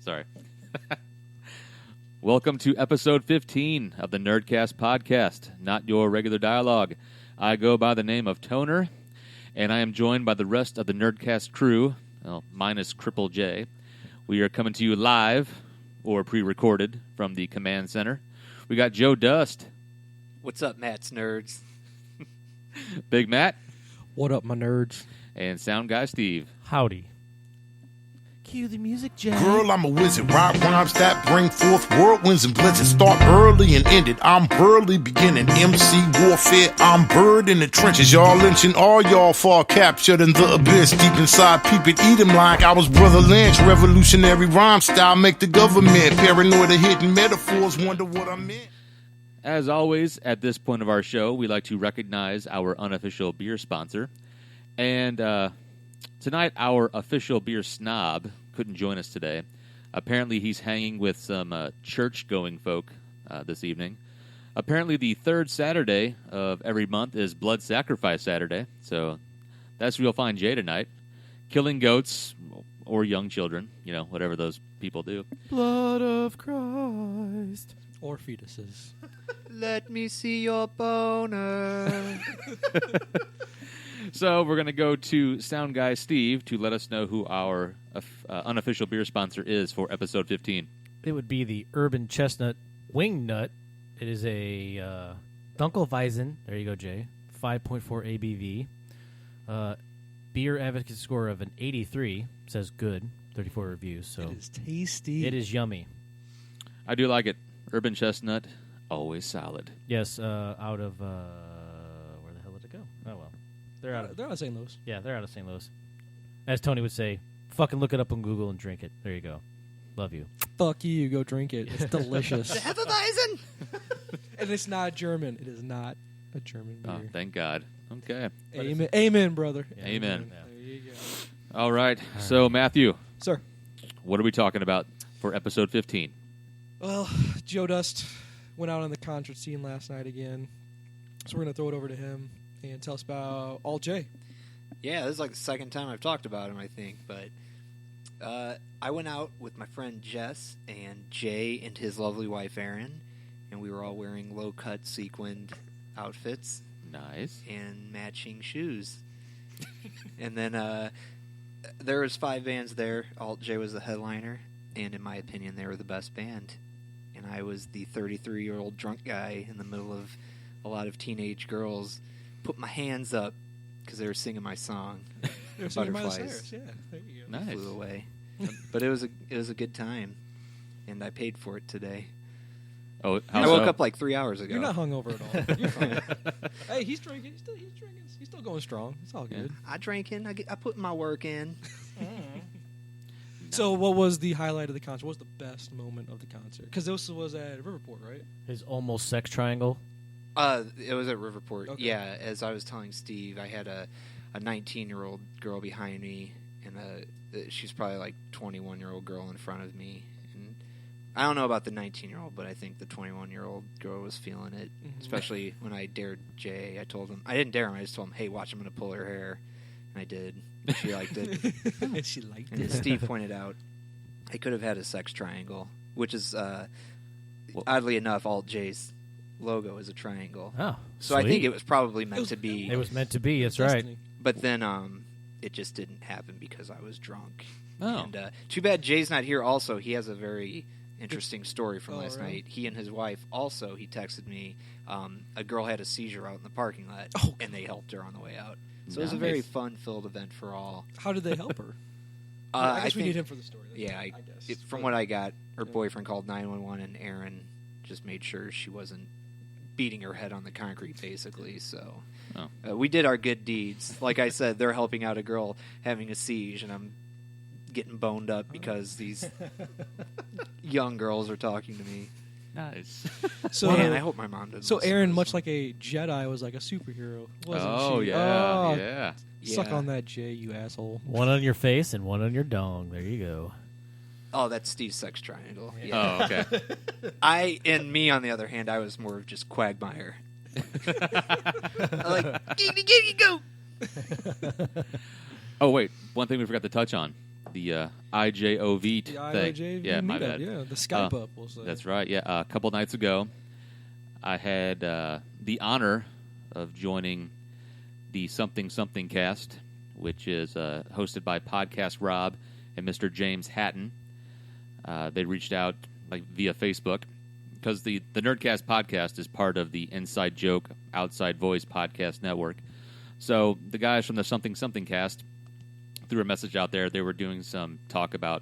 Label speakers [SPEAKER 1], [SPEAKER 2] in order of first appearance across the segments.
[SPEAKER 1] Sorry. Welcome to episode 15 of the Nerdcast podcast, not your regular dialogue. I go by the name of Toner, and I am joined by the rest of the Nerdcast crew, well, minus Cripple J. We are coming to you live, or pre-recorded, from the command center. We got Joe Dust.
[SPEAKER 2] What's up, Matt's nerds?
[SPEAKER 1] Big Matt.
[SPEAKER 3] What up, my nerds?
[SPEAKER 1] And Sound Guy Steve.
[SPEAKER 3] Howdy. Cue the music, Jack.
[SPEAKER 4] Girl, I'm a wizard. Rock rhymes that bring forth whirlwinds and blizzards. Start early and end it. I'm burly beginning. MC warfare. I'm bird in the trenches. Y'all lynching all y'all far captured in the abyss. Deep inside, peep it, eat 'em like I was Brother Lynch. Revolutionary rhyme style make the government paranoid of hidden metaphors. Wonder what I meant.
[SPEAKER 1] As always, at this point of our show, we like to recognize our unofficial beer sponsor. And tonight, our official beer snob couldn't join us today. Apparently, he's hanging with some church-going folk this evening. Apparently, the third Saturday of every month is Blood Sacrifice Saturday. So that's where you'll find Jay tonight. Killing goats or young children, you know, whatever those people do.
[SPEAKER 3] Blood of Christ. Or fetuses.
[SPEAKER 2] Let me see your boner.
[SPEAKER 1] So we're going to go to Sound Guy Steve to let us know who our unofficial beer sponsor is for episode 15.
[SPEAKER 3] It would be the Urban Chestnut Wing Nut. It is a Dunkelweizen. There you go, Jay. 5.4 ABV. Beer advocate score of an 83. Says good. 34 reviews. So
[SPEAKER 5] it is tasty.
[SPEAKER 3] It is yummy.
[SPEAKER 1] I do like it. Urban Chestnut, always solid.
[SPEAKER 3] Yes, out of... where the hell did it go? Oh, well. They're out of
[SPEAKER 5] St. Louis.
[SPEAKER 3] Yeah, they're out of St. Louis. As Tony would say, fucking look it up on Google and drink it. There you go. Love you.
[SPEAKER 5] Fuck you. Go drink it. It's delicious.
[SPEAKER 2] Hefeweizen!
[SPEAKER 5] And it's not German. It is not a German beer.
[SPEAKER 1] Oh, thank God. Okay.
[SPEAKER 5] Amen. Amen, brother.
[SPEAKER 1] Yeah, Amen.
[SPEAKER 5] Yeah. There you go.
[SPEAKER 1] All right. So, Matthew.
[SPEAKER 5] Sir.
[SPEAKER 1] What are we talking about for episode 15?
[SPEAKER 5] Well, Joe Dust went out on the concert scene last night again. So we're going to throw it over to him and tell us about Alt J.
[SPEAKER 2] Yeah, this is like the second time I've talked about him, I think. But I went out with my friend Jess and Jay and his lovely wife Erin, and we were all wearing low-cut sequined outfits.
[SPEAKER 1] Nice.
[SPEAKER 2] And matching shoes. And then there was 5 bands there. Alt J was the headliner, and in my opinion, they were the best band. And I was the 33-year-old drunk guy in the middle of a lot of teenage girls. Put my hands up because they were singing my song.
[SPEAKER 5] They were singing
[SPEAKER 2] Butterflies.
[SPEAKER 5] Miley Cyrus, yeah. There you go.
[SPEAKER 1] Nice.
[SPEAKER 2] Flew away. But it was a good time, and I paid for it today.
[SPEAKER 1] Oh, how
[SPEAKER 2] I woke
[SPEAKER 1] so?
[SPEAKER 2] up like 3 hours ago.
[SPEAKER 5] You're not hungover at all. You're fine. Hey, he's drinking. He's drinking. He's still going strong. It's all good.
[SPEAKER 2] I drank in. I put my work in.
[SPEAKER 5] So what was the highlight of the concert? What was the best moment of the concert? Because this was at Riverport, right?
[SPEAKER 3] His almost sex triangle.
[SPEAKER 2] It was at Riverport.
[SPEAKER 5] Okay.
[SPEAKER 2] Yeah, as I was telling Steve, I had a 19-year-old girl behind me, and she's probably like 21-year-old girl in front of me. And I don't know about the 19-year-old, but I think the 21-year-old girl was feeling it, especially when I dared Jay. I told him, I didn't dare him, I just told him, hey, watch, I'm going to pull her hair. And I did. She liked it.
[SPEAKER 5] She liked
[SPEAKER 2] And
[SPEAKER 5] it.
[SPEAKER 2] as Steve pointed out, I could have had a sex triangle, which is, oddly enough, Alt J's logo is a triangle.
[SPEAKER 3] Oh,
[SPEAKER 2] So I think it was probably meant to be.
[SPEAKER 3] It was meant to be. That's right.
[SPEAKER 5] Destiny.
[SPEAKER 2] But then it just didn't happen because I was drunk.
[SPEAKER 1] Oh.
[SPEAKER 2] And too bad Jay's not here also. He has a very interesting story from
[SPEAKER 5] Oh,
[SPEAKER 2] last
[SPEAKER 5] really?
[SPEAKER 2] night. He and his wife also, he texted me, a girl had a seizure out in the parking lot,
[SPEAKER 5] Oh,
[SPEAKER 2] and they helped her on the way out. So it was a very fun-filled event for all.
[SPEAKER 5] How did they help her?
[SPEAKER 2] I
[SPEAKER 5] I guess we
[SPEAKER 2] think-
[SPEAKER 5] need him for the story.
[SPEAKER 2] Yeah,
[SPEAKER 5] I guess.
[SPEAKER 2] From what I got, her boyfriend called 911, and Aaron just made sure she wasn't beating her head on the concrete, basically. So we did our good deeds. Like I said, they're helping out a girl having a siege, and I'm getting boned up because these young girls are talking to me.
[SPEAKER 1] Nice.
[SPEAKER 5] So,
[SPEAKER 2] Man, I hope my mom doesn't.
[SPEAKER 5] so
[SPEAKER 2] listen to
[SPEAKER 5] Aaron,
[SPEAKER 2] this
[SPEAKER 5] much
[SPEAKER 2] one.
[SPEAKER 5] like a Jedi, was like a superhero, wasn't
[SPEAKER 1] Oh,
[SPEAKER 5] she?
[SPEAKER 1] yeah.
[SPEAKER 5] Oh,
[SPEAKER 1] Yeah.
[SPEAKER 5] Suck
[SPEAKER 2] Yeah.
[SPEAKER 5] on that J, you asshole.
[SPEAKER 3] One on your face and one on your dong. There you go.
[SPEAKER 2] Oh, that's Steve's sex triangle.
[SPEAKER 1] Oh,
[SPEAKER 2] Yeah.
[SPEAKER 1] okay.
[SPEAKER 2] And me, on the other hand, I was more of just Quagmire. Like, giggity, giggity, go!
[SPEAKER 1] Oh, wait. One thing we forgot to touch on. The IJOV
[SPEAKER 5] The
[SPEAKER 1] thing.
[SPEAKER 5] IOJ
[SPEAKER 1] Yeah, my
[SPEAKER 5] meetup,
[SPEAKER 1] bad.
[SPEAKER 5] Yeah, the Skype up, we'll say.
[SPEAKER 1] That's right. Yeah, a couple nights ago, I had the honor of joining the Something Something Cast, which is hosted by Podcast Rob and Mr. James Hatton. They reached out via Facebook because the Nerdcast podcast is part of the Inside Joke Outside Voice podcast network. So the guys from the Something Something Cast threw a message out there. They were doing some talk about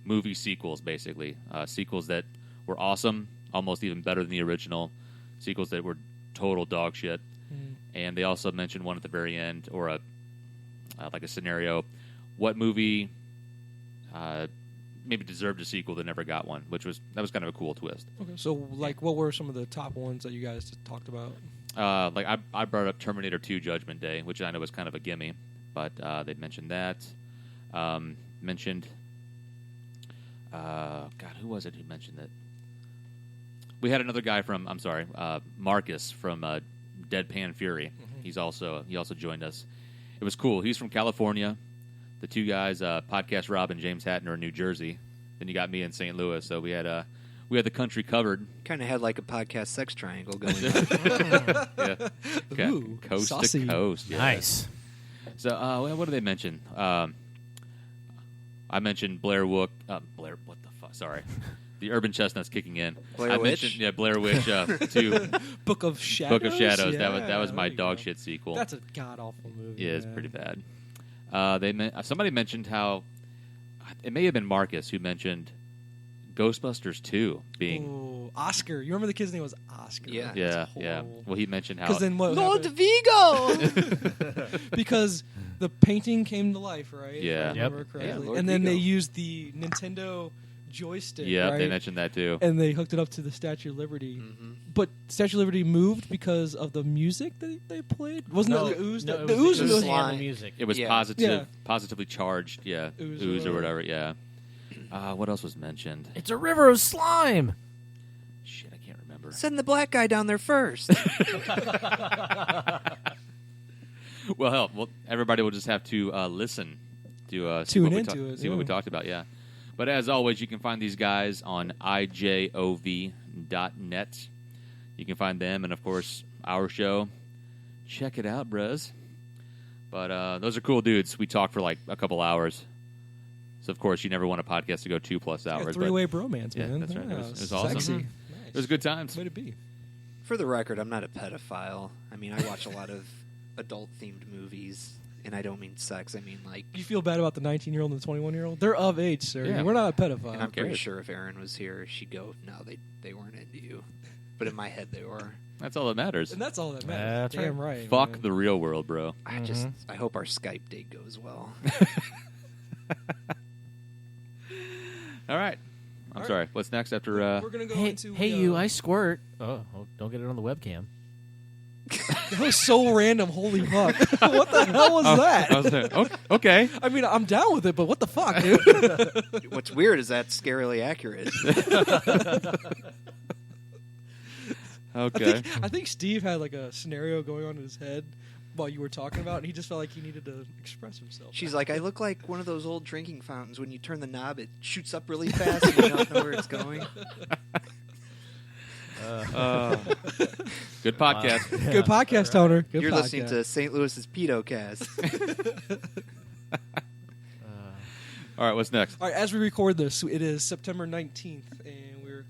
[SPEAKER 1] movie sequels, basically. Sequels that were awesome, almost even better than the original. Sequels that were total dog shit. And they also mentioned one at the very end, or a scenario. What movie maybe deserved a sequel that never got one, that was kind of a cool twist.
[SPEAKER 5] Okay, so what were some of the top ones that you guys talked about?
[SPEAKER 1] I brought up Terminator 2 Judgment Day, which I know was kind of a gimme, but they mentioned that. Who was it who mentioned it? We had another guy from, Marcus from Deadpan Fury.
[SPEAKER 5] Mm-hmm.
[SPEAKER 1] He also joined us. It was cool. He's from California. The two guys, Podcast Rob and James Hatton, are in New Jersey. Then you got me in St. Louis, so we had the country covered.
[SPEAKER 2] Kind of had like a podcast sex triangle going on.
[SPEAKER 1] Yeah.
[SPEAKER 5] Ooh,
[SPEAKER 1] coast
[SPEAKER 5] saucy.
[SPEAKER 1] to coast. Yeah.
[SPEAKER 3] Nice.
[SPEAKER 1] So, what did they mention? I mentioned Blair what the fuck? Sorry. The Urban Chestnuts kicking in.
[SPEAKER 2] Blair Witch?
[SPEAKER 1] Yeah, Blair Witch 2.
[SPEAKER 5] Book of Shadows?
[SPEAKER 1] Book of Shadows.
[SPEAKER 5] Yeah,
[SPEAKER 1] that was my
[SPEAKER 5] there you
[SPEAKER 1] dog
[SPEAKER 5] go.
[SPEAKER 1] shit sequel.
[SPEAKER 5] That's a god-awful movie.
[SPEAKER 1] Yeah, it's pretty bad. Somebody mentioned how it may have been Marcus who mentioned Ghostbusters 2 being.
[SPEAKER 5] Ooh, Oscar. You remember the kid's name was Oscar?
[SPEAKER 2] Yeah.
[SPEAKER 1] Yeah.
[SPEAKER 5] horrible.
[SPEAKER 1] Well, he mentioned how.
[SPEAKER 5] Because then what
[SPEAKER 2] Lord
[SPEAKER 5] happened?
[SPEAKER 2] Vigo!
[SPEAKER 5] Because the painting came to life, right?
[SPEAKER 1] Yeah.
[SPEAKER 5] If I remember correctly.
[SPEAKER 2] Yeah, Lord
[SPEAKER 5] and then
[SPEAKER 2] Vigo.
[SPEAKER 5] they used the Nintendo joystick,
[SPEAKER 1] yeah,
[SPEAKER 5] right?
[SPEAKER 1] they mentioned that too.
[SPEAKER 5] And they hooked it up to the Statue of Liberty.
[SPEAKER 2] Mm-hmm.
[SPEAKER 5] But Statue of Liberty moved because of the music that they played? Wasn't it the ooze?
[SPEAKER 3] No,
[SPEAKER 5] the
[SPEAKER 3] it was
[SPEAKER 5] ooze
[SPEAKER 3] the
[SPEAKER 5] was
[SPEAKER 2] slime.
[SPEAKER 3] and the music.
[SPEAKER 1] It was
[SPEAKER 2] Yeah.
[SPEAKER 1] positively charged. Yeah,
[SPEAKER 5] Ooze
[SPEAKER 1] or
[SPEAKER 5] or
[SPEAKER 1] whatever. Yeah. What else was mentioned?
[SPEAKER 3] It's a river of slime.
[SPEAKER 1] Shit, I can't remember.
[SPEAKER 2] Send the black guy down there first.
[SPEAKER 1] Well, everybody will just have to listen to see,
[SPEAKER 5] Tune
[SPEAKER 1] what,
[SPEAKER 5] into it,
[SPEAKER 1] see what we
[SPEAKER 5] yeah.
[SPEAKER 1] talked about. Yeah. But as always, you can find these guys on IJOV.net. You can find them, and of course, our show. Check it out, bros. But those are cool dudes. We talk for like a couple hours. So, of course, you never want a podcast to go 2+ hours. but
[SPEAKER 5] three-way bromance,
[SPEAKER 1] Yeah,
[SPEAKER 5] man.
[SPEAKER 1] that's right. It was
[SPEAKER 5] it's
[SPEAKER 1] awesome.
[SPEAKER 5] Sexy.
[SPEAKER 1] Mhm.
[SPEAKER 5] Nice.
[SPEAKER 1] It was good times.
[SPEAKER 5] Way to be.
[SPEAKER 2] For the record, I'm not a pedophile. I mean, I watch a lot of adult-themed movies, and I don't mean sex. I mean, like...
[SPEAKER 5] You feel bad about the 19-year-old and the 21-year-old? They're of age, sir.
[SPEAKER 1] Yeah.
[SPEAKER 5] We're not a pedophile.
[SPEAKER 2] And I'm pretty
[SPEAKER 1] cares?
[SPEAKER 2] sure if Aaron was here, she'd go, no, they weren't into you. But in my head, they were.
[SPEAKER 1] That's all that matters.
[SPEAKER 5] And that's all that matters.
[SPEAKER 3] That's
[SPEAKER 5] Damn right.
[SPEAKER 1] Fuck
[SPEAKER 5] man.
[SPEAKER 1] the real world, bro.
[SPEAKER 2] I hope our Skype date goes well.
[SPEAKER 1] All right. I'm
[SPEAKER 5] All right.
[SPEAKER 1] sorry. What's next after...
[SPEAKER 5] We're going to go
[SPEAKER 3] Hey,
[SPEAKER 5] into...
[SPEAKER 3] hey you, I squirt. Oh, don't get it on the webcam.
[SPEAKER 5] That was so random. Holy fuck. What the hell was that?
[SPEAKER 1] I was like, okay.
[SPEAKER 5] I mean, I'm down with it, but what the fuck, dude?
[SPEAKER 2] What's weird is that's scarily accurate.
[SPEAKER 1] Okay.
[SPEAKER 5] I think Steve had like a scenario going on in his head while you were talking about it, and he just felt like he needed to express himself.
[SPEAKER 2] She's like, I look like one of those old drinking fountains. When you turn the knob, it shoots up really fast and you don't know where it's going.
[SPEAKER 1] Good podcast.
[SPEAKER 5] Good podcast, Toner. Good
[SPEAKER 2] You're
[SPEAKER 5] podcast.
[SPEAKER 2] listening to St. Louis's Pedocast.
[SPEAKER 1] All right, what's next?
[SPEAKER 5] All right, as we record this, it is September 19th, and we're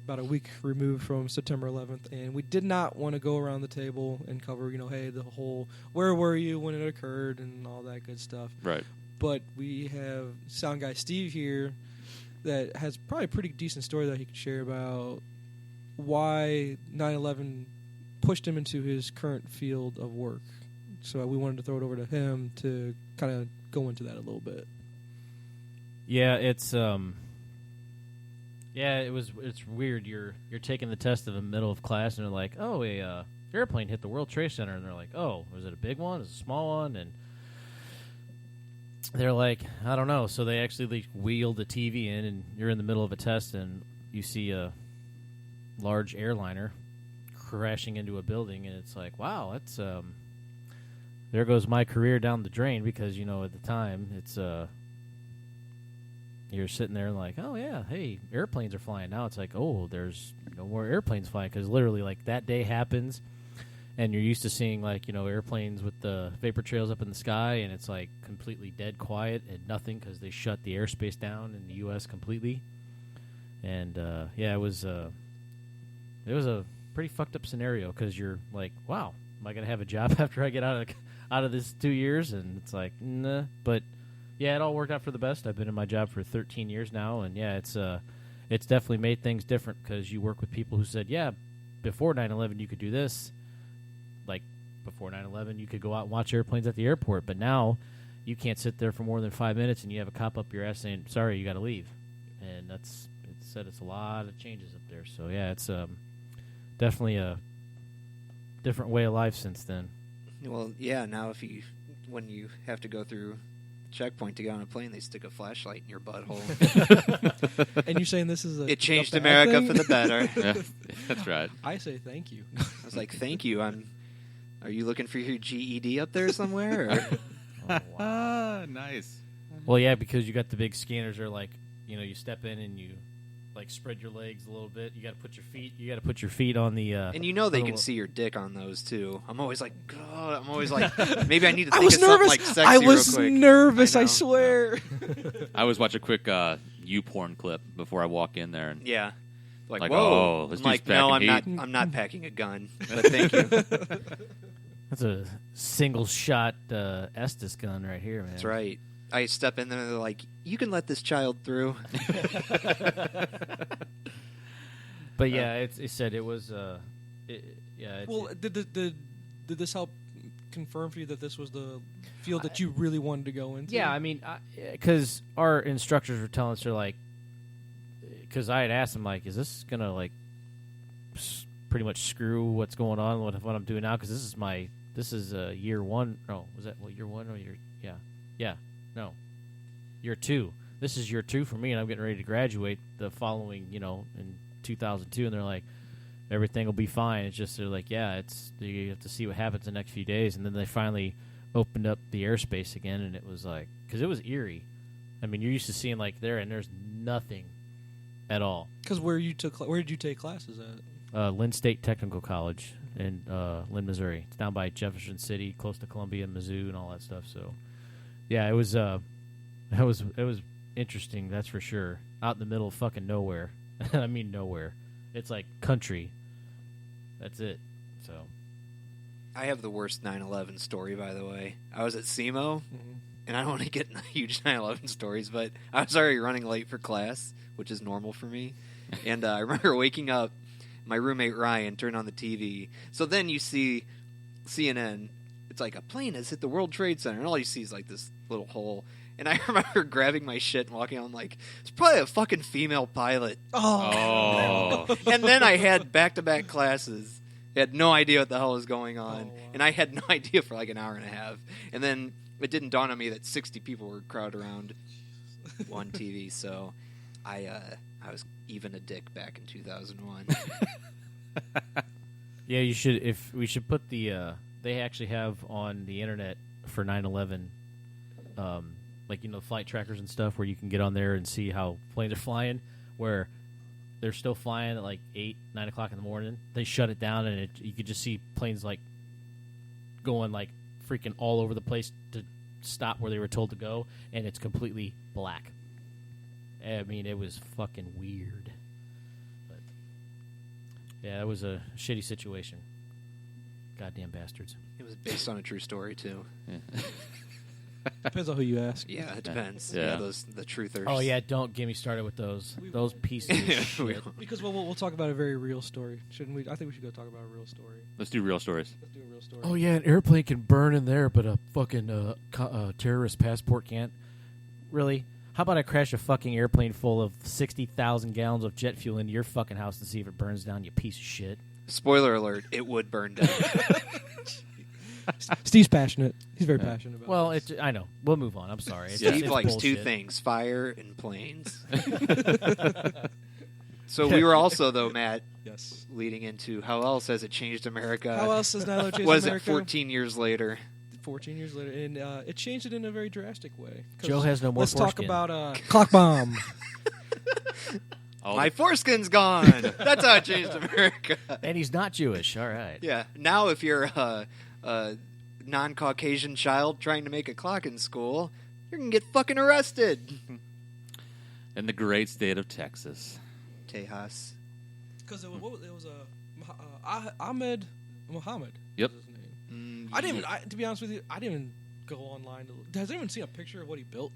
[SPEAKER 5] about a week removed from September 11th, and we did not want to go around the table and cover, hey, the whole where were you when it occurred and all that good stuff.
[SPEAKER 1] Right.
[SPEAKER 5] But we have sound guy Steve here that has probably a pretty decent story that he could share about why 9/11 pushed him into his current field of work. So we wanted to throw it over to him to kind of go into that a little bit.
[SPEAKER 3] Yeah, it's it's weird. You're taking the test in the middle of class, and they're like, "Oh, a airplane hit the World Trade Center," and they're like, "Oh, was it a big one? Was it a small one?" And they're like, "I don't know." So they actually wheel the TV in, and you're in the middle of a test, and you see a large airliner crashing into a building, and it's like, "Wow, there goes my career down the drain because, you know, at the time, it's, you're sitting there like, oh, yeah, hey, airplanes are flying. Now it's like, oh, there's no more airplanes flying because literally, like, that day happens, and you're used to seeing, like, you know, airplanes with the vapor trails up in the sky, and it's, like, completely dead quiet and nothing because they shut the airspace down in the U.S. completely. And, yeah, it was a pretty fucked up scenario because you're like, wow, am I going to have a job after I get out of this 2 years? And it's like, nah. But, yeah, it all worked out for the best. I've been in my job for 13 years now, and, yeah, it's definitely made things different because you work with people who said, yeah, before 9/11 you could do this. Like, before 9/11 you could go out and watch airplanes at the airport, but now you can't sit there for more than 5 minutes and you have a cop up your ass saying, sorry, you got to leave. And it's a lot of changes up there. So, yeah, it's definitely a different way of life since then.
[SPEAKER 2] Well, yeah, now when you have to go through the checkpoint to get on a plane, they stick a flashlight in your butthole.
[SPEAKER 5] And you're saying this is
[SPEAKER 2] it changed America
[SPEAKER 5] thing?
[SPEAKER 2] for the better.
[SPEAKER 1] Yeah, that's right.
[SPEAKER 5] I say thank you.
[SPEAKER 2] I was like, thank you. Are you looking for your GED up there somewhere? Or?
[SPEAKER 3] Oh, wow.
[SPEAKER 1] Nice.
[SPEAKER 3] Well, yeah, because you got the big scanners are like, you know, you step in and you like spread your legs a little bit. You got to put your feet on the
[SPEAKER 2] and you know they can see your dick on those too. I'm always like, God, maybe I need to think
[SPEAKER 5] I was
[SPEAKER 2] of
[SPEAKER 5] nervous.
[SPEAKER 2] something like sexy
[SPEAKER 5] I was
[SPEAKER 2] real quick.
[SPEAKER 5] nervous, I
[SPEAKER 2] know.
[SPEAKER 5] swear.
[SPEAKER 1] I always watch a quick YouPorn clip before I walk in there. And
[SPEAKER 2] Yeah. Like,
[SPEAKER 1] Like,
[SPEAKER 2] whoa.
[SPEAKER 1] oh, this
[SPEAKER 2] I'm like,
[SPEAKER 1] dude's
[SPEAKER 2] no,
[SPEAKER 1] packing
[SPEAKER 2] I'm not packing a gun. But thank you.
[SPEAKER 3] That's a single shot Estes gun right here, man.
[SPEAKER 2] That's right. I step in there and they're like, you can let this child through.
[SPEAKER 3] But yeah, it said it was.
[SPEAKER 5] Well, did this help confirm for you that this was the field that you really wanted to go into?
[SPEAKER 3] Yeah, I mean, because our instructors were telling us, they're like, because I had asked them, like, is this gonna like pretty much screw what's going on with what I'm doing now? Because this is year one. No, was that year one or year two? This is year two for me, and I'm getting ready to graduate the following, in 2002. And they're like, everything will be fine. It's just they're like, yeah, you have to see what happens the next few days. And then they finally opened up the airspace again, and it was like, because it was eerie. I mean, you're used to seeing like there, and there's nothing at all.
[SPEAKER 5] Because where did you take classes at?
[SPEAKER 3] Lynn State Technical College in Lynn, Missouri. It's down by Jefferson City, close to Columbia and Mizzou and all that stuff. So, yeah, it was interesting. That's for sure. Out in the middle of fucking nowhere. I mean nowhere. It's like country. That's it. So,
[SPEAKER 2] I have the worst 9/11 story, by the way. I was at SEMO, and I don't want to get into huge 9/11 stories, but I was already running late for class, which is normal for me. And I remember waking up, my roommate Ryan turned on the TV. So then you see CNN. It's like a plane has hit the World Trade Center, and all you see is like this little hole. And I remember grabbing my shit and walking on like, it's probably a fucking female pilot.
[SPEAKER 1] Oh.
[SPEAKER 2] And then I had back-to-back classes. I had no idea what the hell was going on.
[SPEAKER 5] Oh, wow.
[SPEAKER 2] And I had no idea for like an hour and a half. And then it didn't dawn on me that 60 people were crowded around one TV. So I was even a dick back in 2001.
[SPEAKER 3] yeah, we should put the they actually have on the internet for 9/11 like flight trackers and stuff where you can get on there and see how planes are flying, where they're still flying at like 8, 9 o'clock in the morning. They shut it down, and you could just see planes like going like freaking all over the place to stop where they were told to go, and it's completely black. I mean, it was fucking weird. But yeah, it was a shitty situation. Goddamn bastards.
[SPEAKER 2] It was based on a true story too.
[SPEAKER 1] Yeah.
[SPEAKER 5] Depends on who you ask.
[SPEAKER 2] Yeah, it depends.
[SPEAKER 1] Yeah.
[SPEAKER 2] The truthers.
[SPEAKER 3] Oh yeah, don't get me started with those pieces of shit.
[SPEAKER 5] Because we'll talk about a very real story, shouldn't we? I think we should go talk about a real story.
[SPEAKER 1] Let's do real stories.
[SPEAKER 5] Let's do a real story.
[SPEAKER 3] Oh yeah, an airplane can burn in there, but a fucking terrorist passport can't. Really? How about I crash a fucking airplane full of 60,000 gallons of jet fuel into your fucking house and see if it burns down, you piece of shit?
[SPEAKER 2] Spoiler alert: it would burn down.
[SPEAKER 5] Steve's passionate. He's very passionate about
[SPEAKER 3] Well,
[SPEAKER 5] this.
[SPEAKER 3] I know. We'll move on. I'm sorry.
[SPEAKER 2] Steve likes
[SPEAKER 3] bullshit.
[SPEAKER 2] two things: fire and planes. So we were also, though, Matt,
[SPEAKER 5] Yes.
[SPEAKER 2] leading into how else has it changed America?
[SPEAKER 5] How else has 9/11 changed
[SPEAKER 2] Was
[SPEAKER 5] America?
[SPEAKER 2] it 14 years later?
[SPEAKER 5] 14 years later, and it changed it in a very drastic way. 'Cause
[SPEAKER 3] Joe has no more
[SPEAKER 5] Let's talk
[SPEAKER 3] foreskin.
[SPEAKER 5] about clock bomb.
[SPEAKER 2] My foreskin's gone. That's how it changed America.
[SPEAKER 3] And he's not Jewish. All right.
[SPEAKER 2] Yeah. Now, if you're a non-Caucasian child trying to make a clock in school, you're gonna get fucking arrested.
[SPEAKER 1] In the great state of Texas.
[SPEAKER 2] Tejas.
[SPEAKER 5] Because it was Ahmed Muhammad.
[SPEAKER 1] Yep.
[SPEAKER 5] Was his name. I didn't even. To be honest with you, I didn't even go online. Has anyone seen a picture of what he built?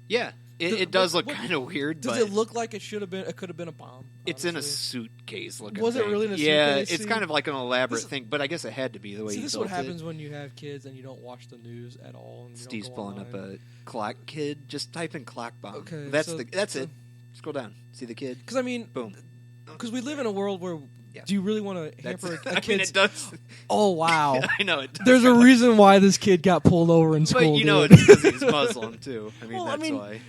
[SPEAKER 2] Yeah. It does look kind of weird.
[SPEAKER 5] Does
[SPEAKER 2] but
[SPEAKER 5] it look like it should have been? It could have been a bomb.
[SPEAKER 2] It's in a
[SPEAKER 5] honestly.
[SPEAKER 2] suitcase looking.
[SPEAKER 5] Was it
[SPEAKER 2] thing.
[SPEAKER 5] really in a
[SPEAKER 2] Yeah,
[SPEAKER 5] suitcase?
[SPEAKER 2] it's
[SPEAKER 5] See,
[SPEAKER 2] kind of like an elaborate
[SPEAKER 5] this-
[SPEAKER 2] thing, but I guess it had to be the way
[SPEAKER 5] See,
[SPEAKER 2] he
[SPEAKER 5] this is
[SPEAKER 2] built
[SPEAKER 5] what happens
[SPEAKER 2] it.
[SPEAKER 5] when you have kids and you don't watch the news at all. And you
[SPEAKER 2] Steve's
[SPEAKER 5] don't go
[SPEAKER 2] pulling up
[SPEAKER 5] online.
[SPEAKER 2] a clock kid. Just type in clock bomb.
[SPEAKER 5] Okay,
[SPEAKER 2] that's
[SPEAKER 5] so-
[SPEAKER 2] it.
[SPEAKER 5] so-
[SPEAKER 2] Scroll down. See the kid.
[SPEAKER 5] Because I mean,
[SPEAKER 2] Boom.
[SPEAKER 5] because we live in a world where.
[SPEAKER 2] Yeah.
[SPEAKER 5] Do you really want to
[SPEAKER 2] That's.
[SPEAKER 5] hamper a
[SPEAKER 2] I mean,
[SPEAKER 5] kid's?
[SPEAKER 2] it does.
[SPEAKER 5] Oh wow!
[SPEAKER 2] I know it. Does.
[SPEAKER 5] There's a reason why this kid got pulled over in school.
[SPEAKER 2] But you know
[SPEAKER 5] dude.
[SPEAKER 2] it's because he's Muslim too. I mean,
[SPEAKER 5] Well, I
[SPEAKER 2] that's
[SPEAKER 5] mean,
[SPEAKER 2] why.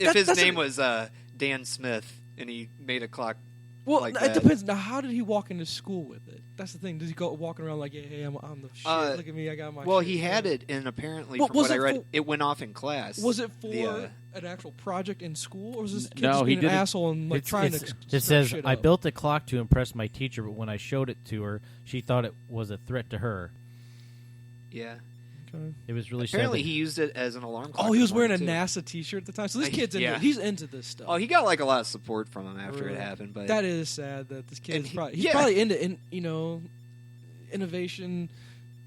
[SPEAKER 2] If his
[SPEAKER 5] that's
[SPEAKER 2] name was Dan Smith and he made a clock.
[SPEAKER 5] Well,
[SPEAKER 2] like
[SPEAKER 5] it
[SPEAKER 2] that.
[SPEAKER 5] depends. Now, how did he walk into school with it? That's the thing. Does he go walking around like, hey, I'm on the shit. Look at me, I got my.
[SPEAKER 2] Well,
[SPEAKER 5] shit.
[SPEAKER 2] he had it, and apparently,
[SPEAKER 5] Well,
[SPEAKER 2] from
[SPEAKER 5] was
[SPEAKER 2] what I
[SPEAKER 5] it
[SPEAKER 2] read,
[SPEAKER 5] for-
[SPEAKER 2] it went off in class.
[SPEAKER 5] Was it for
[SPEAKER 2] The,
[SPEAKER 5] an actual project in school, or was this kid
[SPEAKER 1] No,
[SPEAKER 5] just
[SPEAKER 1] he
[SPEAKER 5] being an
[SPEAKER 1] did it-
[SPEAKER 5] asshole and like trying to?
[SPEAKER 3] It
[SPEAKER 5] stir
[SPEAKER 3] says,
[SPEAKER 5] shit
[SPEAKER 3] I
[SPEAKER 5] up?
[SPEAKER 3] built a clock to impress my teacher, but when I showed it to her, she thought it was a threat to her.
[SPEAKER 2] Yeah.
[SPEAKER 5] Okay.
[SPEAKER 3] It was really
[SPEAKER 2] Apparently,
[SPEAKER 3] sad.
[SPEAKER 2] he used it as an alarm clock.
[SPEAKER 5] Oh, he was
[SPEAKER 2] in the
[SPEAKER 5] wearing a
[SPEAKER 2] morning, too.
[SPEAKER 5] NASA T-shirt at the time. So this
[SPEAKER 2] Uh,
[SPEAKER 5] kid's into
[SPEAKER 2] yeah.
[SPEAKER 5] he's into this stuff.
[SPEAKER 2] Oh, he got like a lot of support from him after
[SPEAKER 5] Really?
[SPEAKER 2] it happened, but
[SPEAKER 5] That is sad that this kid
[SPEAKER 2] And
[SPEAKER 5] is
[SPEAKER 2] he-
[SPEAKER 5] probably he's
[SPEAKER 2] yeah.
[SPEAKER 5] probably into innovation.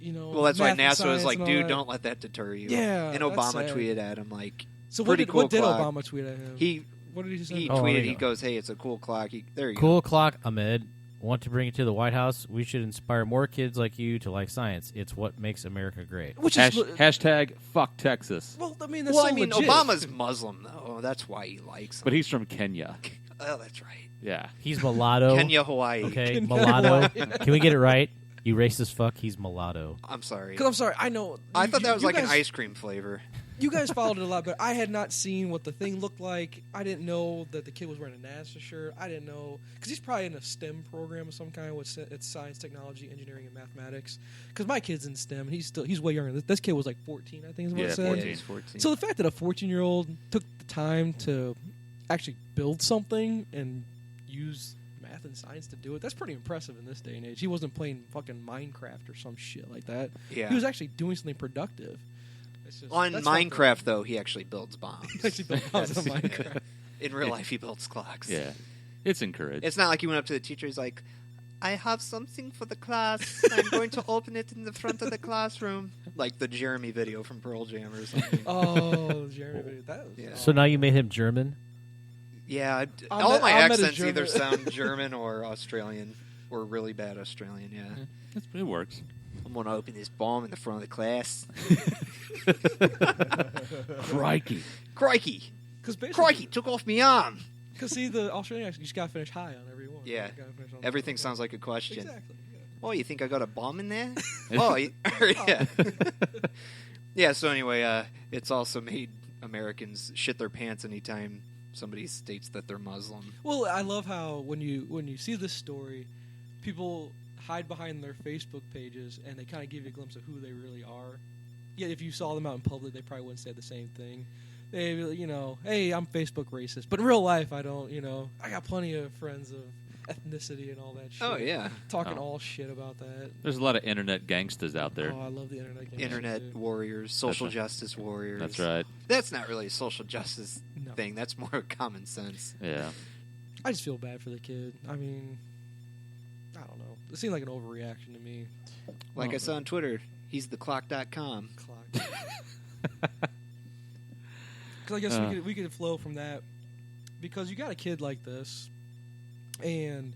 [SPEAKER 2] well, that's why
[SPEAKER 5] math and
[SPEAKER 2] NASA was
[SPEAKER 5] science
[SPEAKER 2] like,
[SPEAKER 5] and all
[SPEAKER 2] "Dude,
[SPEAKER 5] that.
[SPEAKER 2] don't let that deter you."
[SPEAKER 5] Yeah,
[SPEAKER 2] and
[SPEAKER 5] that's
[SPEAKER 2] Obama
[SPEAKER 5] sad.
[SPEAKER 2] tweeted at him like,
[SPEAKER 5] So
[SPEAKER 2] pretty
[SPEAKER 5] what did
[SPEAKER 2] cool clock.
[SPEAKER 5] Obama tweet at him? What did he say?
[SPEAKER 2] he
[SPEAKER 3] Oh, there
[SPEAKER 2] tweeted.
[SPEAKER 3] you
[SPEAKER 2] He
[SPEAKER 3] go.
[SPEAKER 2] goes, "Hey, it's a cool clock." There you
[SPEAKER 3] Cool clock, Ahmed. Want to bring it to the White House? We should inspire more kids like you to like science. It's what makes America great.
[SPEAKER 5] Which is
[SPEAKER 1] Hashtag fuck Texas.
[SPEAKER 5] well, I mean,
[SPEAKER 2] go.
[SPEAKER 5] that's
[SPEAKER 2] Well,
[SPEAKER 5] so
[SPEAKER 2] I mean,
[SPEAKER 5] legit.
[SPEAKER 2] Obama's Muslim though. That's why he likes him.
[SPEAKER 1] But he's from Kenya.
[SPEAKER 2] Oh, that's right.
[SPEAKER 1] Yeah.
[SPEAKER 3] He's mulatto.
[SPEAKER 2] Kenya, Hawaii.
[SPEAKER 3] Okay,
[SPEAKER 5] Kenya,
[SPEAKER 3] mulatto.
[SPEAKER 5] Hawaii.
[SPEAKER 3] Can we get it right? You racist fuck. He's mulatto.
[SPEAKER 2] I'm sorry.
[SPEAKER 5] Because I'm sorry, I know.
[SPEAKER 2] I thought that was
[SPEAKER 5] you
[SPEAKER 2] like an
[SPEAKER 5] guys-
[SPEAKER 2] ice cream flavor.
[SPEAKER 5] You guys followed it a lot, but I had not seen what the thing looked like. I didn't know that the kid was wearing a NASA shirt. I didn't know because he's probably in a STEM program of some kind. It's science, technology, engineering, and mathematics. Because my kid's in STEM, and he's way younger. This kid was like 14, I think is what
[SPEAKER 1] Yeah,
[SPEAKER 5] it said.
[SPEAKER 1] 14.
[SPEAKER 2] He's 14.
[SPEAKER 5] So the fact that a 14-year-old took the time to actually build something and use math and science to do it—that's pretty impressive in this day and age. He wasn't playing fucking Minecraft or some shit like that.
[SPEAKER 2] yeah.
[SPEAKER 5] He was actually doing something productive. It's just-
[SPEAKER 2] On
[SPEAKER 5] that's one thing.
[SPEAKER 2] Minecraft, though, he actually builds bombs.
[SPEAKER 5] He actually built bombs on
[SPEAKER 2] That's-
[SPEAKER 5] Minecraft.
[SPEAKER 2] In real life, he builds clocks.
[SPEAKER 1] Yeah. It's encouraged.
[SPEAKER 2] It's not like he went up to the teacher. He's like, "I have something for the class. I'm going to open it in the front of the classroom." Like the Jeremy video from Pearl Jam or something.
[SPEAKER 5] Oh, Jeremy, video. That was,
[SPEAKER 2] Yeah.
[SPEAKER 3] So now you made him German?
[SPEAKER 2] Yeah,
[SPEAKER 5] I
[SPEAKER 2] all
[SPEAKER 5] met-
[SPEAKER 2] my
[SPEAKER 5] I met a
[SPEAKER 2] accents either
[SPEAKER 5] German-
[SPEAKER 2] sound German or Australian, or really bad Australian. Yeah.
[SPEAKER 1] It works.
[SPEAKER 2] I'm gonna open this bomb in the front of the class.
[SPEAKER 1] Crikey.
[SPEAKER 2] Crikey!
[SPEAKER 5] Because
[SPEAKER 2] Crikey! Took off my arm.
[SPEAKER 5] Because see, the Australian accent, you just gotta finish high on every one.
[SPEAKER 2] Yeah.
[SPEAKER 5] You gotta finish on
[SPEAKER 2] Everything
[SPEAKER 5] the-
[SPEAKER 2] sounds like a question.
[SPEAKER 5] Exactly. Yeah.
[SPEAKER 2] Oh, you think I got a bomb in there? Oh, yeah. Yeah, so anyway, it's also made Americans shit their pants anytime somebody states that they're Muslim.
[SPEAKER 5] Well, I love how when you see this story, people hide behind their Facebook pages and they kind of give you a glimpse of who they really are. Yet if you saw them out in public, they probably wouldn't say the same thing. They, hey, I'm Facebook racist, but in real life, I don't. I got plenty of friends of ethnicity and all that shit.
[SPEAKER 2] Oh, yeah.
[SPEAKER 5] Talking
[SPEAKER 1] Oh.
[SPEAKER 5] all shit about that.
[SPEAKER 1] There's a lot of internet gangsters out there.
[SPEAKER 5] Oh, I love the internet. games
[SPEAKER 2] Internet
[SPEAKER 5] too.
[SPEAKER 2] warriors, social
[SPEAKER 1] right.
[SPEAKER 2] justice warriors.
[SPEAKER 1] That's right.
[SPEAKER 2] That's not really a social justice
[SPEAKER 5] No.
[SPEAKER 2] thing. That's more common sense.
[SPEAKER 1] Yeah.
[SPEAKER 5] I just feel bad for the kid. I mean, I don't know. It seemed like an overreaction to me.
[SPEAKER 2] Like
[SPEAKER 1] Oh.
[SPEAKER 2] I saw on Twitter, he's theclock.com.
[SPEAKER 5] Clock. Because I guess we could flow from that because you got a kid like this, and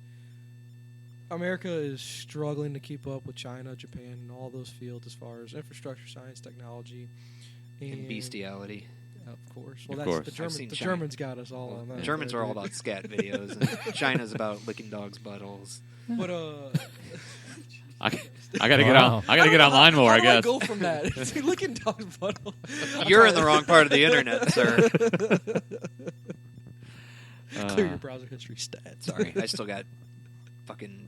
[SPEAKER 5] America is struggling to keep up with China, Japan, and all those fields as far as infrastructure, science, technology,
[SPEAKER 2] And bestiality.
[SPEAKER 5] Of course. Well,
[SPEAKER 1] Of
[SPEAKER 5] that's
[SPEAKER 1] course.
[SPEAKER 5] the
[SPEAKER 2] I've
[SPEAKER 5] German.
[SPEAKER 2] seen
[SPEAKER 5] The
[SPEAKER 2] China.
[SPEAKER 5] Germans got us all on that.
[SPEAKER 2] Germans
[SPEAKER 5] there,
[SPEAKER 2] are all
[SPEAKER 5] dude.
[SPEAKER 2] about scat videos, and China's about licking dogs' buttholes.
[SPEAKER 5] But
[SPEAKER 1] I gotta get
[SPEAKER 3] Wow.
[SPEAKER 1] on. I gotta get online more.
[SPEAKER 5] How
[SPEAKER 1] I
[SPEAKER 5] do I
[SPEAKER 1] guess.
[SPEAKER 5] go from that? It's like licking dog's butthole.
[SPEAKER 2] You're in the wrong part of the internet, sir.
[SPEAKER 5] Clear your browser history stats.
[SPEAKER 2] Sorry, I still got fucking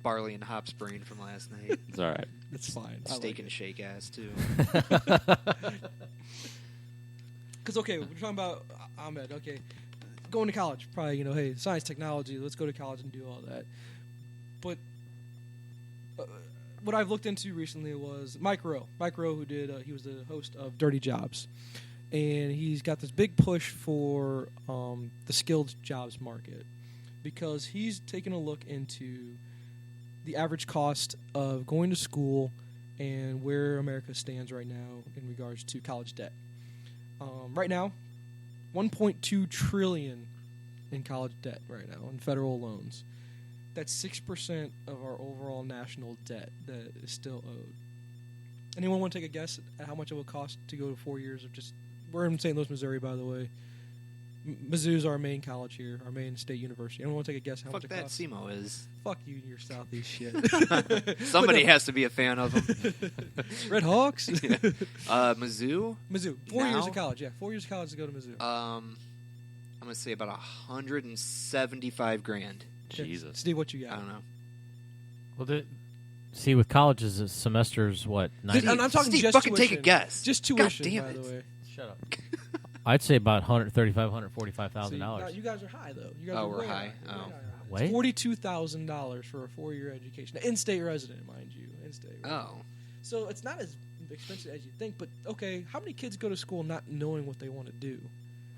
[SPEAKER 2] barley and hops brain from last night.
[SPEAKER 1] It's all right.
[SPEAKER 5] It's fine.
[SPEAKER 2] Steak and shake ass too.
[SPEAKER 5] Because we're talking about Ahmed. Okay, going to college, probably hey, science, technology. Let's go to college and do all that. But what I've looked into recently was Mike Rowe. Mike Rowe, who did he was the host of Dirty Jobs, and he's got this big push for the skilled jobs market because he's taken a look into the average cost of going to school and where America stands right now in regards to college debt. Right now, $1.2 trillion in college debt right now in federal loans. That's 6% of our overall national debt that is still owed. Anyone want to take a guess at how much it will cost to go to 4 years of just... We're in St. Louis, Missouri, by the way. Mizzou's our main college here, our main state university. Anyone want to take a guess how much it costs?
[SPEAKER 2] Fuck that SEMO is.
[SPEAKER 5] Fuck you and your Southeast shit.
[SPEAKER 2] Somebody has to be a fan of them.
[SPEAKER 5] Red Hawks?
[SPEAKER 2] Mizzou?
[SPEAKER 5] Mizzou. 4 years of college, yeah. 4 years of college to go to Mizzou.
[SPEAKER 2] I'm going to say about $175,000.
[SPEAKER 1] Jesus.
[SPEAKER 5] Steve, what you got?
[SPEAKER 2] I don't know.
[SPEAKER 3] Well, see, with colleges, a semester's what?
[SPEAKER 5] And I'm talking
[SPEAKER 2] Steve,
[SPEAKER 5] just
[SPEAKER 2] fucking
[SPEAKER 5] tuition.
[SPEAKER 2] take a guess.
[SPEAKER 5] Just tuition,
[SPEAKER 2] God damn
[SPEAKER 5] by
[SPEAKER 2] it.
[SPEAKER 5] the way.
[SPEAKER 3] Shut up. I'd say about $135,000, $145,000.
[SPEAKER 5] Now, you guys are high, though. You guys
[SPEAKER 2] Oh,
[SPEAKER 5] are
[SPEAKER 2] we're
[SPEAKER 5] way
[SPEAKER 2] high.
[SPEAKER 5] Way
[SPEAKER 2] Oh.
[SPEAKER 5] high.
[SPEAKER 3] Wait.
[SPEAKER 5] $42,000 for a 4-year education. In-state resident, mind you. In-state resident.
[SPEAKER 2] Oh.
[SPEAKER 5] So it's not as expensive as you think, but okay, how many kids go to school not knowing what they want to do?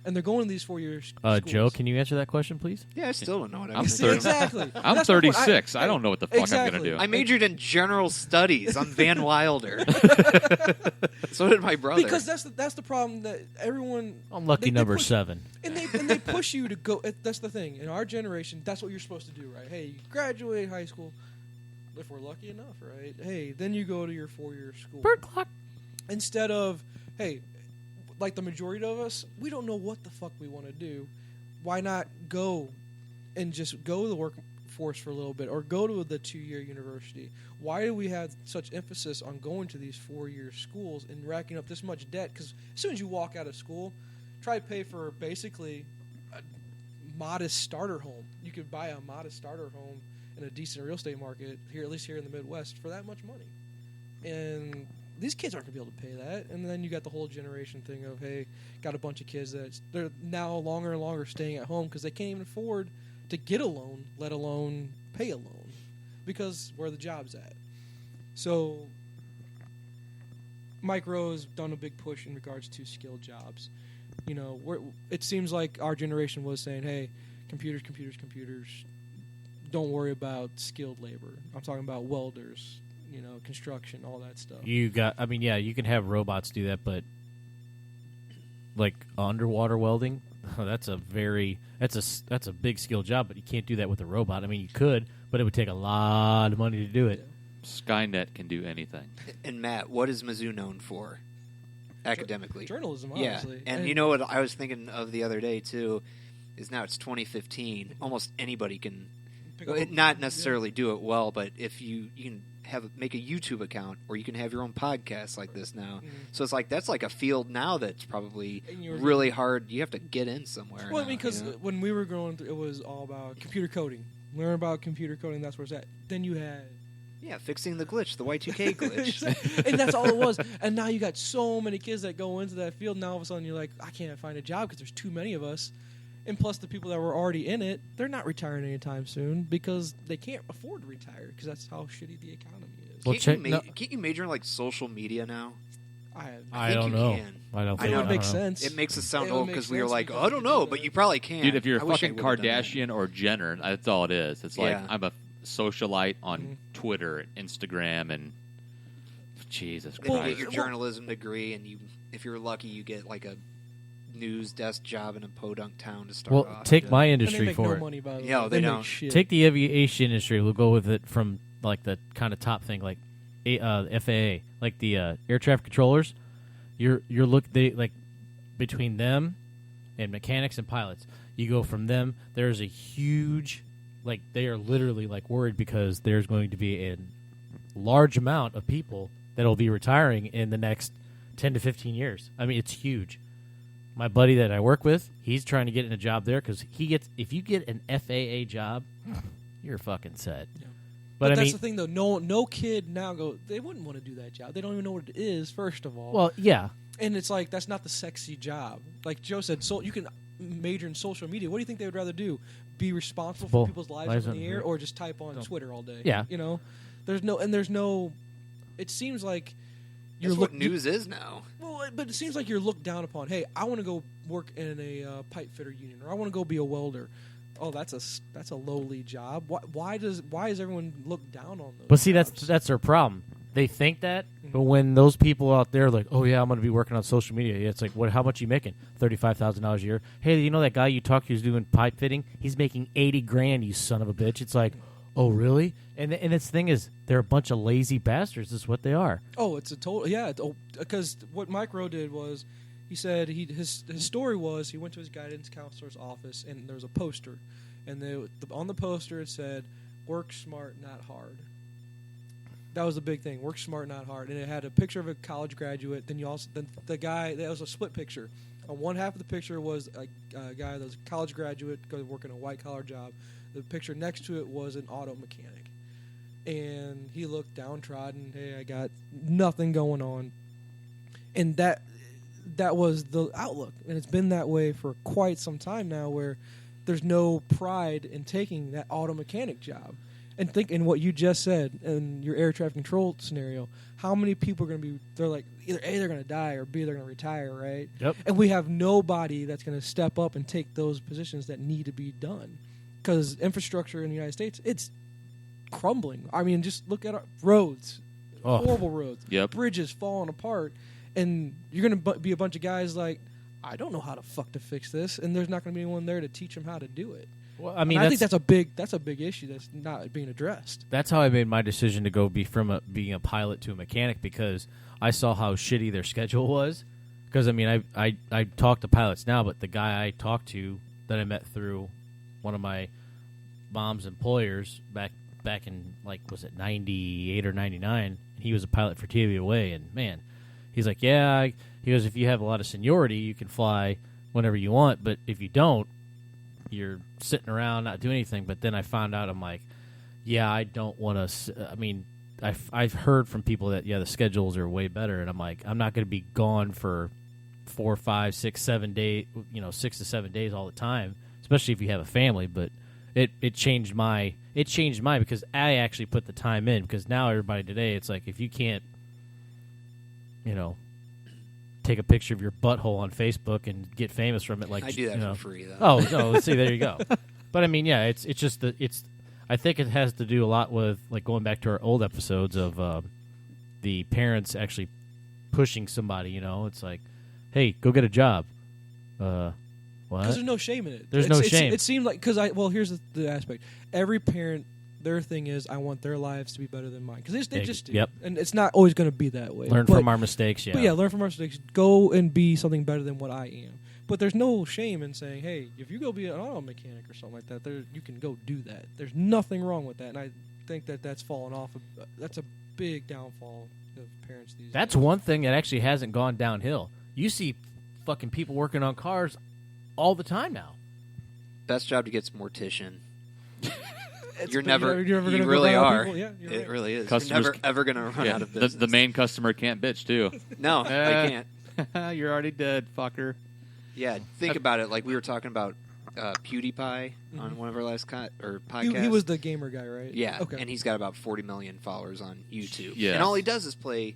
[SPEAKER 5] And they're going to these 4-year schools.
[SPEAKER 3] Joe, can you answer that question, please?
[SPEAKER 2] Yeah, I still don't know what
[SPEAKER 1] I'm
[SPEAKER 2] I'm
[SPEAKER 5] See,
[SPEAKER 1] thirty-
[SPEAKER 5] exactly.
[SPEAKER 1] I'm
[SPEAKER 5] That's my point.
[SPEAKER 1] 36. I don't know what the fuck I'm
[SPEAKER 5] Exactly.
[SPEAKER 1] going to do.
[SPEAKER 2] I majored in general studies. I'm Van Wilder. So did my brother.
[SPEAKER 5] Because that's the problem that everyone...
[SPEAKER 3] I'm lucky
[SPEAKER 5] they
[SPEAKER 3] number
[SPEAKER 5] push-
[SPEAKER 3] 7.
[SPEAKER 5] And they push you to go... That's the thing. In our generation, that's what you're supposed to do, right? Hey, you graduate high school, if we're lucky enough, right? Hey, then you go to your 4-year school.
[SPEAKER 3] Bird clock.
[SPEAKER 5] Instead of, hey, like the majority of us, we don't know what the fuck we want to do. Why not go and just go to the workforce for a little bit or go to the 2-year university? Why do we have such emphasis on going to these 4-year schools and racking up this much debt? Because as soon as you walk out of school, try to pay for basically a modest starter home. You could buy a modest starter home in a decent real estate market here, at least here in the Midwest, for that much money. And these kids aren't going to be able to pay that. And then you got the whole generation thing of, hey, got a bunch of kids that they're now longer and longer staying at home because they can't even afford to get a loan, let alone pay a loan, because where the job's at. So Mike Rowe's done a big push in regards to skilled jobs. You know, it seems like our generation was saying, hey, computers, don't worry about skilled labor. I'm talking about welders, construction, all that stuff.
[SPEAKER 3] You can have robots do that, but like underwater welding, that's a big skill job, but you can't do that with a robot. I mean, you could, but it would take a lot of money to do it.
[SPEAKER 1] Skynet can do anything.
[SPEAKER 2] And Matt, what is Mizzou known for academically?
[SPEAKER 5] Journalism,
[SPEAKER 2] Yeah,
[SPEAKER 5] obviously.
[SPEAKER 2] and you know what I was thinking of the other day too is now it's 2015. Almost anybody can, not necessarily do it well, but if you can make a YouTube account, or you can have your own podcast like this now.
[SPEAKER 5] Mm-hmm.
[SPEAKER 2] So it's like that's like a field now that's probably
[SPEAKER 5] And you're-
[SPEAKER 2] really hard. You have to get in somewhere.
[SPEAKER 5] Well, I
[SPEAKER 2] now,
[SPEAKER 5] mean, because
[SPEAKER 2] you know?
[SPEAKER 5] when we were growing through, it was all about computer coding. Learn about computer coding, that's where it's at. Then you had...
[SPEAKER 2] Yeah, fixing the glitch, the Y2K glitch.
[SPEAKER 5] and that's all it was. And now you got so many kids that go into that field. Now all of a sudden you're like, I can't find a job because there's too many of us. And plus the people that were already in it, they're not retiring anytime soon because they can't afford to retire because that's how shitty the economy is.
[SPEAKER 3] Well,
[SPEAKER 2] Can't you major in like social media now?
[SPEAKER 3] I
[SPEAKER 2] think
[SPEAKER 3] don't
[SPEAKER 2] you
[SPEAKER 3] know.
[SPEAKER 2] can.
[SPEAKER 3] I don't
[SPEAKER 2] I
[SPEAKER 3] think
[SPEAKER 2] know
[SPEAKER 5] it
[SPEAKER 2] I
[SPEAKER 5] would make
[SPEAKER 3] don't know.
[SPEAKER 5] sense.
[SPEAKER 2] It makes us sound
[SPEAKER 5] It would
[SPEAKER 2] old
[SPEAKER 5] make
[SPEAKER 2] because we were
[SPEAKER 5] sense
[SPEAKER 2] like,
[SPEAKER 5] because
[SPEAKER 2] I don't
[SPEAKER 5] you
[SPEAKER 2] know,
[SPEAKER 5] do
[SPEAKER 2] but
[SPEAKER 5] that.
[SPEAKER 2] you probably can.
[SPEAKER 1] Dude, if you're a
[SPEAKER 2] I wish I
[SPEAKER 1] fucking
[SPEAKER 2] would've done that.
[SPEAKER 1] Kardashian or Jenner, that's all it is. It's like,
[SPEAKER 2] Yeah.
[SPEAKER 1] I'm a socialite on
[SPEAKER 5] Mhm.
[SPEAKER 1] Twitter, Instagram, and Jesus
[SPEAKER 2] Then you
[SPEAKER 1] Christ.
[SPEAKER 2] get your journalism degree, and if you're lucky, you get like a news desk job in a podunk town to start
[SPEAKER 3] Well,
[SPEAKER 2] off.
[SPEAKER 3] take my
[SPEAKER 5] And they
[SPEAKER 3] industry
[SPEAKER 5] make
[SPEAKER 3] for
[SPEAKER 5] no
[SPEAKER 3] it.
[SPEAKER 5] money, by the
[SPEAKER 2] Yeah,
[SPEAKER 5] way.
[SPEAKER 2] they
[SPEAKER 5] make
[SPEAKER 2] don't.
[SPEAKER 5] shit.
[SPEAKER 3] Take the aviation industry. We'll go with it from like the kind of top thing, like FAA, like the air traffic controllers. Between them and mechanics and pilots, you go from them. There's a huge, they are literally worried because there's going to be a large amount of people that will be retiring in the next 10 to 15 years. I mean, it's huge. My buddy that I work with, he's trying to get in a job there because if you get an FAA job, you're fucking set.
[SPEAKER 5] Yeah. But that's
[SPEAKER 3] I mean,
[SPEAKER 5] the thing, though. No kid now they wouldn't want to do that job. They don't even know what it is, first of all.
[SPEAKER 3] well, yeah.
[SPEAKER 5] And it's like, that's not the sexy job. Like Joe said, so you can major in social media. What do you think they would rather do? Be responsible for people's lives in the air, or just type on Twitter all day?
[SPEAKER 3] Yeah.
[SPEAKER 5] You know? There's no... It seems like...
[SPEAKER 2] That's what news is now.
[SPEAKER 5] Well, but it seems like you're looked down upon. Hey, I want to go work in a pipe fitter union, or I want to go be a welder. Oh, that's a lowly job. Why is everyone look down on those?
[SPEAKER 3] But see,
[SPEAKER 5] jobs?
[SPEAKER 3] that's their problem. They think that, but when those people out there are like, oh yeah, I'm going to be working on social media, it's like, what? How much are you making? $35,000 a year. Hey, you know that guy you talked to who's doing pipe fitting? He's making $80,000. You son of a bitch! It's like, oh really? And its thing is, they're a bunch of lazy bastards. Is what they are.
[SPEAKER 5] Oh, it's a total because what Mike Rowe did was, he said his story was he went to his guidance counselor's office and there was a poster, and on the poster it said, "Work smart, not hard." That was the big thing. Work smart, not hard. And it had a picture of a college graduate. Then the guy, that was a split picture. On one half of the picture was a guy that was a college graduate working a white collar job. The picture next to it was an auto mechanic. And he looked downtrodden. Hey, I got nothing going on. And that was the outlook. And it's been that way for quite some time now, where there's no pride in taking that auto mechanic job. And think in what you just said in your air traffic control scenario, how many people are going to be, they're like, either A, they're going to die, or B, they're going to retire, right?
[SPEAKER 3] Yep.
[SPEAKER 5] And we have nobody that's going to step up and take those positions that need to be done. Because infrastructure in the United States, it's crumbling. I mean, just look at our roads. Horrible roads.
[SPEAKER 1] Yep.
[SPEAKER 5] Bridges falling apart. And you're going to be a bunch of guys like, I don't know how to fuck to fix this. And there's not going to be anyone there to teach them how to do it.
[SPEAKER 3] Well,
[SPEAKER 5] I think that's a big issue that's not being addressed.
[SPEAKER 3] That's how I made my decision to go being a pilot to a mechanic, because I saw how shitty their schedule was. Because I mean, I talk to pilots now, but the guy I talked to that I met through one of my mom's employers back in, like, was it 98 or 99? He was a pilot for TWA, and man, he's like, yeah. He goes, if you have a lot of seniority, you can fly whenever you want, but if you don't, you're sitting around not doing anything. But then I found out, I'm like, yeah, I don't want to. I mean, I've heard from people that the schedules are way better, and I'm like, I'm not going to be gone for 4, 5, 6, 7 days, 6 to 7 days all the time, especially if you have a family. But it changed my because I actually put the time in, because now everybody today, it's like, if you can't, take a picture of your butthole on Facebook and get famous from it, like,
[SPEAKER 2] I do that for free, though.
[SPEAKER 3] Oh no, see, there you go. But I mean, yeah, it's just I think it has to do a lot with, like, going back to our old episodes of the parents actually pushing somebody. It's like, hey, go get a job. What?
[SPEAKER 5] Because there's no shame in it.
[SPEAKER 3] There's no shame.
[SPEAKER 5] It seemed like, here's the aspect. Every parent, their thing is, I want their lives to be better than mine. Because they just do.
[SPEAKER 3] Yep.
[SPEAKER 5] And it's not always going to be that way.
[SPEAKER 3] Learn from our mistakes, yeah.
[SPEAKER 5] But yeah, learn from our mistakes. Go and be something better than what I am. But there's no shame in saying, hey, if you go be an auto mechanic or something like that, you can go do that. There's nothing wrong with that. And I think that's fallen off. That's a big downfall of parents these days.
[SPEAKER 3] That's one thing that actually hasn't gone downhill. You see fucking people working on cars all the time now.
[SPEAKER 2] Best job to get's mortician. You
[SPEAKER 5] gonna
[SPEAKER 2] really
[SPEAKER 5] go
[SPEAKER 2] are.
[SPEAKER 5] People? Yeah,
[SPEAKER 2] it
[SPEAKER 5] right.
[SPEAKER 2] really is.
[SPEAKER 1] Customers
[SPEAKER 2] You're never ever going to run out of business.
[SPEAKER 1] The main customer can't bitch, too.
[SPEAKER 2] No, they can't.
[SPEAKER 1] You're already dead, fucker.
[SPEAKER 2] Yeah, think about it. Like we were talking about PewDiePie on one of our last podcasts.
[SPEAKER 5] He was the gamer guy, right?
[SPEAKER 2] Yeah,
[SPEAKER 5] Okay.
[SPEAKER 2] and he's got about 40 million followers on YouTube.
[SPEAKER 1] Yeah.
[SPEAKER 2] And all he does is play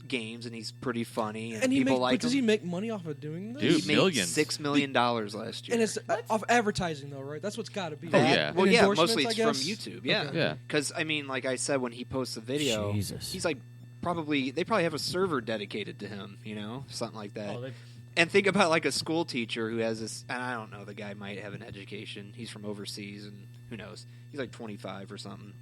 [SPEAKER 2] games, and he's pretty funny, and people like him.
[SPEAKER 5] Does he make money off of doing this?
[SPEAKER 1] Dude,
[SPEAKER 2] He made
[SPEAKER 1] millions.
[SPEAKER 2] $6 million last year.
[SPEAKER 5] And it's off advertising, though, right? That's what's got to be.
[SPEAKER 1] Oh, yeah.
[SPEAKER 2] Well,
[SPEAKER 5] And
[SPEAKER 2] yeah,
[SPEAKER 5] endorsements,
[SPEAKER 2] mostly
[SPEAKER 5] I
[SPEAKER 2] it's from
[SPEAKER 5] guess?
[SPEAKER 2] YouTube. Yeah,
[SPEAKER 5] Okay.
[SPEAKER 1] Yeah.
[SPEAKER 2] Because I mean, like I said, when he posts a video,
[SPEAKER 3] Jesus.
[SPEAKER 2] he's like, they probably have a server dedicated to him, something like that.
[SPEAKER 3] Oh,
[SPEAKER 2] And think about like a school teacher who has this, and I don't know, the guy might have an education. He's from overseas, and who knows? He's like 25 or something.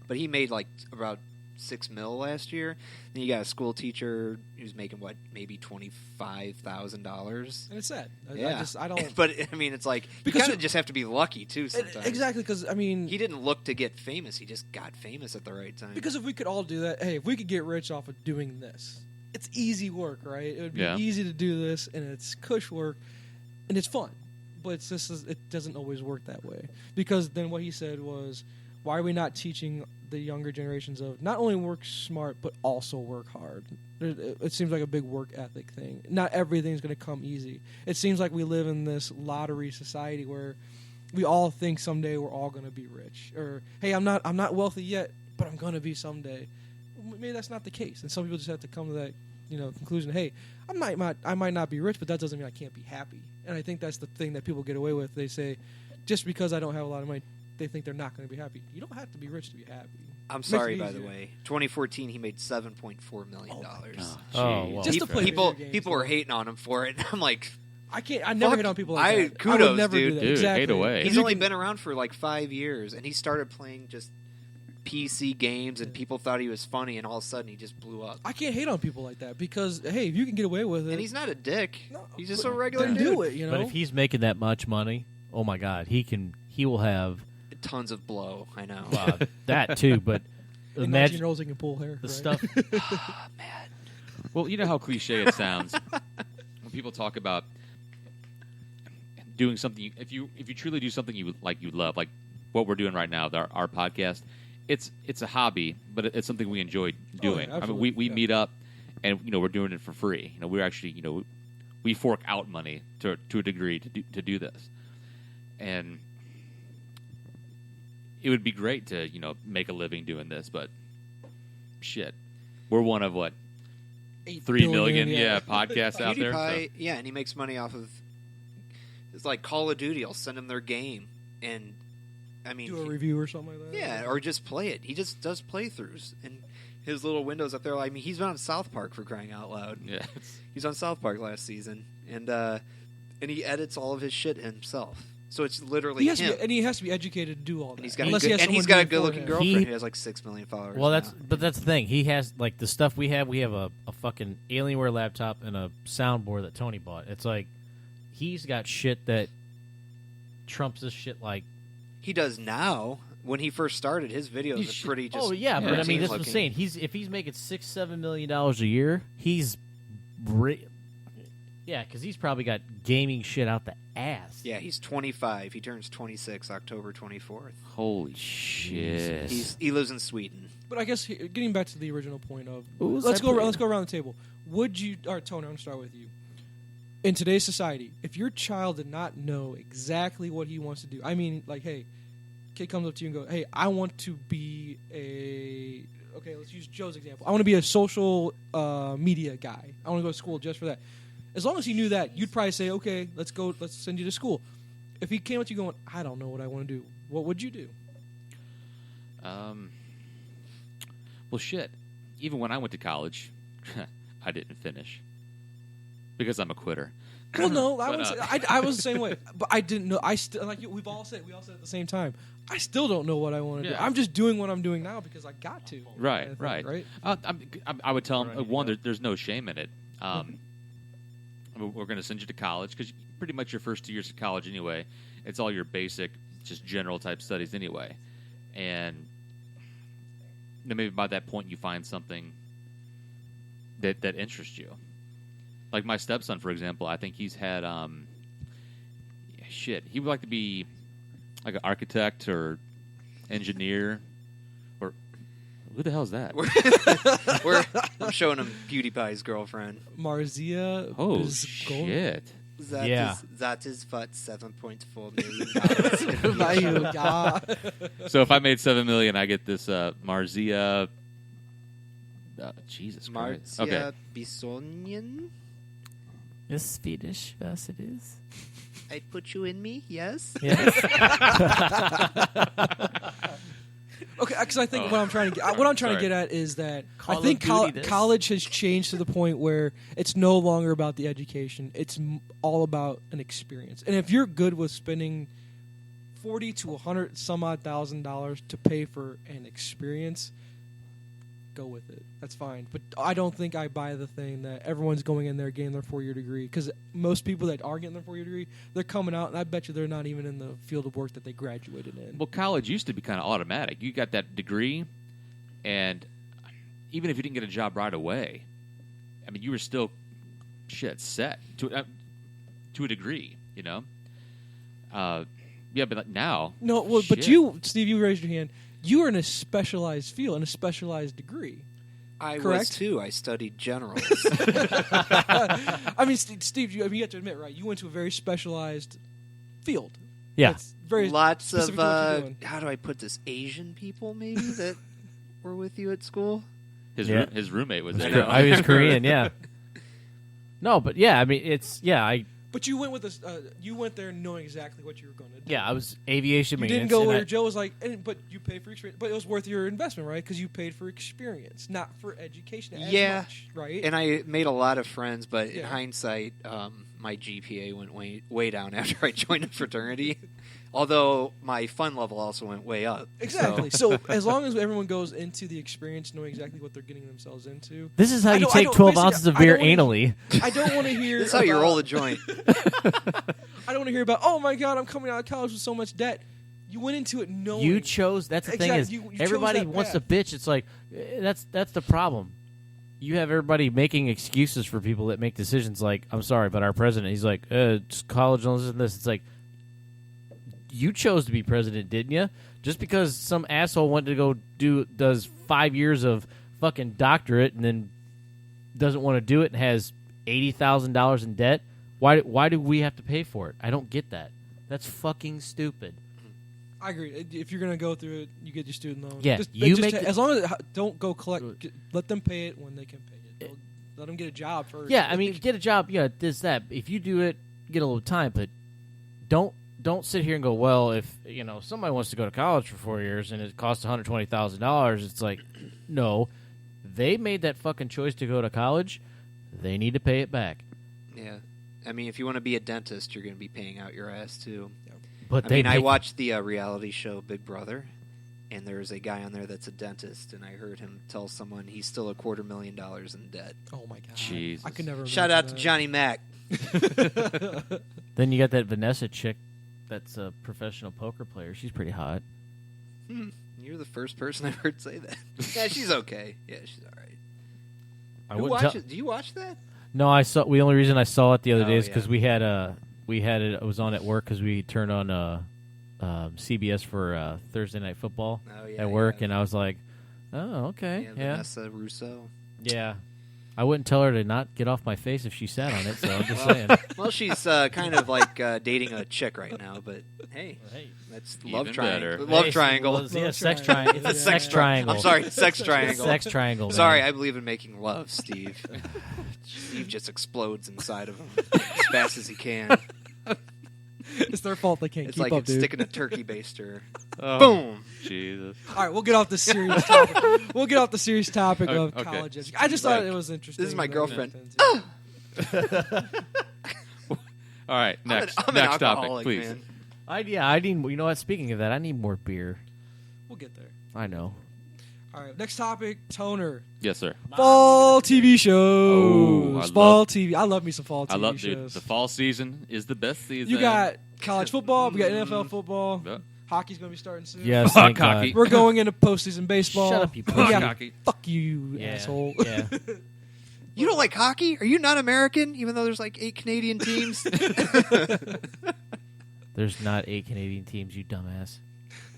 [SPEAKER 2] But he made like about $6 million last year. Then you got a school teacher who's making maybe $25,000.
[SPEAKER 5] And it's sad.
[SPEAKER 2] Yeah.
[SPEAKER 5] I don't.
[SPEAKER 2] But I mean, it's like you
[SPEAKER 5] Because
[SPEAKER 2] kind of just have to be lucky too. Sometimes
[SPEAKER 5] Exactly, because I mean,
[SPEAKER 2] he didn't look to get famous. He just got famous at the right time.
[SPEAKER 5] because if we could all do that, hey, if we could get rich off of doing this, it's easy work, right? It would be
[SPEAKER 1] Yeah.
[SPEAKER 5] easy to do this, and it's cush work, and it's fun. But it doesn't always work that way, because then what he said was, Why are we not teaching the younger generations of not only work smart but also work hard? It seems like a big work ethic thing. Not everything's going to come easy. It seems like we live in this lottery society where we all think someday we're all going to be rich, or hey, I'm not wealthy yet, but I'm going to be someday. Maybe that's not the case, and some people just have to come to that conclusion. Hey, I might not be rich, but that doesn't mean I can't be happy. And I think that's the thing that people get away with. They say, just because I don't have a lot of money, they think they're not going to be happy. You don't have to be rich to be happy.
[SPEAKER 2] I'm sorry, by the way. 2014, he made $7.4 million.
[SPEAKER 3] Well.
[SPEAKER 5] Just to play video games,
[SPEAKER 2] people were hating on him for it. I'm like,
[SPEAKER 5] I never hate on people like that.
[SPEAKER 2] Kudos,
[SPEAKER 5] I would never
[SPEAKER 2] dude.
[SPEAKER 5] do that.
[SPEAKER 1] Dude,
[SPEAKER 5] exactly.
[SPEAKER 1] hate away.
[SPEAKER 2] He's only been around for like 5 years, and he started playing just PC games, and people thought he was funny, and all of a sudden he just blew up.
[SPEAKER 5] I can't hate on people like that because, hey, if you can get away with it.
[SPEAKER 2] And he's not a dick.
[SPEAKER 5] No,
[SPEAKER 2] he's just a regular
[SPEAKER 5] then
[SPEAKER 2] dude.
[SPEAKER 5] do it,
[SPEAKER 3] But if he's making that much money, oh my God, he will have
[SPEAKER 2] Tons of blow, I know.
[SPEAKER 3] that too. But imagine
[SPEAKER 5] 19-year-olds that can pull hair.
[SPEAKER 3] the
[SPEAKER 5] right?
[SPEAKER 3] stuff.
[SPEAKER 2] Man.
[SPEAKER 1] Well, you know how cliche it sounds when people talk about doing something. If you truly do something you love, like what we're doing right now, our podcast. It's a hobby, but it's something we enjoy doing.
[SPEAKER 5] yeah,
[SPEAKER 1] I mean, we
[SPEAKER 5] absolutely,
[SPEAKER 1] meet up, and we're doing it for free. We're actually we fork out money to a degree to do this, and it would be great to make a living doing this, but shit, we're one of what 3 million podcasts out there.
[SPEAKER 2] PewDiePie, yeah, and he makes money off of. It's like Call of Duty. I'll send him their game, and I mean,
[SPEAKER 5] do a review or something like that.
[SPEAKER 2] yeah, or just play it. He just does playthroughs, and his little windows up there. I mean, he's been on South Park for crying out loud.
[SPEAKER 1] Yeah.
[SPEAKER 2] He's on South Park last season, and he edits all of his shit himself. So it's literally
[SPEAKER 5] he has
[SPEAKER 2] him.
[SPEAKER 5] he has to be educated to do all that.
[SPEAKER 2] And he's got
[SPEAKER 5] Unless
[SPEAKER 2] a
[SPEAKER 5] he has
[SPEAKER 2] good, and he's
[SPEAKER 5] someone
[SPEAKER 2] got a
[SPEAKER 5] doing it for
[SPEAKER 2] good-looking
[SPEAKER 5] him.
[SPEAKER 2] girlfriend who has like 6 million followers.
[SPEAKER 3] Well,
[SPEAKER 2] now.
[SPEAKER 3] that's the thing. He has like the stuff we have. We have a fucking Alienware laptop and a soundboard that Tony bought. It's like he's got shit that trumps this shit. Like
[SPEAKER 2] He does now. When he first started, his videos
[SPEAKER 1] He's
[SPEAKER 2] are pretty just.
[SPEAKER 3] oh yeah, but I mean that's what I'm
[SPEAKER 2] routine-looking.
[SPEAKER 3] saying. If he's making $6-7 million a year, he's yeah, because he's probably got gaming shit out the ass.
[SPEAKER 2] Yeah, he's 25. He turns 26 October 24th.
[SPEAKER 1] Holy shit!
[SPEAKER 2] He lives in Sweden.
[SPEAKER 5] But I guess getting back to the original point of
[SPEAKER 3] Ooh,
[SPEAKER 5] let's go
[SPEAKER 3] separate.
[SPEAKER 5] around the table. Would you? All right, Tony, I'm gonna start with you. In today's society, if your child did not know exactly what he wants to do, I mean, like, hey, kid comes up to you and goes, "Hey, I want to be okay, let's use Joe's example. I want to be a social media guy. I want to go to school just for that." As long as he knew that, you'd probably say, "Okay, let's go. Let's send you to school." If he came up to you going, "I don't know what I want to do," what would you do?
[SPEAKER 1] Well, shit. Even when I went to college, I didn't finish because I'm a quitter.
[SPEAKER 5] Well, no, I
[SPEAKER 1] But,
[SPEAKER 5] was I was the same way, but I didn't know. I still we all said at the same time. I still don't know what I want to do.
[SPEAKER 1] Yeah.
[SPEAKER 5] I'm just doing what I'm doing now because I got to.
[SPEAKER 1] Right,
[SPEAKER 5] I think,
[SPEAKER 1] right. I would tell him one. There's no shame in it. We're going to send you to college because pretty much your first 2 years of college anyway. It's all your basic, just general type studies anyway, and then maybe by that point you find something that interests you. Like my stepson, for example, I think he's had he would like to be like an architect or engineer or who the hell is that?
[SPEAKER 2] I'm showing him PewDiePie's girlfriend.
[SPEAKER 5] Marzia.
[SPEAKER 1] Oh
[SPEAKER 5] Bizgol-
[SPEAKER 1] shit!
[SPEAKER 2] That is what $7.4 million.
[SPEAKER 5] My God.
[SPEAKER 1] So if I made $7 million, I get this Marzia. Jesus Christ! Okay,
[SPEAKER 2] Marzia Bisonian.
[SPEAKER 3] It's Swedish, yes it is.
[SPEAKER 2] I put you in me, yes.
[SPEAKER 3] Yes.
[SPEAKER 5] Okay, because I think what I'm trying to get at is that
[SPEAKER 3] Call
[SPEAKER 5] I think
[SPEAKER 3] of Duty this.
[SPEAKER 5] college has changed to the point where it's no longer about the education; it's all about an experience. And if you're good with spending $40,000 to $100,000 to pay for an experience, go with it. That's fine. But I don't think I buy the thing that everyone's going in there getting their 4-year degree, because most people that are getting their 4-year degree, they're coming out, and I bet you they're not even in the field of work that they graduated in.
[SPEAKER 1] well, college used to be kind of automatic. You got that degree, and even if you didn't get a job right away, I mean, you were still set to a degree, you know. Yeah, but like now,
[SPEAKER 5] No, well, but
[SPEAKER 1] shit.
[SPEAKER 5] you, Steve, you raised your hand. you are in a specialized field, in a specialized degree.
[SPEAKER 2] I
[SPEAKER 5] Correct?
[SPEAKER 2] was too. I studied generals.
[SPEAKER 5] I mean, Steve, you have to admit, right? You went to a very specialized field.
[SPEAKER 3] Yeah.
[SPEAKER 5] That's very
[SPEAKER 2] Lots of
[SPEAKER 5] specific to what you're doing.
[SPEAKER 2] how do I put this? Asian people maybe that were with you at school.
[SPEAKER 1] His
[SPEAKER 3] Yeah.
[SPEAKER 1] his roommate was
[SPEAKER 2] I
[SPEAKER 1] there.
[SPEAKER 2] know.
[SPEAKER 3] I was Korean, yeah. No, but yeah, I mean, it's
[SPEAKER 5] But you went with this. You went there knowing exactly what you were going to do.
[SPEAKER 3] I was aviation
[SPEAKER 5] You
[SPEAKER 3] maintenance.
[SPEAKER 5] didn't go
[SPEAKER 3] and
[SPEAKER 5] where
[SPEAKER 3] I-
[SPEAKER 5] Joe was like, but you paid for experience. But it was worth your investment, right? Because you paid for experience, not for education. As
[SPEAKER 2] Yeah.
[SPEAKER 5] much, right?
[SPEAKER 2] And I made a lot of friends, but in
[SPEAKER 5] Yeah.
[SPEAKER 2] hindsight, my GPA went way down after I joined a fraternity. Although my fun level also went way up.
[SPEAKER 5] Exactly.
[SPEAKER 2] So,
[SPEAKER 5] So as long as everyone goes into the experience knowing exactly what they're getting themselves into,
[SPEAKER 3] This is how
[SPEAKER 5] I
[SPEAKER 3] you
[SPEAKER 5] don't- I
[SPEAKER 3] take
[SPEAKER 5] don't-
[SPEAKER 3] 12
[SPEAKER 5] basically,
[SPEAKER 3] ounces of
[SPEAKER 5] I
[SPEAKER 3] beer
[SPEAKER 5] don't wanna-
[SPEAKER 3] anally.
[SPEAKER 5] I don't want to hear.
[SPEAKER 2] this is how you
[SPEAKER 5] about-
[SPEAKER 2] roll a joint.
[SPEAKER 5] I don't want to hear about. Oh my God, I'm coming out of college with so much debt. You went into it knowing
[SPEAKER 3] You chose. That's the thing
[SPEAKER 5] Exactly,
[SPEAKER 3] is,
[SPEAKER 5] you chose
[SPEAKER 3] everybody
[SPEAKER 5] that
[SPEAKER 3] wants to
[SPEAKER 5] path.
[SPEAKER 3] bitch. It's like that's the problem. You have everybody making excuses for people that make decisions. Like, I'm sorry, but our president, he's like, just college and this and this. It's like, you chose to be president, didn't you? Just because some asshole went to go does 5 years of fucking doctorate and then doesn't want to do it and has $80,000 in debt. Why do we have to pay for it? I don't get that. That's fucking stupid.
[SPEAKER 5] I agree. If you're gonna go through it, you get your student loan.
[SPEAKER 3] Yeah,
[SPEAKER 5] just,
[SPEAKER 3] you
[SPEAKER 5] just
[SPEAKER 3] make
[SPEAKER 5] ta-
[SPEAKER 3] the-
[SPEAKER 5] as long as don't go collect. Let them pay it when they can pay it. Let them get a job first.
[SPEAKER 3] Yeah, I mean, get a job. Yeah, this that. If you do it, get a little time, but don't sit here and go, well, if somebody wants to go to college for 4 years and it costs $120,000, it's like, no, they made that fucking choice to go to college. They need to pay it back.
[SPEAKER 2] Yeah. I mean, if you want to be a dentist, you're going to be paying out your ass, too.
[SPEAKER 3] But
[SPEAKER 2] I mean, I watched the reality show Big Brother, and there's a guy on there that's a dentist, and I heard him tell someone he's still $250,000 in debt.
[SPEAKER 5] Oh my God.
[SPEAKER 1] Jesus.
[SPEAKER 5] I could never.
[SPEAKER 2] Shout out to Johnny Mac.
[SPEAKER 3] Then you got that Vanessa chick that's a professional poker player. She's pretty hot.
[SPEAKER 2] You're the first person I've heard say that. Yeah, she's okay. Yeah, she's all right.
[SPEAKER 3] I
[SPEAKER 2] Who
[SPEAKER 3] wouldn't
[SPEAKER 2] watches?
[SPEAKER 3] tell-
[SPEAKER 2] Do you watch that?
[SPEAKER 3] No, I saw. The only reason I saw it the other
[SPEAKER 2] Oh,
[SPEAKER 3] day is
[SPEAKER 2] yeah.
[SPEAKER 3] because we had it. It was on at work because we turned on CBS for Thursday Night Football
[SPEAKER 2] Oh, yeah.
[SPEAKER 3] at work,
[SPEAKER 2] yeah.
[SPEAKER 3] and I was like, "Oh, okay,
[SPEAKER 2] Yeah,
[SPEAKER 3] yeah,
[SPEAKER 2] Vanessa Russo.
[SPEAKER 3] yeah." I wouldn't tell her to not get off my face if she sat on it. So I'm just saying.
[SPEAKER 2] Well, she's kind of like dating a chick right now, but hey,
[SPEAKER 3] Hey.
[SPEAKER 2] that's
[SPEAKER 1] Even
[SPEAKER 2] love triangle.
[SPEAKER 1] better.
[SPEAKER 2] Love
[SPEAKER 3] Hey,
[SPEAKER 2] triangle.
[SPEAKER 3] well, yeah,
[SPEAKER 5] Love
[SPEAKER 3] sex
[SPEAKER 5] triangle.
[SPEAKER 3] triangle. It's a
[SPEAKER 5] Yeah.
[SPEAKER 3] sex triangle.
[SPEAKER 2] I'm sorry, sex triangle.
[SPEAKER 3] Sex triangle. Man.
[SPEAKER 2] Sorry, I believe in making love, Steve. Steve just explodes inside of him as fast as he can.
[SPEAKER 5] It's their fault they can't
[SPEAKER 2] It's
[SPEAKER 5] keep
[SPEAKER 2] like
[SPEAKER 5] up,
[SPEAKER 2] it's
[SPEAKER 5] dude.
[SPEAKER 2] sticking a turkey baster.
[SPEAKER 1] Oh,
[SPEAKER 2] Boom.
[SPEAKER 1] Jesus.
[SPEAKER 5] All right, we'll get off the serious topic. We'll get off the serious topic of
[SPEAKER 1] Okay.
[SPEAKER 5] college education. I just thought it was interesting.
[SPEAKER 2] This is my
[SPEAKER 5] that
[SPEAKER 2] girlfriend.
[SPEAKER 5] happened.
[SPEAKER 1] All right, next
[SPEAKER 2] I'm an
[SPEAKER 1] next topic,
[SPEAKER 2] alcoholic,
[SPEAKER 1] please.
[SPEAKER 2] man.
[SPEAKER 3] I need. You know what? Speaking of that, I need more beer.
[SPEAKER 5] We'll get there.
[SPEAKER 3] I know.
[SPEAKER 5] All right, next topic, Toner.
[SPEAKER 1] Yes, sir.
[SPEAKER 5] Fall TV shows.
[SPEAKER 1] Oh, I
[SPEAKER 5] fall
[SPEAKER 1] love-
[SPEAKER 5] TV. I love me some fall TV
[SPEAKER 1] I love,
[SPEAKER 5] shows.
[SPEAKER 1] dude. The fall season is the best season.
[SPEAKER 5] You got college football. We got NFL football.
[SPEAKER 1] Yep.
[SPEAKER 5] Hockey's going to be starting soon.
[SPEAKER 3] Yes,
[SPEAKER 1] Fuck
[SPEAKER 3] thank
[SPEAKER 1] hockey.
[SPEAKER 3] God.
[SPEAKER 5] We're going into postseason baseball.
[SPEAKER 3] Shut up, you
[SPEAKER 5] We
[SPEAKER 3] pussy.
[SPEAKER 5] got-
[SPEAKER 1] Hockey.
[SPEAKER 5] Fuck you,
[SPEAKER 3] Yeah,
[SPEAKER 5] asshole.
[SPEAKER 3] yeah.
[SPEAKER 2] You don't like hockey? Are you not American? Even though there's like 8 Canadian teams.
[SPEAKER 3] There's not 8 Canadian teams, you dumbass.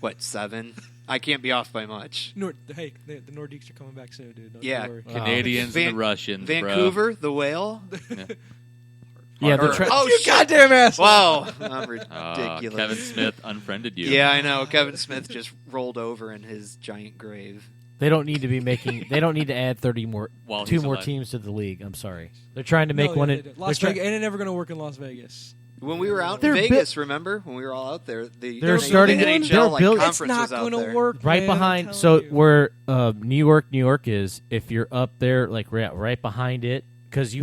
[SPEAKER 2] What, 7? I can't be off by much.
[SPEAKER 5] Hey, the Nordiques are coming back soon, dude. Don't
[SPEAKER 2] Yeah.
[SPEAKER 5] worry.
[SPEAKER 1] Canadians and the Russians,
[SPEAKER 2] Vancouver, the whale.
[SPEAKER 3] Yeah, the
[SPEAKER 2] Or- oh,
[SPEAKER 5] You
[SPEAKER 2] shit.
[SPEAKER 5] goddamn asshole.
[SPEAKER 2] Wow, I'm ridiculous.
[SPEAKER 1] Kevin Smith unfriended you.
[SPEAKER 2] Yeah, I know. Kevin Smith just rolled over in his giant grave.
[SPEAKER 3] They don't need to be making. They don't need to add 30 more,
[SPEAKER 1] While
[SPEAKER 3] 2
[SPEAKER 1] he's
[SPEAKER 3] more
[SPEAKER 1] alive.
[SPEAKER 3] teams to the league. I'm sorry. They're trying to make
[SPEAKER 5] No,
[SPEAKER 3] one.
[SPEAKER 5] yeah,
[SPEAKER 3] In,
[SPEAKER 5] they did.
[SPEAKER 3] they're
[SPEAKER 5] Las
[SPEAKER 3] try-
[SPEAKER 5] Vegas, and it's never going to work in Las Vegas.
[SPEAKER 2] When we were out in
[SPEAKER 3] They're
[SPEAKER 2] Vegas, remember? When we were all out there, the
[SPEAKER 3] They're
[SPEAKER 2] the
[SPEAKER 3] starting-
[SPEAKER 2] NHL
[SPEAKER 3] they're
[SPEAKER 2] like,
[SPEAKER 3] building-
[SPEAKER 5] It's
[SPEAKER 2] conference
[SPEAKER 5] not
[SPEAKER 2] was out
[SPEAKER 5] going to
[SPEAKER 2] there.
[SPEAKER 5] work.
[SPEAKER 3] right
[SPEAKER 5] man, I'm
[SPEAKER 3] behind.
[SPEAKER 5] telling
[SPEAKER 3] So
[SPEAKER 5] you.
[SPEAKER 3] where New York is. If you're up there, like right behind it, because the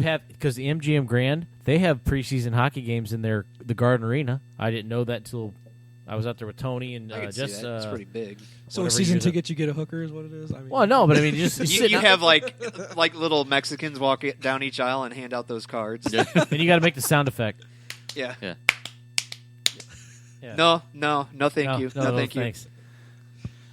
[SPEAKER 3] MGM Grand, they have preseason hockey games in the Garden Arena. I didn't know that till I was out there with Tony and
[SPEAKER 2] I can
[SPEAKER 3] just.
[SPEAKER 2] see that. It's pretty big.
[SPEAKER 5] So a
[SPEAKER 3] whatever
[SPEAKER 5] season
[SPEAKER 3] years
[SPEAKER 5] ticket, you get a hooker, is what it is. I mean,
[SPEAKER 3] Well, no, but I mean, just
[SPEAKER 2] You
[SPEAKER 3] sitting out-
[SPEAKER 2] have like little Mexicans walk down each aisle and hand out those cards.
[SPEAKER 1] Yeah.
[SPEAKER 3] and you got to make the sound effect.
[SPEAKER 2] Yeah.
[SPEAKER 1] Yeah.
[SPEAKER 3] Yeah.
[SPEAKER 2] No, thank you.
[SPEAKER 3] No,
[SPEAKER 2] Thank you.
[SPEAKER 3] thanks.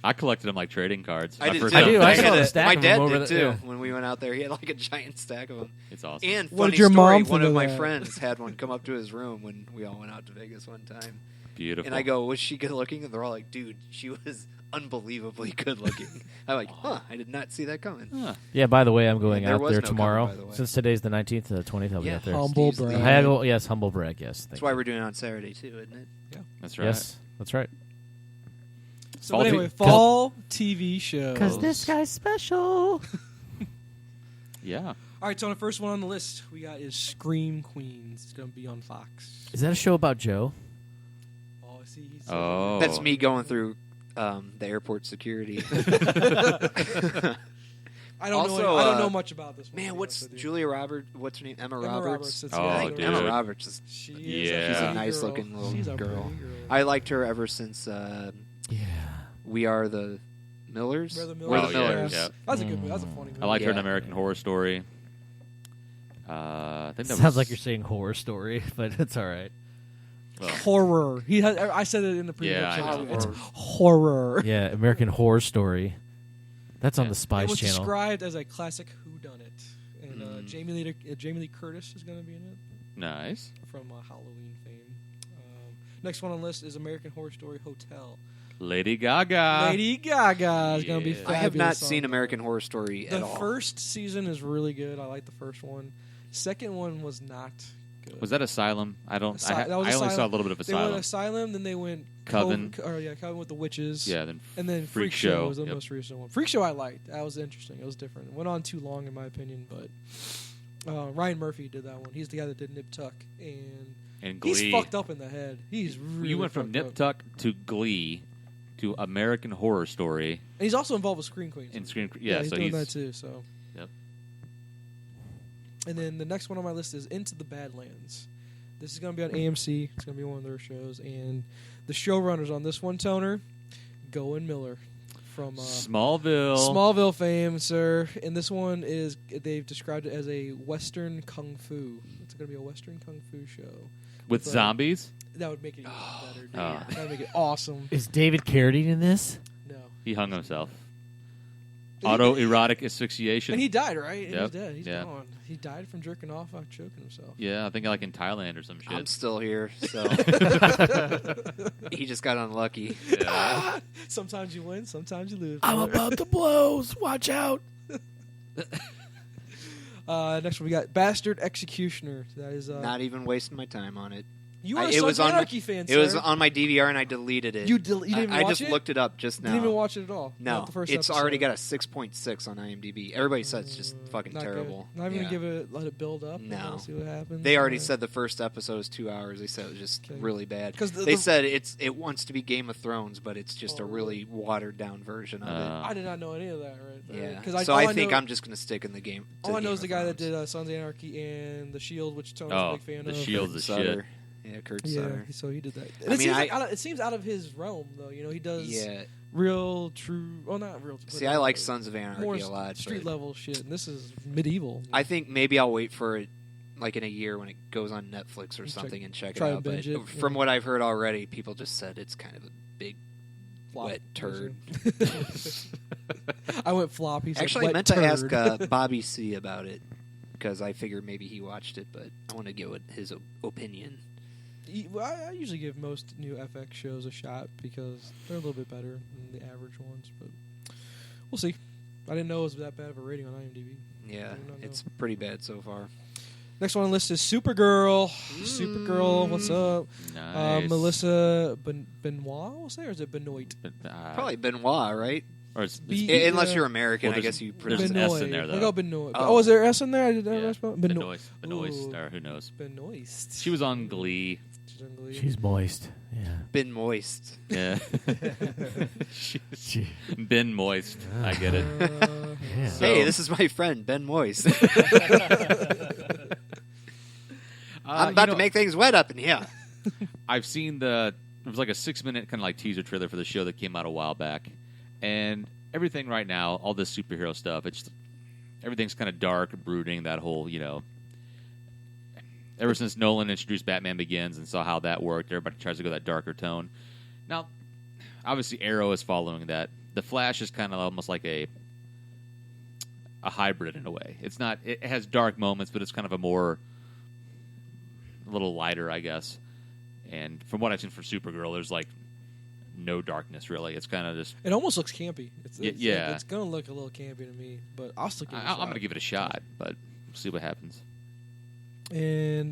[SPEAKER 1] I collected them like trading cards.
[SPEAKER 2] I did too.
[SPEAKER 3] I do. I
[SPEAKER 2] had
[SPEAKER 3] saw the
[SPEAKER 2] a-
[SPEAKER 3] stack
[SPEAKER 2] My
[SPEAKER 3] of them
[SPEAKER 2] dad
[SPEAKER 3] over
[SPEAKER 2] did
[SPEAKER 3] the-
[SPEAKER 2] too.
[SPEAKER 3] yeah.
[SPEAKER 2] When we went out there, he had like a giant stack of them.
[SPEAKER 1] It's awesome.
[SPEAKER 2] And
[SPEAKER 5] What
[SPEAKER 2] funny
[SPEAKER 5] did your
[SPEAKER 2] story,
[SPEAKER 5] mom think
[SPEAKER 2] one of
[SPEAKER 5] of
[SPEAKER 2] my
[SPEAKER 5] that?
[SPEAKER 2] friends had one come up to his room when we all went out to Vegas one time.
[SPEAKER 1] Beautiful.
[SPEAKER 2] And I go, was she good looking? And they're all like, dude, she was unbelievably good looking. I'm like, I did not see that coming.
[SPEAKER 1] Huh.
[SPEAKER 3] Yeah, by the way, I'm going
[SPEAKER 2] And there
[SPEAKER 3] out
[SPEAKER 2] was
[SPEAKER 3] there
[SPEAKER 2] no
[SPEAKER 3] tomorrow.
[SPEAKER 2] comment, by the way.
[SPEAKER 3] Since today's the 19th to the 20th, I'll be
[SPEAKER 2] Yeah.
[SPEAKER 3] out there.
[SPEAKER 5] Humble
[SPEAKER 2] Steve's
[SPEAKER 5] brag.
[SPEAKER 2] leaving.
[SPEAKER 3] I go, yes, humble brag, yes.
[SPEAKER 2] That's why we're doing it on Saturday too, isn't it?
[SPEAKER 1] That's right.
[SPEAKER 3] Yes, that's right.
[SPEAKER 5] So
[SPEAKER 1] Fall
[SPEAKER 5] anyway,
[SPEAKER 1] t-
[SPEAKER 5] fall TV shows.
[SPEAKER 3] Because this guy's special.
[SPEAKER 1] Yeah.
[SPEAKER 5] All right, so the first one on the list we got is Scream Queens. It's going to be on Fox.
[SPEAKER 3] Is that a show about Joe?
[SPEAKER 5] Oh, I see. He's
[SPEAKER 1] Oh.
[SPEAKER 2] That's me going through the airport security.
[SPEAKER 5] I don't
[SPEAKER 2] Also,
[SPEAKER 5] know. I don't know much about this one. to
[SPEAKER 2] Man,
[SPEAKER 5] be
[SPEAKER 2] what's
[SPEAKER 5] honest with you.
[SPEAKER 2] Julia Roberts? What's her name? Emma Roberts.
[SPEAKER 5] That's
[SPEAKER 1] Oh,
[SPEAKER 2] I
[SPEAKER 5] right.
[SPEAKER 2] think
[SPEAKER 1] dude.
[SPEAKER 2] Emma Roberts is.
[SPEAKER 5] She is
[SPEAKER 1] Yeah.
[SPEAKER 2] She's a
[SPEAKER 5] pretty
[SPEAKER 2] nice
[SPEAKER 5] girl.
[SPEAKER 2] looking little
[SPEAKER 5] She's a
[SPEAKER 2] girl.
[SPEAKER 5] pretty girl.
[SPEAKER 2] I liked her ever since
[SPEAKER 3] Yeah.
[SPEAKER 2] We Are the Millers.
[SPEAKER 5] We're the
[SPEAKER 2] We're
[SPEAKER 5] Millers.
[SPEAKER 2] the Millers.
[SPEAKER 1] Yeah.
[SPEAKER 5] That's a good movie. That's a funny movie.
[SPEAKER 1] I liked her in
[SPEAKER 2] Yeah.
[SPEAKER 1] American Horror Story. I think that
[SPEAKER 3] Sounds
[SPEAKER 1] was,
[SPEAKER 3] like you're saying horror story, but it's all right.
[SPEAKER 1] well,
[SPEAKER 5] Horror. He has, I said it in the previous
[SPEAKER 1] Yeah, I
[SPEAKER 5] show.
[SPEAKER 1] know.
[SPEAKER 5] It's horror.
[SPEAKER 3] Yeah, American Horror Story. That's on
[SPEAKER 1] Yeah.
[SPEAKER 3] the
[SPEAKER 5] It
[SPEAKER 3] Spice
[SPEAKER 5] was
[SPEAKER 3] Channel.
[SPEAKER 5] described as a classic whodunit, and Jamie Lee Curtis is going to be in it
[SPEAKER 1] nice.
[SPEAKER 5] from Halloween fame. Next one on the list is American Horror Story Hotel.
[SPEAKER 1] Lady Gaga.
[SPEAKER 5] Lady Gaga is going to be
[SPEAKER 1] Yeah.
[SPEAKER 5] fabulous.
[SPEAKER 2] I have not
[SPEAKER 5] on
[SPEAKER 2] seen
[SPEAKER 5] that.
[SPEAKER 2] American Horror Story
[SPEAKER 5] The
[SPEAKER 2] at all.
[SPEAKER 5] first season is really good. I like the first one. Second one was not good.
[SPEAKER 1] Was that Asylum? I don't.
[SPEAKER 5] That was
[SPEAKER 1] I only saw a
[SPEAKER 5] Asylum.
[SPEAKER 1] little bit of
[SPEAKER 5] They went
[SPEAKER 1] Asylum.
[SPEAKER 5] Asylum, then they went
[SPEAKER 1] Coven.
[SPEAKER 5] Coven with the witches.
[SPEAKER 1] Yeah. Then
[SPEAKER 5] And then
[SPEAKER 1] Freak
[SPEAKER 5] Freak Show
[SPEAKER 1] Show.
[SPEAKER 5] was the
[SPEAKER 1] Yep.
[SPEAKER 5] most recent one. Freak Show I liked. That was interesting. It was different. It went on too long in my opinion, but Ryan Murphy did that one. He's the guy that did Nip Tuck, and
[SPEAKER 1] and Glee.
[SPEAKER 5] he's fucked up in the head. He's really
[SPEAKER 1] You went from
[SPEAKER 5] fucked
[SPEAKER 1] Nip
[SPEAKER 5] up.
[SPEAKER 1] Tuck to Glee to American Horror Story
[SPEAKER 5] And he's also involved with Scream Queens.
[SPEAKER 1] and Scream.
[SPEAKER 5] yeah,
[SPEAKER 1] Yeah.
[SPEAKER 5] he's
[SPEAKER 1] So
[SPEAKER 5] doing
[SPEAKER 1] he's.
[SPEAKER 5] that too. So.
[SPEAKER 1] Yep.
[SPEAKER 5] And then the next one on my list is Into the Badlands. This is going to be on AMC. It's going to be one of their shows, and the showrunners on this one, Toner, Goen Miller from
[SPEAKER 1] Smallville.
[SPEAKER 5] Smallville fame, sir. And this one is, they've described it as a Western Kung Fu. It's going to be a Western Kung Fu show.
[SPEAKER 1] with
[SPEAKER 5] So-
[SPEAKER 1] zombies.
[SPEAKER 5] That would make it even better, dude.
[SPEAKER 1] Oh.
[SPEAKER 5] That would make it awesome.
[SPEAKER 3] Is David Carradine in this?
[SPEAKER 5] No.
[SPEAKER 1] He hung himself.
[SPEAKER 5] Did he-
[SPEAKER 1] Autoerotic asphyxiation.
[SPEAKER 5] And he died, right? And
[SPEAKER 1] Yep.
[SPEAKER 5] he's dead. He's
[SPEAKER 1] Yeah.
[SPEAKER 5] gone. He died from jerking off after choking himself.
[SPEAKER 1] Yeah, I think like in Thailand or some shit.
[SPEAKER 2] I'm still here, so he just got unlucky.
[SPEAKER 1] Yeah.
[SPEAKER 5] Sometimes you win, sometimes you lose.
[SPEAKER 3] I'm about to blows. Watch out.
[SPEAKER 5] Next one, we got Bastard Executioner. That is
[SPEAKER 2] Not even wasting my time on it.
[SPEAKER 5] you are a
[SPEAKER 2] it
[SPEAKER 5] Sons
[SPEAKER 2] was
[SPEAKER 5] of
[SPEAKER 2] on
[SPEAKER 5] Anarchy fan,
[SPEAKER 2] It was
[SPEAKER 5] sir.
[SPEAKER 2] on my DVR and I deleted it.
[SPEAKER 5] You didn't even
[SPEAKER 2] I
[SPEAKER 5] watch
[SPEAKER 2] just
[SPEAKER 5] it?
[SPEAKER 2] looked it up just now.
[SPEAKER 5] Didn't even watch it at all.
[SPEAKER 2] No,
[SPEAKER 5] Not the first
[SPEAKER 2] it's
[SPEAKER 5] episode.
[SPEAKER 2] already got a 6.6 on IMDb. Everybody said it's just fucking
[SPEAKER 5] Not good.
[SPEAKER 2] terrible.
[SPEAKER 5] Not even
[SPEAKER 2] Yeah.
[SPEAKER 5] give it, let it build up.
[SPEAKER 2] No.
[SPEAKER 5] And see what happens.
[SPEAKER 2] They already
[SPEAKER 5] Alright.
[SPEAKER 2] said the first episode was 2 hours. They said it was just
[SPEAKER 5] Okay.
[SPEAKER 2] really bad.
[SPEAKER 5] 'Cause
[SPEAKER 2] They said it wants to be Game of Thrones, but it's just a
[SPEAKER 5] Oh.
[SPEAKER 2] really watered down version of it.
[SPEAKER 5] I did not know any of that right there.
[SPEAKER 2] Yeah.
[SPEAKER 5] 'Cause
[SPEAKER 2] So
[SPEAKER 5] all
[SPEAKER 2] I think
[SPEAKER 5] know,
[SPEAKER 2] I'm just gonna stick in the game. to
[SPEAKER 5] all I
[SPEAKER 2] Game
[SPEAKER 5] know is
[SPEAKER 2] of
[SPEAKER 5] the guy that
[SPEAKER 2] Thrones.
[SPEAKER 5] did Sons of Anarchy and The Shield, which Tony's
[SPEAKER 1] Oh,
[SPEAKER 5] a big fan
[SPEAKER 1] The
[SPEAKER 5] of.
[SPEAKER 1] Shield's the
[SPEAKER 2] Sutter.
[SPEAKER 1] shit.
[SPEAKER 2] Yeah, Kurt
[SPEAKER 5] Yeah,
[SPEAKER 2] Sutter.
[SPEAKER 5] so he did that.
[SPEAKER 2] I
[SPEAKER 5] And
[SPEAKER 2] mean,
[SPEAKER 5] it seems like it seems out of his realm, though. You know, he does
[SPEAKER 2] Yeah.
[SPEAKER 5] real, true. Well, not real.
[SPEAKER 2] See, I like Sons of Anarchy
[SPEAKER 5] more
[SPEAKER 2] a lot.
[SPEAKER 5] street
[SPEAKER 2] but
[SPEAKER 5] level shit, and this is medieval.
[SPEAKER 2] I think maybe I'll wait for it, like in a year when it goes on Netflix or
[SPEAKER 5] Check-
[SPEAKER 2] something, and check it
[SPEAKER 5] try to
[SPEAKER 2] out. But
[SPEAKER 5] binge it,
[SPEAKER 2] from
[SPEAKER 5] yeah.
[SPEAKER 2] what I've heard already, people just said it's kind of a big
[SPEAKER 5] Flop.
[SPEAKER 2] wet turd.
[SPEAKER 5] I went flop. He said,
[SPEAKER 2] Actually, I
[SPEAKER 5] wet
[SPEAKER 2] meant
[SPEAKER 5] turd.
[SPEAKER 2] to ask Bobby C about it because I figured maybe he watched it, but I want to get his opinion.
[SPEAKER 5] Well, I usually give most new FX shows a shot because they're a little bit better than the average ones, but we'll see. I didn't know it was that bad of a rating on IMDb.
[SPEAKER 2] Yeah,
[SPEAKER 5] I did not know.
[SPEAKER 2] it's pretty bad so far.
[SPEAKER 5] Next one on the list is Supergirl. Supergirl, what's up?
[SPEAKER 1] Nice.
[SPEAKER 5] Melissa Benoit, we'll say, or is it Benoit?
[SPEAKER 2] Probably Benoit, right?
[SPEAKER 1] Or it's
[SPEAKER 2] Unless you're American,
[SPEAKER 1] well,
[SPEAKER 2] I guess you pronounce
[SPEAKER 1] there's
[SPEAKER 2] it.
[SPEAKER 1] an S
[SPEAKER 5] Benoit.
[SPEAKER 1] in there, though.
[SPEAKER 5] We'll go Benoit.
[SPEAKER 2] Oh.
[SPEAKER 5] Oh, is there an S in there? I did that
[SPEAKER 1] Yeah.
[SPEAKER 5] right spell?
[SPEAKER 1] Benoist,
[SPEAKER 5] Ooh.
[SPEAKER 1] or who knows?
[SPEAKER 5] Benoit.
[SPEAKER 1] She was on Glee.
[SPEAKER 5] She's on Glee.
[SPEAKER 3] She's moist. Yeah.
[SPEAKER 2] Been moist.
[SPEAKER 1] Yeah.
[SPEAKER 3] She,
[SPEAKER 1] Been moist. I get it.
[SPEAKER 3] yeah.
[SPEAKER 1] So-
[SPEAKER 2] Hey, this is my friend Ben Moist. I'm about to make things wet up in here.
[SPEAKER 1] I've seen it was like a 6-minute kind of like teaser trailer for the show that came out a while back, and everything right now, all this superhero stuff, everything's kind of dark, brooding. That whole, ever since Nolan introduced Batman Begins and saw how that worked, everybody tries to go that darker tone. Now, obviously, Arrow is following that The Flash is kind of almost like a hybrid in a way. It's not. It has dark moments, but it's kind of a little lighter, I guess. And from what I've seen for Supergirl, there's like no darkness really. It's kind of just.
[SPEAKER 5] It almost looks campy.
[SPEAKER 1] Yeah.
[SPEAKER 5] It's gonna look a little campy to me, but I'll still give it a shot.
[SPEAKER 1] I'm gonna give it a shot, but we'll see what happens.
[SPEAKER 5] And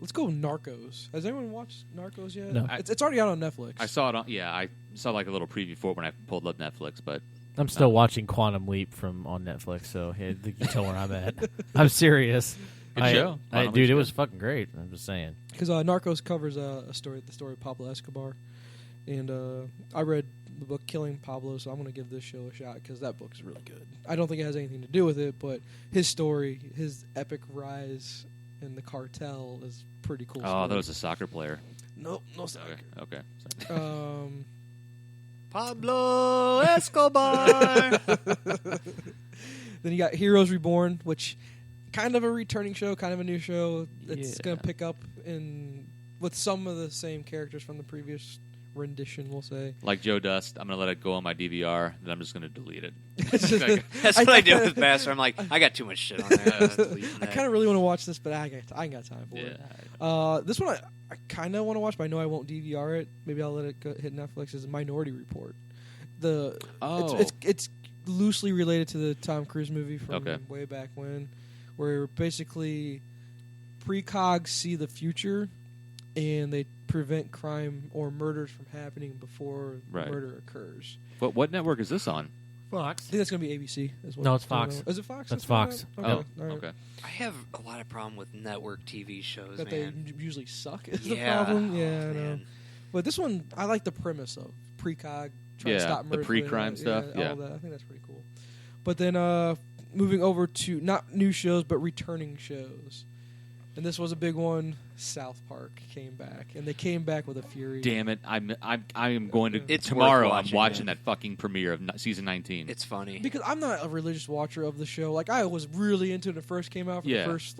[SPEAKER 5] let's go Narcos. Has anyone watched Narcos yet?
[SPEAKER 3] No.
[SPEAKER 5] It's already out on Netflix.
[SPEAKER 1] I saw it on. Yeah, I saw like a little preview for it when I pulled up Netflix, but
[SPEAKER 3] I'm still watching Quantum Leap on Netflix, so you can tell where I'm at. I'm serious.
[SPEAKER 1] Good show.
[SPEAKER 3] Dude, it was fucking great. I'm just saying.
[SPEAKER 5] Because Narcos covers the story of Pablo Escobar, and I read the book Killing Pablo, so I'm going to give this show a shot because that book is really good. I don't think it has anything to do with it, but his story, his epic rise in the cartel is pretty cool.
[SPEAKER 1] Oh, that was a soccer player.
[SPEAKER 5] Nope, no soccer.
[SPEAKER 1] Okay. Sorry.
[SPEAKER 2] Pablo Escobar.
[SPEAKER 5] Then you got Heroes Reborn, which kind of a returning show, kind of a new show. It's going to pick up with some of the same characters from the previous rendition, we'll say.
[SPEAKER 1] Like Joe Dust, I'm going to let it go on my DVR, then I'm just going to delete it.
[SPEAKER 2] That's what I do with Bastard. I'm like, I got too much shit on there.
[SPEAKER 5] I kind of really want to watch this, but I ain't got time for it. This one I kind of want to watch, but I know I won't DVR it. Maybe I'll let it hit Netflix. Is Minority Report. It's loosely related to the Tom Cruise movie from way back when, where basically precogs see the future and they prevent crime or murders from happening before murder occurs.
[SPEAKER 1] But what network is this on?
[SPEAKER 3] Fox.
[SPEAKER 5] I think that's going to be ABC.
[SPEAKER 3] No, it's Fox.
[SPEAKER 5] Is it Fox?
[SPEAKER 3] That's Fox.
[SPEAKER 5] Okay.
[SPEAKER 1] Oh,
[SPEAKER 5] All right.
[SPEAKER 1] okay.
[SPEAKER 2] I have a lot of problem with network TV shows,
[SPEAKER 5] That
[SPEAKER 2] man.
[SPEAKER 5] they usually suck is the problem. Yeah, I know.
[SPEAKER 2] Man.
[SPEAKER 5] But this one, I like the premise of precog trying to stop
[SPEAKER 1] the
[SPEAKER 5] murder.
[SPEAKER 1] pre-crime stuff.
[SPEAKER 5] All that. I think that's pretty cool. But then moving over to not new shows but returning shows, and this was a big one. South Park came back, and they came back with a fury.
[SPEAKER 1] Damn it! I am going to
[SPEAKER 2] It's
[SPEAKER 1] tomorrow.
[SPEAKER 2] worth
[SPEAKER 1] I'm watching
[SPEAKER 2] man.
[SPEAKER 1] that fucking premiere of season 19.
[SPEAKER 2] It's funny.
[SPEAKER 5] Because I'm not a religious watcher of the show. Like I was really into it when it first came out for the first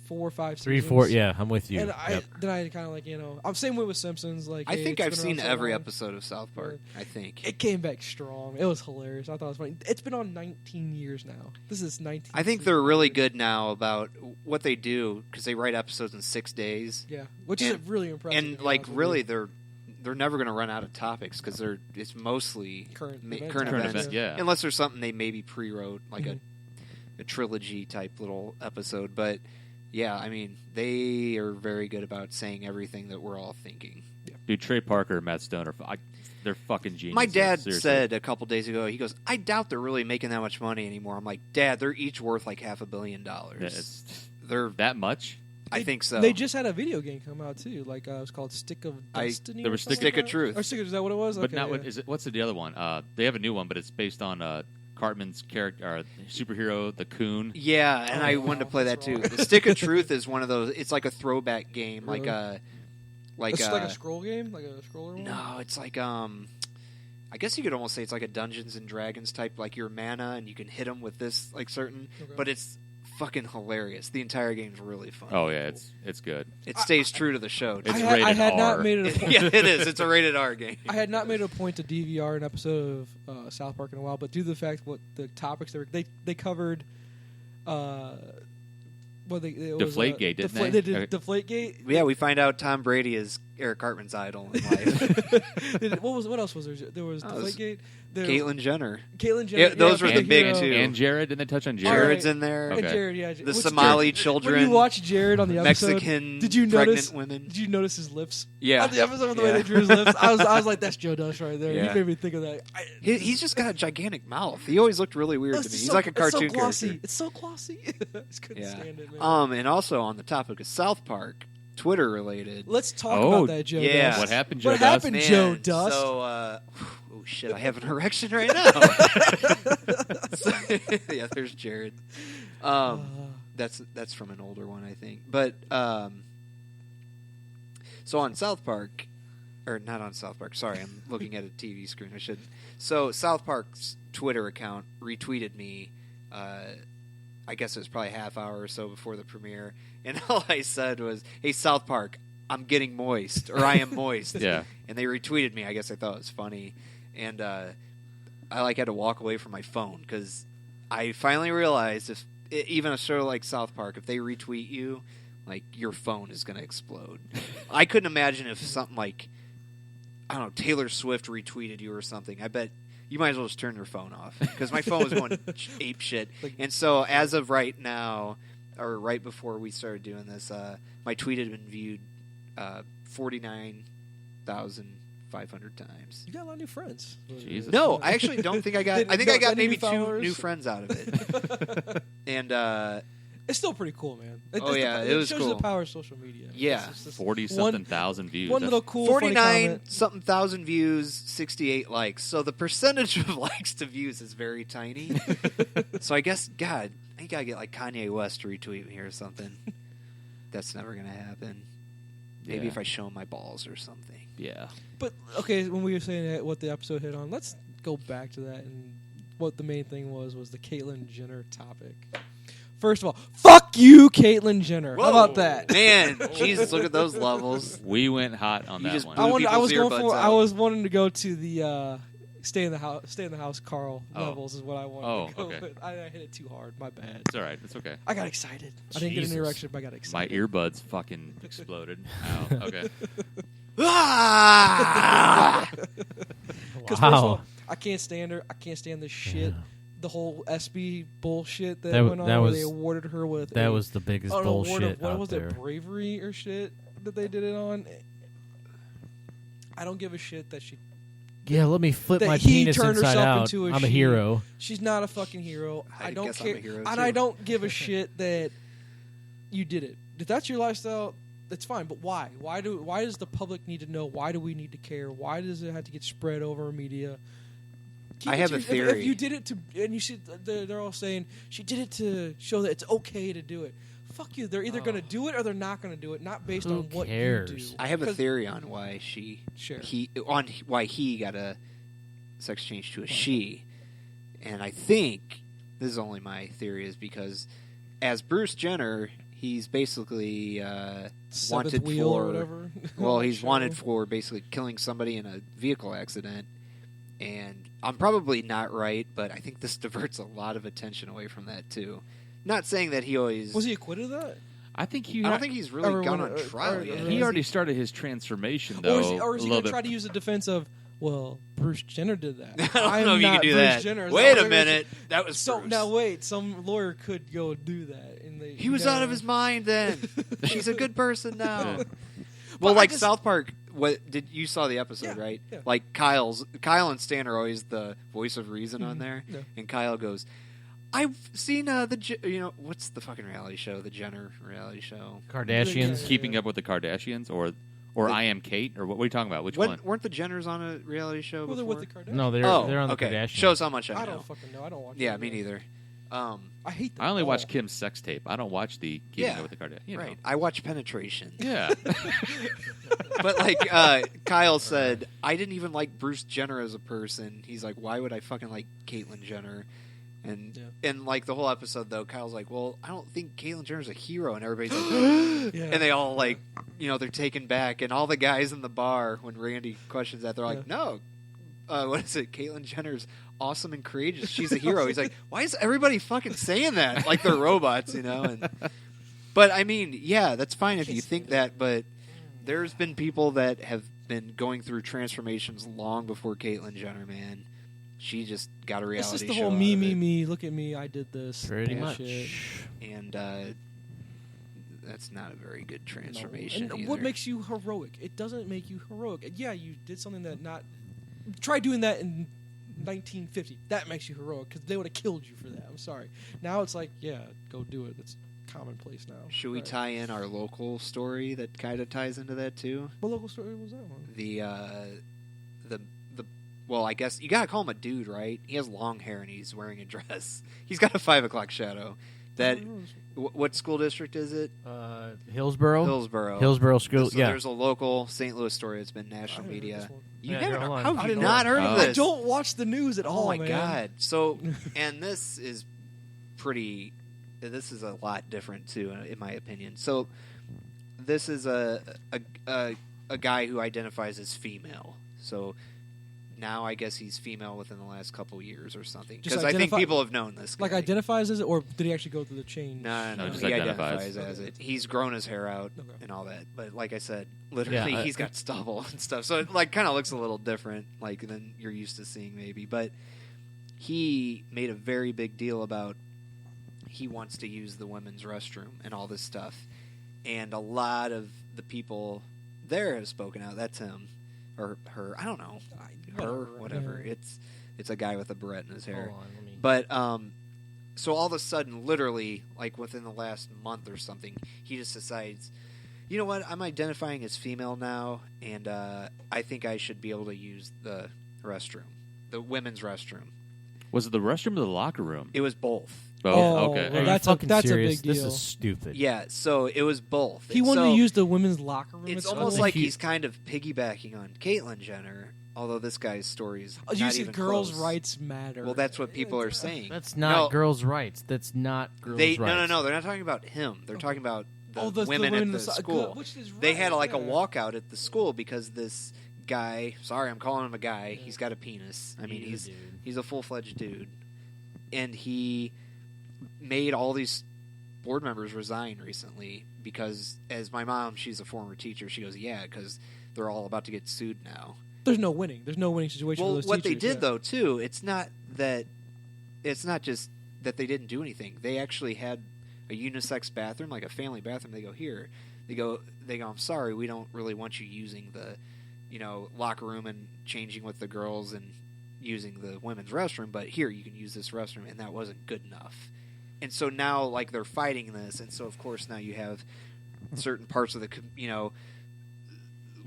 [SPEAKER 5] 4 or 5
[SPEAKER 3] 3,
[SPEAKER 5] seasons.
[SPEAKER 3] 4. Yeah, I'm with you.
[SPEAKER 5] And then I kind of like I'm same way with Simpsons. Like
[SPEAKER 2] I think I've
[SPEAKER 5] it's been
[SPEAKER 2] seen
[SPEAKER 5] around so
[SPEAKER 2] every
[SPEAKER 5] long.
[SPEAKER 2] episode of South Park. I think
[SPEAKER 5] It came back strong. It was hilarious. I thought it was funny. It's been on 19 years now. This is 19.
[SPEAKER 2] I think they're really good now about what they do because they write episodes in 6 days.
[SPEAKER 5] Yeah, which is really impressive.
[SPEAKER 2] And like really, they're never going to run out of topics because it's mostly
[SPEAKER 5] current
[SPEAKER 2] events.
[SPEAKER 1] Yeah.
[SPEAKER 2] Unless there's something they maybe pre-wrote, like a trilogy type little episode. But yeah, I mean, they are very good about saying everything that we're all thinking.
[SPEAKER 1] Dude, Trey Parker and Matt Stone they're fucking geniuses.
[SPEAKER 2] My dad
[SPEAKER 1] seriously.
[SPEAKER 2] said a couple days ago, he goes, I doubt they're really making that much money anymore. I'm like, Dad, they're each worth like $500 million. They're
[SPEAKER 1] that much?
[SPEAKER 2] I think so.
[SPEAKER 5] They just had a video game come out too. Like it was called Stick of Destiny.
[SPEAKER 1] There was
[SPEAKER 2] Stick of Truth.
[SPEAKER 5] Or Stick of, is that what it was?
[SPEAKER 1] But
[SPEAKER 5] okay,
[SPEAKER 1] not what is it? What's the other one? They have a new one, but it's based on Cartman's character, superhero, the Coon.
[SPEAKER 2] Yeah, and I wanted to play that too. The Stick of Truth is one of those. It's like a throwback game,
[SPEAKER 5] Really?
[SPEAKER 2] like
[SPEAKER 5] it's like a scroll game, like a scroller one.
[SPEAKER 2] No, it's like I guess you could almost say it's like a Dungeons and Dragons type, like your mana, and you can hit them with this like certain.
[SPEAKER 5] Okay.
[SPEAKER 2] But it's fucking hilarious. The entire game's really fun.
[SPEAKER 1] Oh yeah, it's good.
[SPEAKER 2] It stays true to the show.
[SPEAKER 1] It's
[SPEAKER 5] I
[SPEAKER 1] rated
[SPEAKER 5] had
[SPEAKER 1] R.
[SPEAKER 5] not made it a point.
[SPEAKER 2] Yeah, it is. It's a rated R game.
[SPEAKER 5] I had not made it a point to DVR an episode of South Park in a while, but due to the fact what the topics they covered.
[SPEAKER 1] Deflategate, didn't they?
[SPEAKER 5] They did
[SPEAKER 1] Okay.
[SPEAKER 5] Deflategate.
[SPEAKER 2] Yeah, we find out Tom Brady is Eric Cartman's idol in life.
[SPEAKER 5] What else was there? There was Deflategate.
[SPEAKER 2] Caitlyn Jenner.
[SPEAKER 5] Caitlyn Jenner.
[SPEAKER 2] Yeah, those were
[SPEAKER 5] the
[SPEAKER 2] big
[SPEAKER 5] hero.
[SPEAKER 2] too.
[SPEAKER 1] And Jared, didn't they touch on Jared?
[SPEAKER 2] Jared's in there.
[SPEAKER 1] Okay.
[SPEAKER 5] And Jared, yeah.
[SPEAKER 2] The Somali children.
[SPEAKER 5] When you watch Jared on the episode,
[SPEAKER 2] Mexican
[SPEAKER 5] did you
[SPEAKER 2] pregnant
[SPEAKER 5] notice?
[SPEAKER 2] women.
[SPEAKER 5] Did you notice his lips?
[SPEAKER 2] Yeah.
[SPEAKER 5] On the episode, the way they drew his lips, I was like, "That's Joe Dust right there."
[SPEAKER 2] Yeah.
[SPEAKER 5] He made me think of that.
[SPEAKER 2] He's just got a gigantic mouth. He always looked really weird to me. He's like a cartoon
[SPEAKER 5] it's so glossy.
[SPEAKER 2] character.
[SPEAKER 5] It's so glossy. I just couldn't stand it, man.
[SPEAKER 2] And also on the topic of South Park, Twitter related.
[SPEAKER 5] Let's talk
[SPEAKER 1] Oh,
[SPEAKER 5] about that, Joe
[SPEAKER 2] yeah.
[SPEAKER 5] Dust.
[SPEAKER 1] What happened, Joe
[SPEAKER 5] What
[SPEAKER 1] Dust?
[SPEAKER 5] happened, Joe Dust?
[SPEAKER 2] So, oh shit, I have an erection right now. So, yeah, there's Jared. That's from an older one, I think. But so on South Park, or not on South Park. Sorry, I'm looking at a TV screen. I shouldn't. So South Park's Twitter account retweeted me. I guess it was probably a half hour or so before the premiere, and all I said was, "Hey, South Park, I'm getting moist, or I am moist."
[SPEAKER 1] Yeah.
[SPEAKER 2] And they retweeted me. I guess I thought it was funny, and I like had to walk away from my phone because I finally realized even a show like South Park, if they retweet you, like your phone is going to explode. I couldn't imagine if something like, I don't know, Taylor Swift retweeted you or something. I bet you might as well just turn your phone off because my phone was going ape shit. And so as of right now, or right before we started doing this, my tweet had been viewed 49,500 times.
[SPEAKER 5] You got a lot of new friends.
[SPEAKER 1] Jesus.
[SPEAKER 2] No, I actually don't think I got. I think I got
[SPEAKER 5] Any
[SPEAKER 2] maybe
[SPEAKER 5] new
[SPEAKER 2] 2
[SPEAKER 5] followers?
[SPEAKER 2] new friends out of it. And
[SPEAKER 5] It's still pretty cool, man.
[SPEAKER 2] It was
[SPEAKER 5] shows
[SPEAKER 2] cool.
[SPEAKER 5] the power of social media.
[SPEAKER 2] Yeah.
[SPEAKER 5] It's just
[SPEAKER 1] 40-something thousand views.
[SPEAKER 5] One
[SPEAKER 1] That's-
[SPEAKER 5] little cool, funny
[SPEAKER 2] 49
[SPEAKER 5] comment.
[SPEAKER 2] something thousand views, 68 likes. So the percentage of likes to views is very tiny. So I guess, God, I think I get like Kanye West to retweet me or something. That's never gonna happen. Maybe
[SPEAKER 1] Yeah.
[SPEAKER 2] if I show him my balls or something.
[SPEAKER 1] Yeah.
[SPEAKER 5] But okay, when we were saying that, what the episode hit on, let's go back to that and what the main thing was the Caitlyn Jenner topic. First of all, fuck you, Caitlyn Jenner. How about that?
[SPEAKER 2] Man, Jesus, look at those levels.
[SPEAKER 1] We went hot on
[SPEAKER 2] You
[SPEAKER 1] that
[SPEAKER 2] just
[SPEAKER 1] one.
[SPEAKER 2] blew
[SPEAKER 5] I was
[SPEAKER 2] people's
[SPEAKER 5] going
[SPEAKER 2] earbuds
[SPEAKER 5] for.
[SPEAKER 2] out.
[SPEAKER 5] I was wanting to go to the stay in the house, Carl
[SPEAKER 1] Oh.
[SPEAKER 5] levels is what I wanted
[SPEAKER 1] Oh,
[SPEAKER 5] to go
[SPEAKER 1] okay.
[SPEAKER 5] with. I hit it too hard. My bad.
[SPEAKER 1] It's all right. It's okay.
[SPEAKER 5] I got excited. I didn't get
[SPEAKER 1] Jesus.
[SPEAKER 5] an erection, but I got
[SPEAKER 1] My
[SPEAKER 5] excited.
[SPEAKER 1] earbuds fucking exploded. Ow. Okay.
[SPEAKER 2] Ah!
[SPEAKER 5] Because
[SPEAKER 3] Wow.
[SPEAKER 5] I can't stand her. I can't stand this shit.
[SPEAKER 3] Yeah.
[SPEAKER 5] The whole SB bullshit that,
[SPEAKER 3] That
[SPEAKER 5] went on,
[SPEAKER 3] that
[SPEAKER 5] where
[SPEAKER 3] was-
[SPEAKER 5] they awarded her with
[SPEAKER 3] That
[SPEAKER 5] a,
[SPEAKER 3] was the biggest
[SPEAKER 5] an award
[SPEAKER 3] bullshit
[SPEAKER 5] of, what
[SPEAKER 3] out
[SPEAKER 5] was
[SPEAKER 3] there.
[SPEAKER 5] it, bravery or shit that they did it on. I don't give a shit that
[SPEAKER 3] Yeah, let me flip
[SPEAKER 5] that
[SPEAKER 3] my
[SPEAKER 5] he
[SPEAKER 3] penis
[SPEAKER 5] turned
[SPEAKER 3] inside
[SPEAKER 5] herself
[SPEAKER 3] out.
[SPEAKER 5] into a
[SPEAKER 3] I'm a
[SPEAKER 5] she.
[SPEAKER 3] hero.
[SPEAKER 5] She's not a fucking hero.
[SPEAKER 2] I
[SPEAKER 5] I don't
[SPEAKER 2] guess I'm
[SPEAKER 5] care,
[SPEAKER 2] a hero,
[SPEAKER 5] and
[SPEAKER 2] too.
[SPEAKER 5] I don't give a shit that you did it. If that's your lifestyle, that's fine. But why? Why does the public need to know? Why do we need to care? Why does it have to get spread over media? Keep
[SPEAKER 2] I
[SPEAKER 5] it
[SPEAKER 2] have
[SPEAKER 5] to
[SPEAKER 2] a
[SPEAKER 5] your-
[SPEAKER 2] theory.
[SPEAKER 5] If you did it to, and you see, they're all saying she did it to show that it's okay to do it. Fuck you. They're either going to do it or they're not going to do it, not based
[SPEAKER 3] Who
[SPEAKER 5] on what
[SPEAKER 3] cares?
[SPEAKER 5] you do.
[SPEAKER 2] I have a
[SPEAKER 5] 'Cause-
[SPEAKER 2] theory on why
[SPEAKER 5] Sure.
[SPEAKER 2] why he got a sex change to a she, and I think this is only my theory is because as Bruce Jenner, he's basically
[SPEAKER 5] Seventh
[SPEAKER 2] wanted
[SPEAKER 5] wheel
[SPEAKER 2] for
[SPEAKER 5] or whatever.
[SPEAKER 2] well, he's
[SPEAKER 5] Show.
[SPEAKER 2] wanted for basically killing somebody in a vehicle accident, and I'm probably not right, but I think this diverts a lot of attention away from that too. Not saying that he always
[SPEAKER 5] Was he acquitted of that?
[SPEAKER 1] I think he.
[SPEAKER 2] I don't think he's really
[SPEAKER 5] Or
[SPEAKER 2] gone
[SPEAKER 5] when-
[SPEAKER 2] on trial
[SPEAKER 5] or-
[SPEAKER 2] yet.
[SPEAKER 1] he already started his transformation though.
[SPEAKER 5] Or is he
[SPEAKER 1] a
[SPEAKER 5] going
[SPEAKER 1] little
[SPEAKER 5] to
[SPEAKER 1] bit.
[SPEAKER 5] try to use the defense of, well, Bruce Jenner did that.
[SPEAKER 2] I don't
[SPEAKER 5] I'm
[SPEAKER 2] know if you
[SPEAKER 5] not
[SPEAKER 2] can do
[SPEAKER 5] Bruce
[SPEAKER 2] that.
[SPEAKER 5] Jenner. Is
[SPEAKER 2] Wait
[SPEAKER 5] that
[SPEAKER 2] a
[SPEAKER 5] what they're gonna
[SPEAKER 2] minute, that was
[SPEAKER 5] So
[SPEAKER 2] Bruce.
[SPEAKER 5] now wait, some lawyer could go do that, and
[SPEAKER 2] He was out of his mind then. She's a good person now. Well,
[SPEAKER 5] I
[SPEAKER 2] like
[SPEAKER 5] just-
[SPEAKER 2] South Park. What did you saw the episode,
[SPEAKER 5] Yeah,
[SPEAKER 2] right?
[SPEAKER 5] yeah.
[SPEAKER 2] Like Kyle and Stan are always the voice of reason on there,
[SPEAKER 5] Yeah.
[SPEAKER 2] and Kyle goes, "I've seen what's the fucking reality show? The Jenner reality show.
[SPEAKER 3] Kardashians.
[SPEAKER 5] Yeah.
[SPEAKER 1] Keeping up with the Kardashians, or I Am Kate, or what are you talking about? Which one?
[SPEAKER 2] Weren't the Jenners on a reality show
[SPEAKER 5] Well,
[SPEAKER 2] before?
[SPEAKER 5] they're with the Kardashians.
[SPEAKER 3] No, they're on the
[SPEAKER 2] okay.
[SPEAKER 3] Kardashians.
[SPEAKER 2] Shows how much I
[SPEAKER 5] I
[SPEAKER 2] know.
[SPEAKER 5] don't fucking know. I don't watch.
[SPEAKER 2] Yeah,
[SPEAKER 5] it
[SPEAKER 2] me
[SPEAKER 5] either.
[SPEAKER 2] neither.
[SPEAKER 5] I hate. Them
[SPEAKER 1] I only
[SPEAKER 5] all.
[SPEAKER 1] watch Kim's sex tape. I don't watch the Keeping
[SPEAKER 2] Yeah,
[SPEAKER 1] Up with the Kardashians. You know.
[SPEAKER 2] Right. I watch Penetration.
[SPEAKER 1] Yeah.
[SPEAKER 2] But like Kyle said, I didn't even like Bruce Jenner as a person. He's like, why would I fucking like Caitlyn Jenner? And like the whole episode though, Kyle's like, well, I don't think Caitlyn Jenner's a hero, and everybody's like,
[SPEAKER 5] Yeah.
[SPEAKER 2] and they all like, they're taken back, and all the guys in the bar when Randy questions that, they're like, no, what is it? Caitlyn Jenner's awesome and courageous. She's a hero. He's like, why is everybody fucking saying that? Like they're robots, And but I mean, yeah, that's fine if you think that, but there's been people that have been going through transformations long before Caitlyn Jenner, man. She just got a
[SPEAKER 5] It's
[SPEAKER 2] reality
[SPEAKER 5] just the
[SPEAKER 2] show.
[SPEAKER 5] whole
[SPEAKER 2] out
[SPEAKER 5] me,
[SPEAKER 2] of
[SPEAKER 5] me,
[SPEAKER 2] it.
[SPEAKER 5] me. Look at me. I did this.
[SPEAKER 3] Pretty much.
[SPEAKER 5] bullshit.
[SPEAKER 2] And that's not a very good transformation.
[SPEAKER 5] And
[SPEAKER 2] either.
[SPEAKER 5] what makes you heroic? It doesn't make you heroic. Yeah, you did something that not. Try doing that in 1950. That makes you heroic because they would have killed you for that. I'm sorry. Now it's like, yeah, go do it. It's commonplace now.
[SPEAKER 2] Should we
[SPEAKER 5] Right.
[SPEAKER 2] tie in our local story that kind of ties into that too?
[SPEAKER 5] What local story was that one?
[SPEAKER 2] The well, I guess you gotta call him a dude, right? He has long hair and he's wearing a dress. He's got a 5 o'clock shadow. That what school district is it?
[SPEAKER 3] Hillsboro.
[SPEAKER 2] Hillsboro
[SPEAKER 3] School.
[SPEAKER 2] So
[SPEAKER 3] yeah.
[SPEAKER 2] there's a local St. Louis story that's been
[SPEAKER 5] I
[SPEAKER 2] national
[SPEAKER 5] haven't heard
[SPEAKER 2] media.
[SPEAKER 5] this one.
[SPEAKER 2] You
[SPEAKER 3] Yeah,
[SPEAKER 2] haven't?
[SPEAKER 3] here, hold on.
[SPEAKER 2] How have
[SPEAKER 5] I
[SPEAKER 2] you
[SPEAKER 5] didn't
[SPEAKER 2] not
[SPEAKER 5] know.
[SPEAKER 2] heard of
[SPEAKER 1] Oh.
[SPEAKER 2] this?
[SPEAKER 5] I don't watch the news at all.
[SPEAKER 2] Oh my
[SPEAKER 5] man.
[SPEAKER 2] god! So, and this is pretty. This is a lot different too, in my opinion. So, this is a guy who identifies as female. So, now I guess he's female within the last couple years or something.
[SPEAKER 5] Just
[SPEAKER 2] Because I think people have known this guy.
[SPEAKER 5] Like identifies as it, or did he actually go through the change?
[SPEAKER 2] No,
[SPEAKER 1] just
[SPEAKER 2] he
[SPEAKER 1] identifies.
[SPEAKER 2] as it. He's grown his hair out
[SPEAKER 5] Okay.
[SPEAKER 2] and all that. But like I said, literally
[SPEAKER 3] Yeah,
[SPEAKER 2] he's got stubble and stuff. So it like kind of looks a little different like than you're used to seeing maybe. But he made a very big deal about he wants to use the women's restroom and all this stuff. And a lot of the people there have spoken out. That's him. Or her. I don't know. Whatever.
[SPEAKER 5] Yeah.
[SPEAKER 2] It's a guy with a barrette in his hair.
[SPEAKER 3] Hold on, let me-
[SPEAKER 2] But so all of a sudden, literally, like within the last month or something, he just decides, you know what? I'm identifying as female now, and I think I should be able to use the restroom, the women's restroom.
[SPEAKER 1] Was it the restroom or the locker room?
[SPEAKER 2] It was both.
[SPEAKER 1] Both?
[SPEAKER 5] Oh,
[SPEAKER 1] Okay.
[SPEAKER 5] well,
[SPEAKER 3] Are you
[SPEAKER 5] that's
[SPEAKER 3] fucking
[SPEAKER 5] a
[SPEAKER 3] serious?
[SPEAKER 5] big
[SPEAKER 3] This
[SPEAKER 5] deal.
[SPEAKER 3] is stupid.
[SPEAKER 2] Yeah, so it was both.
[SPEAKER 5] He
[SPEAKER 2] And
[SPEAKER 5] wanted
[SPEAKER 2] so
[SPEAKER 5] to use the women's locker room.
[SPEAKER 2] It's
[SPEAKER 5] at
[SPEAKER 2] almost
[SPEAKER 5] school?
[SPEAKER 2] like
[SPEAKER 3] He-
[SPEAKER 2] he's kind of piggybacking on Caitlyn Jenner, although this guy's story is
[SPEAKER 5] You
[SPEAKER 2] not
[SPEAKER 5] said
[SPEAKER 2] even
[SPEAKER 5] girls'
[SPEAKER 2] close.
[SPEAKER 5] rights matter.
[SPEAKER 2] Well, that's what people are saying.
[SPEAKER 3] That's not
[SPEAKER 2] No.
[SPEAKER 3] girls' rights. That's not girls'
[SPEAKER 2] They
[SPEAKER 3] rights.
[SPEAKER 2] no. They're not talking about him. They're talking about the women
[SPEAKER 5] women
[SPEAKER 2] at the
[SPEAKER 5] so-
[SPEAKER 2] school.
[SPEAKER 5] which is
[SPEAKER 2] They
[SPEAKER 5] right,
[SPEAKER 2] had like a
[SPEAKER 5] yeah.
[SPEAKER 2] walkout at the school because this guy. Sorry, I'm calling him a guy. He's got a penis. I mean,
[SPEAKER 3] He's a dude.
[SPEAKER 2] he's a full-fledged dude, and he made all these board members resign recently because, as my mom, she's a former teacher. She goes, yeah, because they're all about to get sued now.
[SPEAKER 5] There's no winning. There's no winning situation for
[SPEAKER 2] Well,
[SPEAKER 5] those
[SPEAKER 2] what they
[SPEAKER 5] teachers,
[SPEAKER 2] did
[SPEAKER 5] yeah.
[SPEAKER 2] though too, it's not just that they didn't do anything. They actually had a unisex bathroom, like a family bathroom. They go here. They go. I'm sorry, we don't really want you using the, locker room and changing with the girls and using the women's restroom. But here, you can use this restroom, and that wasn't good enough. And so now, like, they're fighting this, and so of course now you have certain parts of the,
[SPEAKER 1] The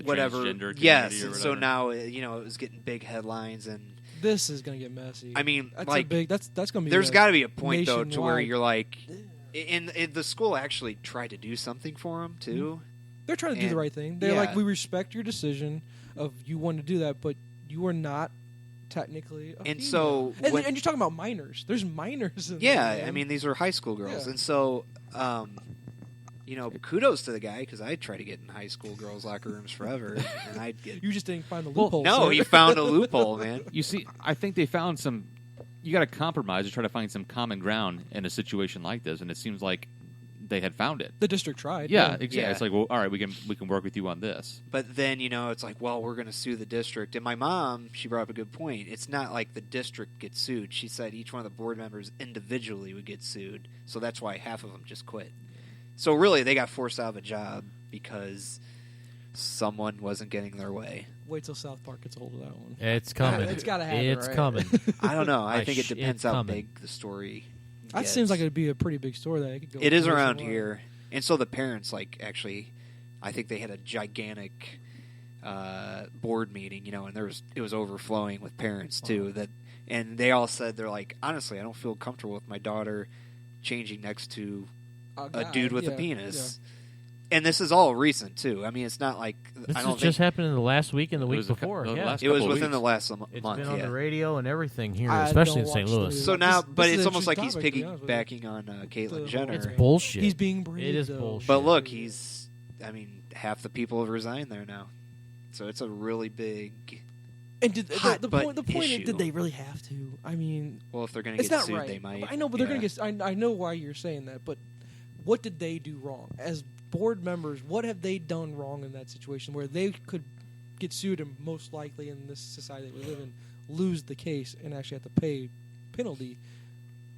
[SPEAKER 2] whatever.
[SPEAKER 1] transgender community
[SPEAKER 2] Yes,
[SPEAKER 1] or
[SPEAKER 2] and so
[SPEAKER 1] whatever.
[SPEAKER 2] now it was getting big headlines and.
[SPEAKER 5] This is gonna get messy.
[SPEAKER 2] I mean,
[SPEAKER 5] that's
[SPEAKER 2] like,
[SPEAKER 5] a big. That's gonna be.
[SPEAKER 2] there's
[SPEAKER 5] a
[SPEAKER 2] got to be a point though to where
[SPEAKER 5] nationwide-
[SPEAKER 2] you're like, and the school actually tried to do something for him too.
[SPEAKER 5] They're trying to do the
[SPEAKER 2] and-
[SPEAKER 5] right thing. They're
[SPEAKER 2] yeah.
[SPEAKER 5] like, we respect your decision of you want to do that, but you are not technically. A
[SPEAKER 2] And
[SPEAKER 5] female.
[SPEAKER 2] so
[SPEAKER 5] and
[SPEAKER 2] when-
[SPEAKER 5] you're talking about minors. There's minors. In
[SPEAKER 2] Yeah,
[SPEAKER 5] there,
[SPEAKER 2] I
[SPEAKER 5] man.
[SPEAKER 2] mean these are high school girls,
[SPEAKER 5] Yeah.
[SPEAKER 2] and so kudos to the guy because I try to get in high school girls' locker rooms forever, and I'd get.
[SPEAKER 5] you just didn't find the
[SPEAKER 1] Well,
[SPEAKER 5] loophole.
[SPEAKER 2] No,
[SPEAKER 5] sir.
[SPEAKER 2] he found a loophole, man.
[SPEAKER 1] You see, I think they found some. You got to compromise to try to find some common ground in a situation like this, and it seems like they had found it.
[SPEAKER 5] The district tried.
[SPEAKER 1] Yeah, exactly.
[SPEAKER 2] Yeah.
[SPEAKER 1] It's like, well, all right, we can work with you on this.
[SPEAKER 2] But then it's like, well, we're going to sue the district. And my mom, she brought up a good point. It's not like the district gets sued. She said each one of the board members individually would get sued. So that's why half of them just quit. So really, they got forced out of a job because someone wasn't getting their way.
[SPEAKER 5] Wait till South Park gets a hold of that one.
[SPEAKER 3] It's coming.
[SPEAKER 5] It's gotta happen,
[SPEAKER 3] It's
[SPEAKER 5] right?
[SPEAKER 3] coming.
[SPEAKER 2] I don't know. I think it
[SPEAKER 3] It's
[SPEAKER 2] depends how
[SPEAKER 3] coming.
[SPEAKER 2] big the story.
[SPEAKER 5] That
[SPEAKER 2] gets.
[SPEAKER 5] seems like it'd be a pretty big story that it could go.
[SPEAKER 2] It is around
[SPEAKER 5] nationwide.
[SPEAKER 2] here, and so the parents actually, I think they had a gigantic board meeting, and it was overflowing with parents too. And they all said they're like, honestly, I don't feel comfortable with my daughter changing next to a
[SPEAKER 5] guy,
[SPEAKER 2] dude with
[SPEAKER 5] yeah,
[SPEAKER 2] a penis. And this is all recent too. I mean, it's not like
[SPEAKER 3] This
[SPEAKER 2] I
[SPEAKER 3] has
[SPEAKER 2] don't
[SPEAKER 3] just
[SPEAKER 2] think
[SPEAKER 3] happened in the last week and the
[SPEAKER 1] It
[SPEAKER 3] week
[SPEAKER 1] was a cou-
[SPEAKER 3] before.
[SPEAKER 1] the
[SPEAKER 3] Yeah.
[SPEAKER 1] last
[SPEAKER 2] it was
[SPEAKER 1] couple of
[SPEAKER 2] within the
[SPEAKER 1] weeks.
[SPEAKER 2] last
[SPEAKER 3] It's
[SPEAKER 2] month.
[SPEAKER 3] been on
[SPEAKER 2] Yeah.
[SPEAKER 3] the radio and everything here,
[SPEAKER 5] I
[SPEAKER 3] especially in
[SPEAKER 5] don't
[SPEAKER 3] St.
[SPEAKER 5] watch the
[SPEAKER 3] Louis.
[SPEAKER 5] news.
[SPEAKER 2] So now,
[SPEAKER 5] This
[SPEAKER 2] but
[SPEAKER 5] is
[SPEAKER 2] it's
[SPEAKER 5] an
[SPEAKER 2] almost like he's
[SPEAKER 5] interesting topic, to be honest with you.
[SPEAKER 2] piggybacking on Caitlyn
[SPEAKER 5] The-
[SPEAKER 2] Jenner.
[SPEAKER 3] It's bullshit.
[SPEAKER 5] He's being brave.
[SPEAKER 3] It is
[SPEAKER 5] though.
[SPEAKER 3] bullshit.
[SPEAKER 2] But look, half the people have resigned there now. So it's a really big.
[SPEAKER 5] And did,
[SPEAKER 2] hot
[SPEAKER 5] the
[SPEAKER 2] button
[SPEAKER 5] point is,
[SPEAKER 2] issue.
[SPEAKER 5] did they really have to? I mean,
[SPEAKER 2] Well, if they're going to
[SPEAKER 5] it's
[SPEAKER 2] get
[SPEAKER 5] not
[SPEAKER 2] sued,
[SPEAKER 5] right.
[SPEAKER 2] they might.
[SPEAKER 5] I know, but they're going
[SPEAKER 2] Yeah.
[SPEAKER 5] to get. I know why you're saying that, but what did they do wrong as board members? What have they done wrong in that situation where they could get sued and most likely in this society that we live in lose the case and actually have to pay penalty?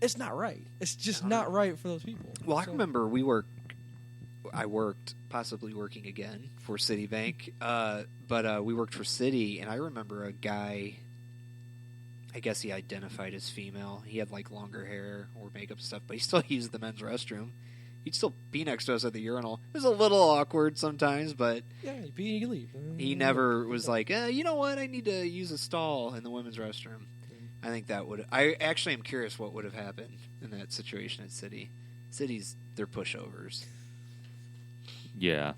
[SPEAKER 5] It's not right. It's just
[SPEAKER 2] I don't
[SPEAKER 5] not
[SPEAKER 2] know.
[SPEAKER 5] right for those people.
[SPEAKER 2] Well, I
[SPEAKER 5] So-
[SPEAKER 2] remember I worked, possibly working again for Citibank, but we worked for Citi, and I remember a guy. I guess he identified as female. He had like longer hair or makeup and stuff, but he still used the men's restroom. He'd still be next to us at the urinal. It was a little awkward sometimes, but
[SPEAKER 5] Yeah, you pee and you leave.
[SPEAKER 2] he never was like, you know what? I need to use a stall in the women's restroom. I think that would. I actually am curious what would have happened in that situation at Citi. Cities, they're pushovers.
[SPEAKER 1] Yeah.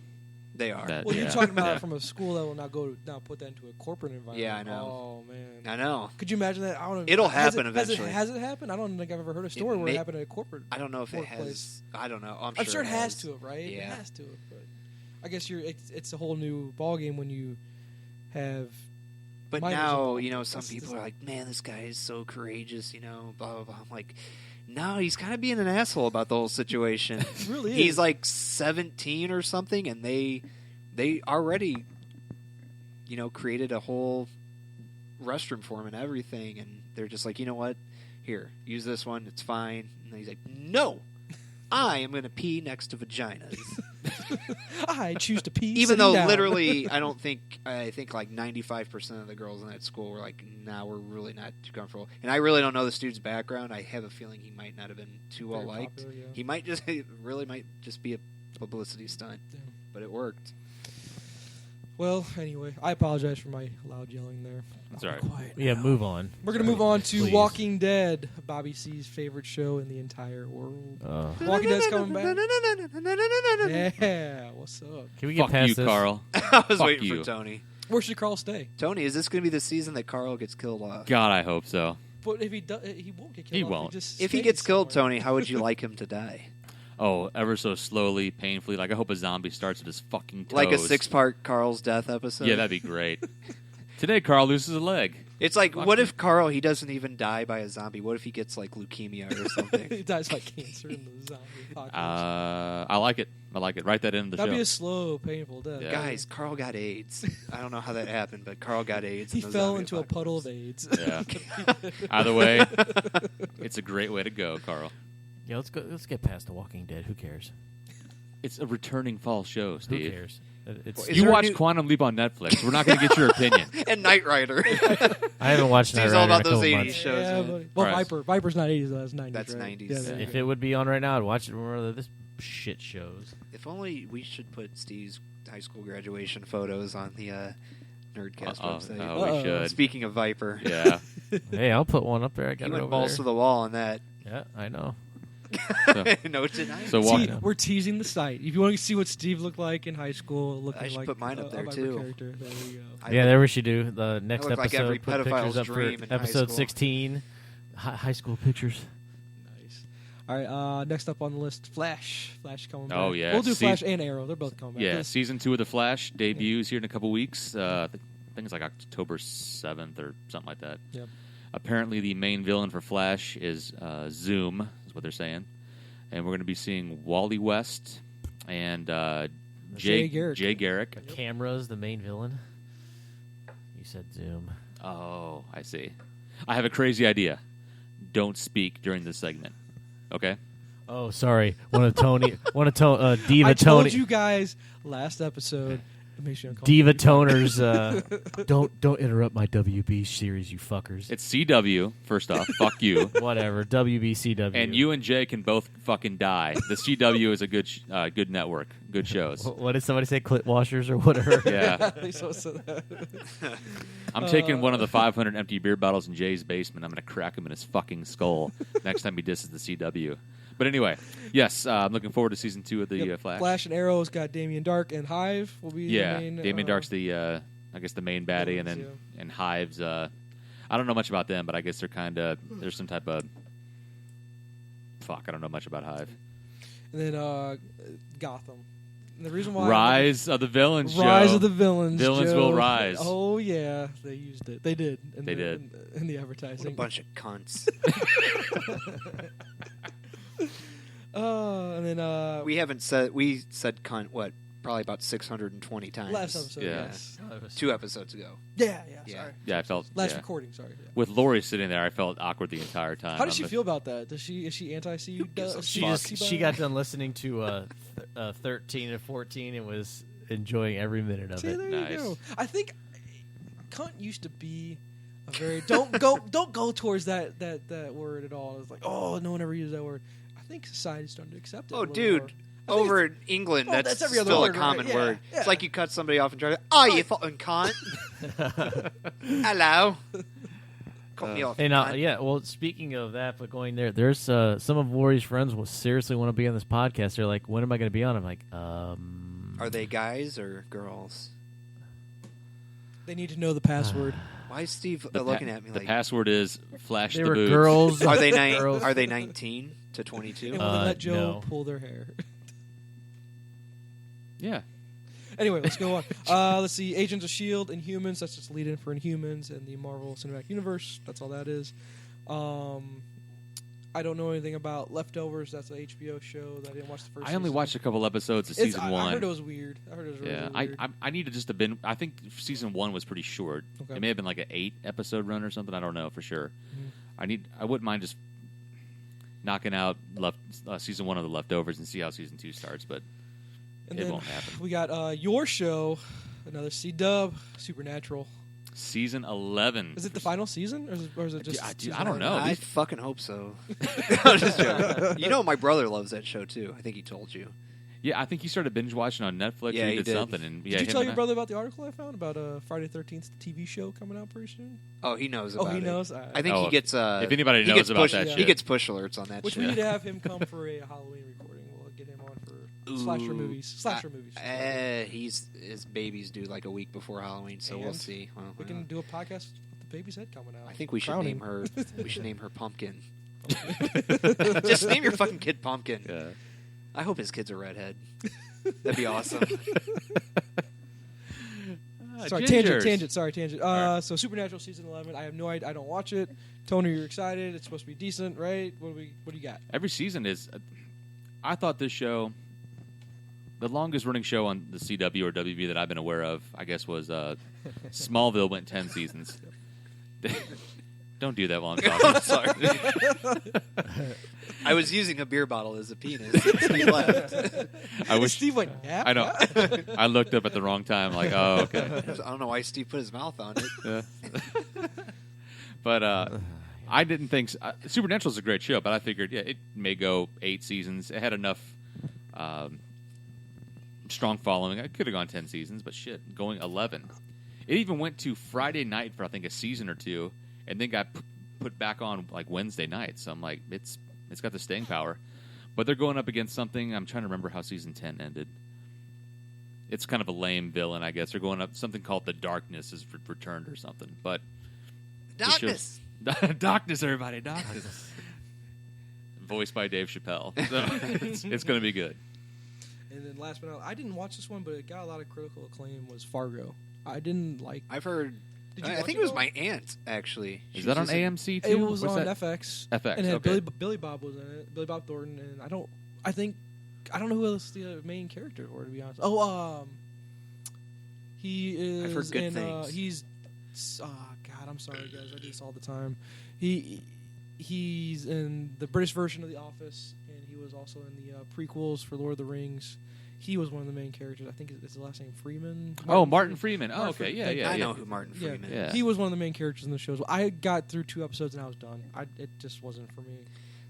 [SPEAKER 2] They are.
[SPEAKER 1] That-
[SPEAKER 5] Well,
[SPEAKER 1] Yeah.
[SPEAKER 5] you're talking about
[SPEAKER 1] Yeah.
[SPEAKER 5] it from a school that will now put that into a corporate environment.
[SPEAKER 2] Yeah, I know.
[SPEAKER 5] Oh man,
[SPEAKER 2] I know.
[SPEAKER 5] could you imagine that? I don't know.
[SPEAKER 2] It'll
[SPEAKER 5] Has
[SPEAKER 2] happen
[SPEAKER 5] has
[SPEAKER 2] eventually.
[SPEAKER 5] Has it happened? I don't think I've ever heard a story where
[SPEAKER 2] may-
[SPEAKER 5] it happened at a corporate.
[SPEAKER 2] I don't know if it
[SPEAKER 5] workplace.
[SPEAKER 2] has. I don't know. I'm
[SPEAKER 5] I'm sure
[SPEAKER 2] it
[SPEAKER 5] it has to have, right?
[SPEAKER 2] Yeah.
[SPEAKER 5] It has to have. But I guess it's a whole new ballgame when you have
[SPEAKER 2] But
[SPEAKER 5] Minors
[SPEAKER 2] now,
[SPEAKER 5] involved.
[SPEAKER 2] some
[SPEAKER 5] That's-
[SPEAKER 2] people are like, man, this guy is so courageous, blah, blah, blah. I'm like, no, he's kind of being an asshole about the whole situation.
[SPEAKER 5] It really is.
[SPEAKER 2] He's like 17 or something, and they already, created a whole restroom for him and everything, and they're just like, you know what? Here, use this one. It's fine. And he's like, no, I am going to pee next to vaginas.
[SPEAKER 5] I choose to pee.
[SPEAKER 2] Even
[SPEAKER 5] sitting
[SPEAKER 2] though
[SPEAKER 5] down.
[SPEAKER 2] literally, I think like 95% of the girls in that school were like, nah, we're really not too comfortable. And I really don't know this dude's background. I have a feeling he might not have been too well
[SPEAKER 5] Very
[SPEAKER 2] liked.
[SPEAKER 5] popular, yeah.
[SPEAKER 2] He might just be a publicity stunt,
[SPEAKER 5] Yeah.
[SPEAKER 2] but it worked.
[SPEAKER 5] Well, anyway, I apologize for my loud yelling there.
[SPEAKER 1] That's all right.
[SPEAKER 5] Quiet.
[SPEAKER 3] Yeah,
[SPEAKER 5] now.
[SPEAKER 3] move on.
[SPEAKER 5] We're gonna move on to
[SPEAKER 3] Please.
[SPEAKER 5] Walking Dead, Bobby C's favorite show in the entire world. Walking Dead's coming back. Yeah, what's up?
[SPEAKER 3] Can we get
[SPEAKER 1] Fuck
[SPEAKER 3] past
[SPEAKER 1] you,
[SPEAKER 3] this?
[SPEAKER 1] Carl.
[SPEAKER 2] I was
[SPEAKER 1] Fuck
[SPEAKER 2] waiting
[SPEAKER 1] you.
[SPEAKER 2] for Tony.
[SPEAKER 5] Where should Carl stay?
[SPEAKER 2] Tony, is this going to be the season that Carl gets killed off?
[SPEAKER 1] God, I hope so.
[SPEAKER 5] But if he does, he won't get killed.
[SPEAKER 1] He
[SPEAKER 5] off,
[SPEAKER 1] won't.
[SPEAKER 5] just
[SPEAKER 2] If he
[SPEAKER 5] stays
[SPEAKER 2] gets killed,
[SPEAKER 5] somewhere.
[SPEAKER 2] Tony, how would you like him to die?
[SPEAKER 1] Oh, ever so slowly, painfully. Like, I hope a zombie starts at his fucking toes.
[SPEAKER 2] Like a 6-part Carl's death episode?
[SPEAKER 1] Yeah, that'd be great. Today, Carl loses a leg.
[SPEAKER 2] It's like,
[SPEAKER 1] Fuck
[SPEAKER 2] what
[SPEAKER 1] you.
[SPEAKER 2] if Carl, he doesn't even die by a zombie? What if he gets, like, leukemia or
[SPEAKER 5] he
[SPEAKER 2] something?
[SPEAKER 5] dies like cancer in the zombie apocalypse.
[SPEAKER 1] I like it. I like it. Write that in the
[SPEAKER 5] That'd
[SPEAKER 1] show.
[SPEAKER 5] be a slow, painful death.
[SPEAKER 1] Yeah.
[SPEAKER 2] Guys, Carl got AIDS. I don't know how that happened, but Carl got AIDS.
[SPEAKER 5] He
[SPEAKER 2] in the
[SPEAKER 5] fell
[SPEAKER 2] zombie
[SPEAKER 5] into a puddle of
[SPEAKER 2] apocalypse.
[SPEAKER 5] AIDS.
[SPEAKER 1] Yeah. Either way, it's a great way to go, Carl.
[SPEAKER 3] Yeah, let's go. Let's get past The Walking Dead. Who cares?
[SPEAKER 1] It's a returning fall show,
[SPEAKER 3] Who
[SPEAKER 1] Steve.
[SPEAKER 3] cares? It's.
[SPEAKER 2] Well, Is
[SPEAKER 1] You
[SPEAKER 2] there a
[SPEAKER 1] watch
[SPEAKER 2] new-
[SPEAKER 1] Quantum Leap on Netflix. We're not going to get your opinion.
[SPEAKER 2] And Knight Rider.
[SPEAKER 3] I haven't watched Knight
[SPEAKER 2] Steve's
[SPEAKER 3] Rider
[SPEAKER 2] all
[SPEAKER 3] in a
[SPEAKER 2] about those
[SPEAKER 3] couple
[SPEAKER 2] 80s
[SPEAKER 3] months.
[SPEAKER 2] shows.
[SPEAKER 5] Yeah,
[SPEAKER 2] man.
[SPEAKER 5] but, well,
[SPEAKER 1] Right.
[SPEAKER 5] Viper's not 80s, that's 90s.
[SPEAKER 2] That's
[SPEAKER 5] right?
[SPEAKER 2] 90s.
[SPEAKER 5] Yeah, there you
[SPEAKER 3] If
[SPEAKER 5] go.
[SPEAKER 3] it would be on right now, I'd watch it. More of this shit shows.
[SPEAKER 2] If only we should put Steve's high school graduation photos on the Nerdcast
[SPEAKER 1] Uh-oh.
[SPEAKER 2] website.
[SPEAKER 1] Oh, we
[SPEAKER 5] Uh-oh.
[SPEAKER 1] should.
[SPEAKER 2] Speaking of Viper,
[SPEAKER 1] Yeah.
[SPEAKER 3] Hey, I'll put one up there. I got
[SPEAKER 2] you
[SPEAKER 3] it
[SPEAKER 2] went
[SPEAKER 3] over
[SPEAKER 2] balls
[SPEAKER 3] there.
[SPEAKER 2] to the wall on that.
[SPEAKER 3] Yeah, I know.
[SPEAKER 2] No tonight.
[SPEAKER 1] So
[SPEAKER 5] See,
[SPEAKER 1] walk,
[SPEAKER 5] we're teasing the site. If you want to see what Steve looked like in high school, looking
[SPEAKER 2] I should
[SPEAKER 5] like
[SPEAKER 2] put mine up
[SPEAKER 5] a
[SPEAKER 2] there,
[SPEAKER 5] Viper
[SPEAKER 2] too.
[SPEAKER 5] character, there we go.
[SPEAKER 3] Yeah, there we should do the next
[SPEAKER 2] look like
[SPEAKER 3] episode.
[SPEAKER 2] every
[SPEAKER 3] put
[SPEAKER 2] pedophile's
[SPEAKER 3] pictures up
[SPEAKER 2] dream
[SPEAKER 3] for
[SPEAKER 2] in high
[SPEAKER 3] episode
[SPEAKER 2] school.
[SPEAKER 3] 16. High school pictures.
[SPEAKER 5] Nice. All right, next up on the list, Flash. Flash coming back.
[SPEAKER 1] Oh, yeah.
[SPEAKER 5] We'll do
[SPEAKER 1] See-
[SPEAKER 5] Flash and Arrow. They're both coming back.
[SPEAKER 1] yeah,
[SPEAKER 5] This-
[SPEAKER 1] season 2 of The Flash debuts here in a couple weeks. I think it's like October 7th or something like that.
[SPEAKER 5] Yep.
[SPEAKER 1] Apparently, the main villain for Flash is Zoom, is what they're saying. And we're going to be seeing Wally West and
[SPEAKER 5] Jay Garrick.
[SPEAKER 1] Jay Garrick.
[SPEAKER 3] Cameras, the main villain. You said Zoom.
[SPEAKER 1] Oh, I see. I have a crazy idea. Don't speak during this segment. Okay?
[SPEAKER 3] Oh, sorry. Diva
[SPEAKER 5] I told
[SPEAKER 3] Tony.
[SPEAKER 5] you guys last episode. It makes you uncomfortable.
[SPEAKER 3] Diva Toners, don't interrupt my WB series, you fuckers.
[SPEAKER 1] It's CW, first off. Fuck you.
[SPEAKER 3] Whatever, WBCW.
[SPEAKER 1] And you and Jay can both fucking die. The CW is a good network. Good shows.
[SPEAKER 3] What did somebody say? Clit washers or whatever?
[SPEAKER 1] Yeah.
[SPEAKER 5] They so said that.
[SPEAKER 1] I'm taking one of the 500 empty beer bottles in Jay's basement. I'm going to crack him in his fucking skull next time he disses the CW. But anyway, yes, I'm looking forward to season 2 of the
[SPEAKER 5] Yep.
[SPEAKER 1] Flash.
[SPEAKER 5] Flash and Arrow's got Damien Dark and Hive will be
[SPEAKER 1] Yeah,
[SPEAKER 5] the main.
[SPEAKER 1] Damien Dark's the, I guess, the main baddie, and then
[SPEAKER 5] villains,
[SPEAKER 1] and Hive's. I don't know much about them, but I guess they're kind of there's some type of. Fuck, I don't know much about Hive.
[SPEAKER 5] And then Gotham. And the reason why
[SPEAKER 1] Rise of the Villains
[SPEAKER 5] Rise
[SPEAKER 1] show.
[SPEAKER 5] of the Villains.
[SPEAKER 1] Villains
[SPEAKER 5] Joe.
[SPEAKER 1] will rise.
[SPEAKER 5] Oh yeah, they used it. They did. In
[SPEAKER 1] They
[SPEAKER 5] the,
[SPEAKER 1] did.
[SPEAKER 5] in the advertising.
[SPEAKER 2] What a bunch of cunts.
[SPEAKER 5] And then
[SPEAKER 2] we said cunt, what, probably about 620 times.
[SPEAKER 5] last episode.
[SPEAKER 1] Yeah.
[SPEAKER 5] Yes.
[SPEAKER 2] 2 episodes ago.
[SPEAKER 5] Yeah.
[SPEAKER 2] Yeah.
[SPEAKER 5] Sorry.
[SPEAKER 1] Yeah, I felt
[SPEAKER 5] Last
[SPEAKER 1] yeah.
[SPEAKER 5] recording. Sorry. Yeah.
[SPEAKER 1] With Lori sitting there. I felt awkward the entire time.
[SPEAKER 5] How does
[SPEAKER 1] I'm
[SPEAKER 5] she
[SPEAKER 1] the-
[SPEAKER 5] feel about that? Is she anti CU?
[SPEAKER 3] She got done listening to 13 and 14 and was enjoying every minute of
[SPEAKER 5] See,
[SPEAKER 3] it.
[SPEAKER 5] there
[SPEAKER 1] Nice.
[SPEAKER 5] you go. I think cunt used to be a very don't go towards that word at all. It's like, oh, no one ever used that word. I think society's starting to accept it. a
[SPEAKER 2] Oh,
[SPEAKER 5] little
[SPEAKER 2] dude.
[SPEAKER 5] more. I think
[SPEAKER 2] Over
[SPEAKER 5] it's-
[SPEAKER 2] in England,
[SPEAKER 5] Well,
[SPEAKER 2] that's
[SPEAKER 5] that's every other
[SPEAKER 2] still
[SPEAKER 5] word,
[SPEAKER 2] a common
[SPEAKER 5] right?
[SPEAKER 2] word.
[SPEAKER 5] Yeah.
[SPEAKER 2] It's like you cut somebody off and try to, oh, you fucking cunt. Hello. Cut me off.
[SPEAKER 3] And
[SPEAKER 2] cunt.
[SPEAKER 3] yeah, well, speaking of that, but going there, there's some of Lori's friends will seriously want to be on this podcast. They're like, when am I going to be on? I'm like,
[SPEAKER 2] Are they guys or girls?
[SPEAKER 5] They need to know the password.
[SPEAKER 2] Why is Steve
[SPEAKER 1] The
[SPEAKER 2] looking at me
[SPEAKER 1] the
[SPEAKER 2] like?
[SPEAKER 1] password is flash
[SPEAKER 3] they
[SPEAKER 1] the
[SPEAKER 3] were
[SPEAKER 1] boobs.
[SPEAKER 3] girls.
[SPEAKER 2] Are they
[SPEAKER 3] Girls.
[SPEAKER 2] Are they 19 to 22?
[SPEAKER 5] And we'll let Joe
[SPEAKER 3] no.
[SPEAKER 5] pull their hair.
[SPEAKER 1] Yeah.
[SPEAKER 5] Anyway, let's go on. Let's see. Agents of S.H.I.E.L.D. Inhumans. That's just lead in for Inhumans and the Marvel Cinematic Universe. That's all that is. I don't know anything about Leftovers. That's an HBO show that I didn't watch the first
[SPEAKER 1] I only
[SPEAKER 5] season.
[SPEAKER 1] watched a couple episodes of season 1.
[SPEAKER 5] I heard it was weird. I heard it was really weird.
[SPEAKER 1] I needed just to binge. I think season 1 was pretty short.
[SPEAKER 5] Okay.
[SPEAKER 1] It may have been like an 8-episode run or something. I don't know for sure.
[SPEAKER 5] Mm-hmm.
[SPEAKER 1] I wouldn't mind just knocking out season 1 of the Leftovers and see how season 2 starts, but
[SPEAKER 5] And
[SPEAKER 1] it
[SPEAKER 5] then
[SPEAKER 1] won't happen.
[SPEAKER 5] we got your show, another C-Dub, Supernatural.
[SPEAKER 1] Season 11.
[SPEAKER 5] Is it the final season, or is it just?
[SPEAKER 1] I don't know.
[SPEAKER 2] I fucking hope so. I'm just joking. You know, my brother loves that show too. I think he told you.
[SPEAKER 1] Yeah, I think he started binge watching on Netflix.
[SPEAKER 2] Yeah,
[SPEAKER 1] or
[SPEAKER 2] he
[SPEAKER 1] did
[SPEAKER 2] did.
[SPEAKER 1] something. And,
[SPEAKER 5] Did you tell your brother about the article I found about Friday the 13th TV show coming out pretty soon?
[SPEAKER 2] Oh, he knows about it.
[SPEAKER 5] He knows. All right.
[SPEAKER 2] I think he gets.
[SPEAKER 1] If anybody
[SPEAKER 2] he
[SPEAKER 1] knows
[SPEAKER 2] gets
[SPEAKER 1] about
[SPEAKER 2] push,
[SPEAKER 1] that
[SPEAKER 2] he
[SPEAKER 1] shit.
[SPEAKER 2] gets push alerts on that.
[SPEAKER 5] Which
[SPEAKER 2] shit.
[SPEAKER 5] we need to have him come for a Halloween recording. We'll get him on for slasher movies.
[SPEAKER 2] His babies due like a week before Halloween, so we'll
[SPEAKER 5] And
[SPEAKER 2] see. Well,
[SPEAKER 5] we can do a podcast with the baby's head coming out.
[SPEAKER 2] I think we should
[SPEAKER 5] Crowning.
[SPEAKER 2] name her. We should name her Pumpkin. Just name your fucking kid Pumpkin.
[SPEAKER 1] Yeah.
[SPEAKER 2] I hope his kid's a redhead. That'd be awesome.
[SPEAKER 5] Sorry,
[SPEAKER 1] Gingers.
[SPEAKER 5] tangent. Sorry, tangent.
[SPEAKER 1] All right.
[SPEAKER 5] So Supernatural season 11. I have no idea. I don't watch it. Tony, you're excited. It's supposed to be decent, right? What do you got?
[SPEAKER 1] Every season is. I thought this show, the longest running show on the CW or WB that I've been aware of, I guess, was Smallville went 10 seasons. Don't do that while I'm talking.
[SPEAKER 2] Sorry. I was using a beer bottle as a penis. He left.
[SPEAKER 1] I wish.
[SPEAKER 5] Steve went, yeah.
[SPEAKER 1] I know. I looked up at the wrong time. Like, oh, okay.
[SPEAKER 2] I don't know why Steve put his mouth on it.
[SPEAKER 1] Yeah. But I didn't think Supernatural's a great show, but I figured it may go 8 seasons. It had enough strong following. I could have gone 10 seasons, but shit, going 11. It even went to Friday night for I think a season or two, and then got put back on like Wednesday night. So I'm like, it's got the staying power. But they're going up against something. I'm trying to remember how season 10 ended. It's kind of a lame villain, I guess. They're going up something called the Darkness is returned or something. But
[SPEAKER 2] Darkness.
[SPEAKER 1] Darkness, everybody, darkness. Voiced by Dave Chappelle. So it's going to be good.
[SPEAKER 5] And then last but not, I didn't watch this one, but it got a lot of critical acclaim. Was Fargo? I didn't like.
[SPEAKER 2] I've heard.
[SPEAKER 5] Did you
[SPEAKER 2] I
[SPEAKER 5] watch
[SPEAKER 2] think
[SPEAKER 5] it
[SPEAKER 2] it was
[SPEAKER 5] all?
[SPEAKER 2] my aunt actually.
[SPEAKER 1] Is that on AMC too?
[SPEAKER 5] It was
[SPEAKER 1] What's
[SPEAKER 5] on
[SPEAKER 1] that?
[SPEAKER 5] FX.
[SPEAKER 1] FX,
[SPEAKER 5] And it had
[SPEAKER 1] okay.
[SPEAKER 5] Billy Bob was in it. Billy Bob Thornton, and I don't know who else the main character were, to be honest. He is.
[SPEAKER 2] I've heard good
[SPEAKER 5] in,
[SPEAKER 2] things.
[SPEAKER 5] He's. God, I'm sorry, guys. I do this all the time. He's in the British version of The Office, and he was also in the prequels for Lord of the Rings. He was one of the main characters. I think is his last name Freeman.
[SPEAKER 1] Martin Freeman. Oh,
[SPEAKER 5] Martin
[SPEAKER 1] okay.
[SPEAKER 5] Freeman.
[SPEAKER 1] Yeah.
[SPEAKER 2] I know who Martin
[SPEAKER 5] Yeah.
[SPEAKER 2] Freeman
[SPEAKER 1] Yeah.
[SPEAKER 2] is.
[SPEAKER 5] He was one of the main characters in the show. I got through 2 episodes and I was done. It just wasn't for me.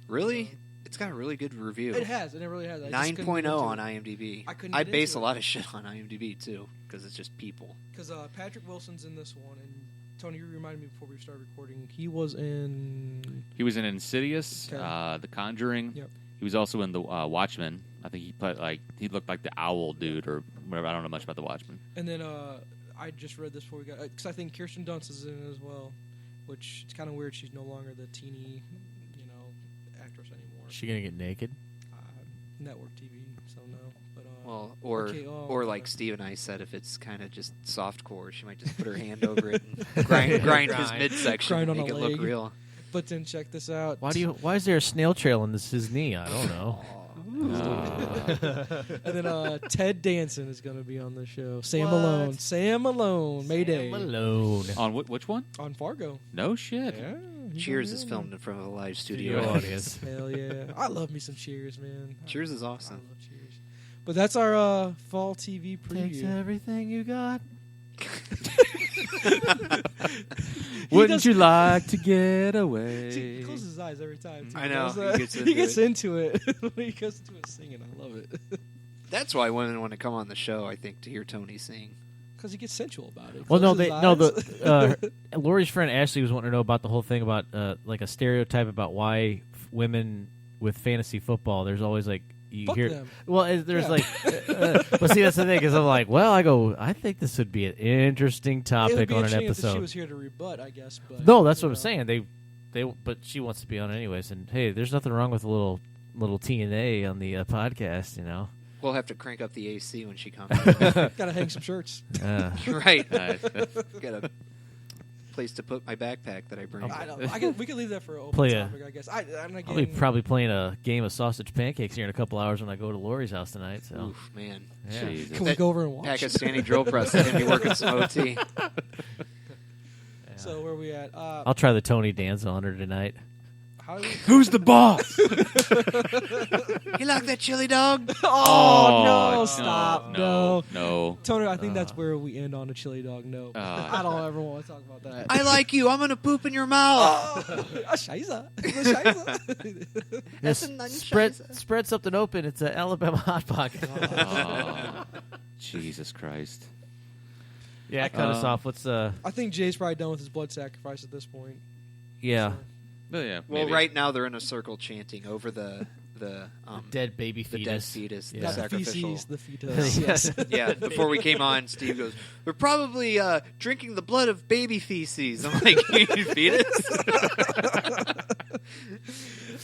[SPEAKER 2] Really? It's got a really good review.
[SPEAKER 5] It has, and it really has. I just couldn't
[SPEAKER 2] 9.0
[SPEAKER 5] get into
[SPEAKER 2] on
[SPEAKER 5] it.
[SPEAKER 2] IMDb.
[SPEAKER 5] I couldn't
[SPEAKER 2] I
[SPEAKER 5] get
[SPEAKER 2] base
[SPEAKER 5] into
[SPEAKER 2] a
[SPEAKER 5] it.
[SPEAKER 2] lot of shit on IMDb too because it's just people.
[SPEAKER 5] Because Patrick Wilson's in this one, and Tony, you reminded me before we started recording. He was in.
[SPEAKER 1] He was in Insidious,
[SPEAKER 5] Okay.
[SPEAKER 1] The Conjuring.
[SPEAKER 5] Yep.
[SPEAKER 1] He was also in the Watchmen. I think he looked like the owl dude or whatever. I don't know much about the Watchmen.
[SPEAKER 5] And then I just read this before we got, because I think Kirsten Dunst is in it as well, which it's kind of weird. She's no longer the teeny, actress anymore.
[SPEAKER 3] Is she gonna get naked?
[SPEAKER 5] Network TV, so no. But
[SPEAKER 2] Well,
[SPEAKER 5] okay,
[SPEAKER 2] or like Steve and I said, if it's kind of just softcore, she might just put her hand over it and grind his midsection,
[SPEAKER 5] Grind
[SPEAKER 2] and
[SPEAKER 5] on
[SPEAKER 2] make
[SPEAKER 5] a
[SPEAKER 2] it look
[SPEAKER 5] leg.
[SPEAKER 2] real.
[SPEAKER 5] But then check this out.
[SPEAKER 3] Why is there a snail trail in his knee? I don't know.
[SPEAKER 5] And then Ted Danson is going to be on the show. Sam
[SPEAKER 3] What?
[SPEAKER 5] Malone. Sam Malone. Mayday.
[SPEAKER 3] Alone.
[SPEAKER 1] On which one?
[SPEAKER 5] On Fargo.
[SPEAKER 1] No shit.
[SPEAKER 5] Yeah. he's
[SPEAKER 2] Cheers
[SPEAKER 5] gonna
[SPEAKER 2] is
[SPEAKER 5] be on
[SPEAKER 2] filmed in front of a live
[SPEAKER 3] Studio
[SPEAKER 2] studio.
[SPEAKER 3] audience.
[SPEAKER 5] there. Hell yeah. I love me some Cheers, man.
[SPEAKER 2] Cheers is
[SPEAKER 5] I
[SPEAKER 2] awesome.
[SPEAKER 5] love Cheers. But that's our fall TV
[SPEAKER 3] Takes
[SPEAKER 5] preview.
[SPEAKER 3] everything you got.
[SPEAKER 1] Wouldn't you like to get
[SPEAKER 5] See,
[SPEAKER 1] away?
[SPEAKER 5] he closes his eyes every time. Too.
[SPEAKER 2] I know.
[SPEAKER 5] He gets into it. He gets into it singing. I love it.
[SPEAKER 2] That's why women want to come on the show, I think, to hear Tony sing.
[SPEAKER 5] Because he gets sensual about it.
[SPEAKER 3] Well, no,
[SPEAKER 5] Closes his eyes.
[SPEAKER 3] Lori's friend Ashley was wanting to know about the whole thing about like a stereotype about why women with fantasy football. There's always like you
[SPEAKER 5] Fuck
[SPEAKER 3] hear.
[SPEAKER 5] them.
[SPEAKER 3] Well, there's
[SPEAKER 5] Yeah.
[SPEAKER 3] like, but see that's the thing is I'm like, well, I think this would be an interesting
[SPEAKER 5] It would
[SPEAKER 3] topic
[SPEAKER 5] be
[SPEAKER 3] on an
[SPEAKER 5] interesting if she
[SPEAKER 3] episode.
[SPEAKER 5] was here to rebut, I guess. But
[SPEAKER 3] No, that's what I'm
[SPEAKER 5] know.
[SPEAKER 3] saying. But she wants to be on anyways. And hey, there's nothing wrong with a little TNA on the podcast,
[SPEAKER 2] We'll have to crank up the AC when she comes.
[SPEAKER 5] Gotta hang some shirts.
[SPEAKER 2] Right.
[SPEAKER 1] Nice.
[SPEAKER 2] Got a place to put my backpack that I bring.
[SPEAKER 5] We can leave that for an open
[SPEAKER 3] Play a-
[SPEAKER 5] topic, I guess. I'm not
[SPEAKER 3] I'll be
[SPEAKER 5] getting.
[SPEAKER 3] probably playing a game of sausage pancakes here in a couple hours when I go to Lori's house tonight. So
[SPEAKER 2] Oof, man.
[SPEAKER 3] yeah.
[SPEAKER 1] Jesus.
[SPEAKER 5] Can we go over and watch?
[SPEAKER 2] Pakistani drill press is going to be working some OT.
[SPEAKER 5] So where are we at?
[SPEAKER 3] I'll try the Tony Danza on her tonight.
[SPEAKER 5] How do we?
[SPEAKER 1] Who's the boss?
[SPEAKER 2] You like that chili dog?
[SPEAKER 5] Oh, no! Stop! No.
[SPEAKER 1] No.
[SPEAKER 5] Tony, I think that's where we end on a chili dog note. I don't ever want to talk about that.
[SPEAKER 2] I like you. I'm going to poop in your mouth.
[SPEAKER 5] Scheiße. Scheiße.
[SPEAKER 2] That's a nice
[SPEAKER 3] Spread something open. It's an Alabama Hot Pocket.
[SPEAKER 1] Oh, Jesus Christ.
[SPEAKER 3] Yeah, cut us off. Let's
[SPEAKER 5] I think Jay's probably done with his blood sacrifice at this point.
[SPEAKER 3] yeah,
[SPEAKER 1] Well, yeah.
[SPEAKER 2] Well,
[SPEAKER 1] maybe.
[SPEAKER 2] right now they're in a circle chanting over the
[SPEAKER 3] dead baby
[SPEAKER 2] the
[SPEAKER 3] fetus.
[SPEAKER 2] dead fetus,
[SPEAKER 3] Yeah.
[SPEAKER 2] the
[SPEAKER 5] Not the
[SPEAKER 2] sacrificial.
[SPEAKER 5] feces, the fetus. Yes.
[SPEAKER 2] Yeah, before we came on, Steve goes, "We're probably drinking the blood of baby feces." I'm like, "Fetus?"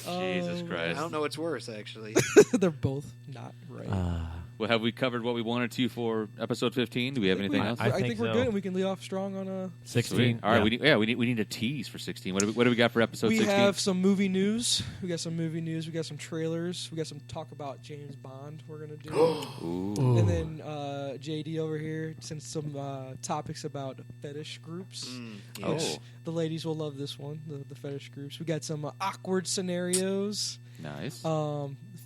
[SPEAKER 1] Jesus Christ.
[SPEAKER 2] I don't know what's worse, actually.
[SPEAKER 5] They're both not right.
[SPEAKER 1] Well, have we covered what we wanted to for episode 15? Do we have anything else?
[SPEAKER 5] I
[SPEAKER 3] think
[SPEAKER 5] think we're
[SPEAKER 3] so.
[SPEAKER 5] good, and we can lead off strong on a.
[SPEAKER 3] 16.
[SPEAKER 1] All right.
[SPEAKER 3] Yeah.
[SPEAKER 1] We need a tease for 16. What do we got for episode
[SPEAKER 5] We
[SPEAKER 1] 16?
[SPEAKER 5] have some movie news. We got some movie news. We got some trailers. We got some talk about James Bond. We're gonna do,
[SPEAKER 1] Ooh.
[SPEAKER 5] and then JD over here sent some topics about fetish groups.
[SPEAKER 1] Oh.
[SPEAKER 5] Which the ladies will love this one. The fetish groups. We got some awkward scenarios.
[SPEAKER 1] Nice.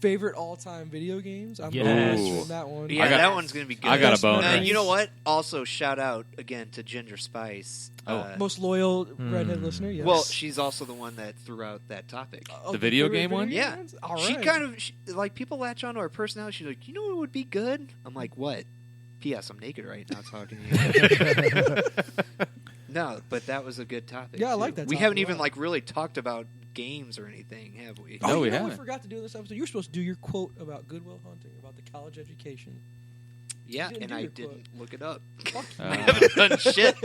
[SPEAKER 5] Favorite all-time video games. I'm
[SPEAKER 3] Yes.
[SPEAKER 5] interested in that one.
[SPEAKER 2] Yeah,
[SPEAKER 1] I got-
[SPEAKER 2] that one's going to be good.
[SPEAKER 1] I got a boner.
[SPEAKER 2] And you know what? Also, shout out again to Ginger Spice.
[SPEAKER 5] Most loyal redhead listener. Yes.
[SPEAKER 2] Well, she's also the one that threw out that topic.
[SPEAKER 5] Oh,
[SPEAKER 1] The video
[SPEAKER 5] favorite
[SPEAKER 1] game one?
[SPEAKER 2] Yeah.
[SPEAKER 5] games? All
[SPEAKER 2] She
[SPEAKER 5] right.
[SPEAKER 2] kind of, like, people latch on to her personality. She's like, you know what would be good? I'm like, what? P.S. I'm naked right now talking to you. No, but that was a good topic.
[SPEAKER 5] Yeah, I
[SPEAKER 2] too.
[SPEAKER 5] like that
[SPEAKER 2] We
[SPEAKER 5] topic
[SPEAKER 2] haven't
[SPEAKER 5] a
[SPEAKER 2] even,
[SPEAKER 5] lot.
[SPEAKER 2] like, really talked about games or anything, have we?
[SPEAKER 1] No, we
[SPEAKER 5] we
[SPEAKER 1] haven't.
[SPEAKER 5] forgot to do this episode. You were supposed to do your quote about Goodwill Hunting, about the college education.
[SPEAKER 2] Yeah,
[SPEAKER 5] You didn't
[SPEAKER 2] and
[SPEAKER 5] do
[SPEAKER 2] I
[SPEAKER 5] your
[SPEAKER 2] didn't look it up.
[SPEAKER 5] Fuck you.
[SPEAKER 2] I haven't done shit.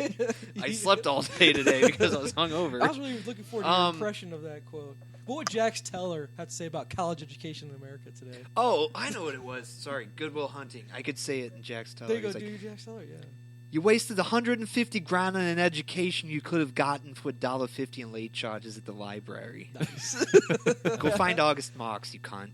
[SPEAKER 2] I slept all day today because I was hungover.
[SPEAKER 5] I was really looking forward to your impression of that quote. What would Jax Teller have to say about college education in America today?
[SPEAKER 2] Oh, I know what it was. Sorry, Goodwill Hunting. I could say it in Jack's Teller.
[SPEAKER 5] There you go,
[SPEAKER 2] He's like,
[SPEAKER 5] do your Jax Teller, yeah.
[SPEAKER 2] you wasted 150 grand on an education you could have gotten for $1.50 in late charges at the library.
[SPEAKER 5] Nice.
[SPEAKER 2] Go find August Marks, you cunt.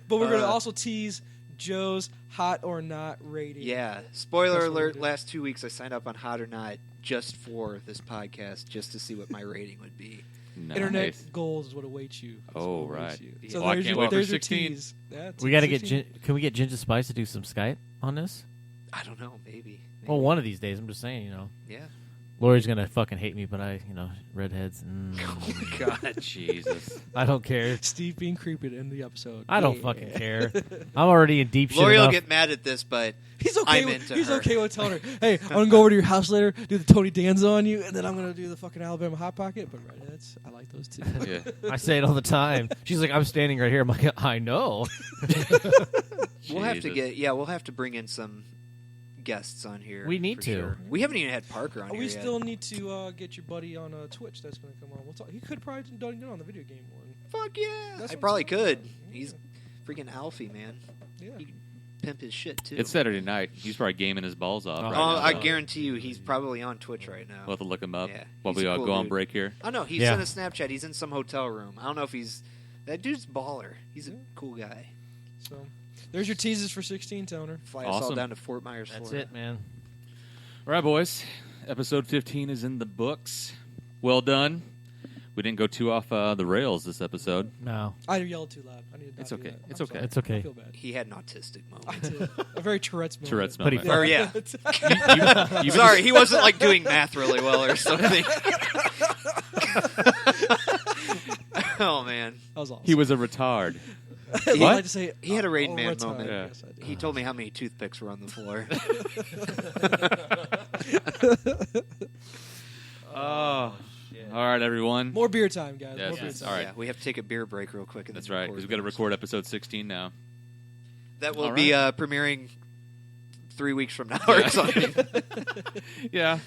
[SPEAKER 5] But we're going to also tease Joe's hot or not rating.
[SPEAKER 2] Yeah. Spoiler
[SPEAKER 5] That's what we
[SPEAKER 2] alert,
[SPEAKER 5] do.
[SPEAKER 2] last 2 weeks I signed up on Hot or Not just for this podcast, just to see what my rating would be.
[SPEAKER 1] Nice.
[SPEAKER 5] Internet goals is what awaits you. That's
[SPEAKER 1] Oh,
[SPEAKER 5] what awaits
[SPEAKER 1] right.
[SPEAKER 5] you.
[SPEAKER 2] Yeah.
[SPEAKER 5] So
[SPEAKER 1] Oh, I
[SPEAKER 5] there's
[SPEAKER 1] can't
[SPEAKER 5] your,
[SPEAKER 1] wait for
[SPEAKER 5] there's your
[SPEAKER 1] 16.
[SPEAKER 5] tease. Yeah,
[SPEAKER 3] We got to get.
[SPEAKER 5] 16.
[SPEAKER 3] Can we get Ginger Spice to do some Skype on this?
[SPEAKER 2] I don't know, maybe.
[SPEAKER 3] Well, one of these days. I'm just saying. You know,
[SPEAKER 2] Yeah.
[SPEAKER 3] Lori's gonna fucking hate me, but redheads.
[SPEAKER 2] Oh, God.
[SPEAKER 1] Jesus.
[SPEAKER 3] I don't care.
[SPEAKER 5] Steve being creepy to end the episode.
[SPEAKER 3] I don't
[SPEAKER 5] Yeah.
[SPEAKER 3] fucking care. I'm already in deep shit.
[SPEAKER 2] Lori will
[SPEAKER 3] enough.
[SPEAKER 2] get mad at this, but
[SPEAKER 5] He's okay.
[SPEAKER 2] I'm into
[SPEAKER 5] He's
[SPEAKER 2] her.
[SPEAKER 5] okay with telling her, "Hey, I'm gonna go over to your house later, do the Tony Danza on you, and then I'm gonna do the fucking Alabama Hot Pocket." But redheads, I like those too.
[SPEAKER 1] Yeah.
[SPEAKER 3] I say it all the time. She's like, I'm standing right here. I'm like, I know.
[SPEAKER 2] we'll have to
[SPEAKER 1] Jesus.
[SPEAKER 2] we'll have to bring in some guests on here.
[SPEAKER 3] We need
[SPEAKER 2] for
[SPEAKER 3] to.
[SPEAKER 2] sure. We haven't even had Parker on
[SPEAKER 5] Oh,
[SPEAKER 2] here
[SPEAKER 5] we
[SPEAKER 2] yet.
[SPEAKER 5] still need to get your buddy on Twitch. That's gonna come on. We'll talk. He could probably don't get on the video game one.
[SPEAKER 2] Fuck yeah.
[SPEAKER 5] That's
[SPEAKER 2] I
[SPEAKER 5] what
[SPEAKER 2] probably
[SPEAKER 5] I'm talking
[SPEAKER 2] could.
[SPEAKER 5] about.
[SPEAKER 2] He's freaking Alfie, man.
[SPEAKER 5] Yeah.
[SPEAKER 2] He can pimp his shit too.
[SPEAKER 1] It's Saturday night. He's probably gaming his balls off
[SPEAKER 3] Oh,
[SPEAKER 1] right
[SPEAKER 2] Oh,
[SPEAKER 1] now.
[SPEAKER 2] I
[SPEAKER 1] so
[SPEAKER 2] guarantee you, he's probably on Twitch right now.
[SPEAKER 1] We'll have to look him up
[SPEAKER 2] Yeah,
[SPEAKER 1] while
[SPEAKER 2] he's
[SPEAKER 1] we
[SPEAKER 2] a cool
[SPEAKER 1] go on
[SPEAKER 2] dude.
[SPEAKER 1] break here.
[SPEAKER 2] Oh no, he
[SPEAKER 3] Yeah.
[SPEAKER 2] sent a Snapchat. He's in some hotel room. I don't know if he's that dude's baller. He's a cool guy.
[SPEAKER 5] So there's your teases for 16, Toner.
[SPEAKER 2] Fly us all
[SPEAKER 1] Awesome.
[SPEAKER 2] down to Fort Myers,
[SPEAKER 3] That's
[SPEAKER 2] Florida.
[SPEAKER 3] it, man.
[SPEAKER 1] All right, boys. Episode 15 is in the books. Well done. We didn't go too off the rails this episode.
[SPEAKER 3] No.
[SPEAKER 5] I yelled too loud. I need to not
[SPEAKER 1] It's
[SPEAKER 5] do
[SPEAKER 1] okay.
[SPEAKER 5] that.
[SPEAKER 1] It's
[SPEAKER 5] I'm
[SPEAKER 1] okay.
[SPEAKER 5] sorry.
[SPEAKER 3] It's okay.
[SPEAKER 5] I feel bad.
[SPEAKER 2] He had an autistic
[SPEAKER 5] I
[SPEAKER 2] moment.
[SPEAKER 5] did. A very Tourette's moment.
[SPEAKER 1] Tourette's
[SPEAKER 3] But he
[SPEAKER 1] moment.
[SPEAKER 2] Or yeah.
[SPEAKER 1] You-
[SPEAKER 2] Sorry, he wasn't like doing math really well or something. Oh man,
[SPEAKER 5] That was awesome.
[SPEAKER 1] He was a retard.
[SPEAKER 5] I
[SPEAKER 1] What?
[SPEAKER 5] like to say,
[SPEAKER 2] He had a Rain
[SPEAKER 5] oh,
[SPEAKER 2] Man
[SPEAKER 5] retard.
[SPEAKER 2] moment.
[SPEAKER 1] Yeah.
[SPEAKER 5] Yes, I did.
[SPEAKER 2] he told me how many toothpicks were on the floor.
[SPEAKER 1] Oh. All right, everyone.
[SPEAKER 5] More beer time, guys.
[SPEAKER 1] Yes,
[SPEAKER 5] More beer
[SPEAKER 1] yes.
[SPEAKER 5] time.
[SPEAKER 1] All right.
[SPEAKER 2] Yeah, we have to take a beer break real quick. And
[SPEAKER 1] That's
[SPEAKER 2] then
[SPEAKER 1] right, because we've got to record episode 16 now.
[SPEAKER 2] That will
[SPEAKER 1] All
[SPEAKER 2] be
[SPEAKER 1] right.
[SPEAKER 2] premiering 3 weeks from now or something.
[SPEAKER 1] Yeah.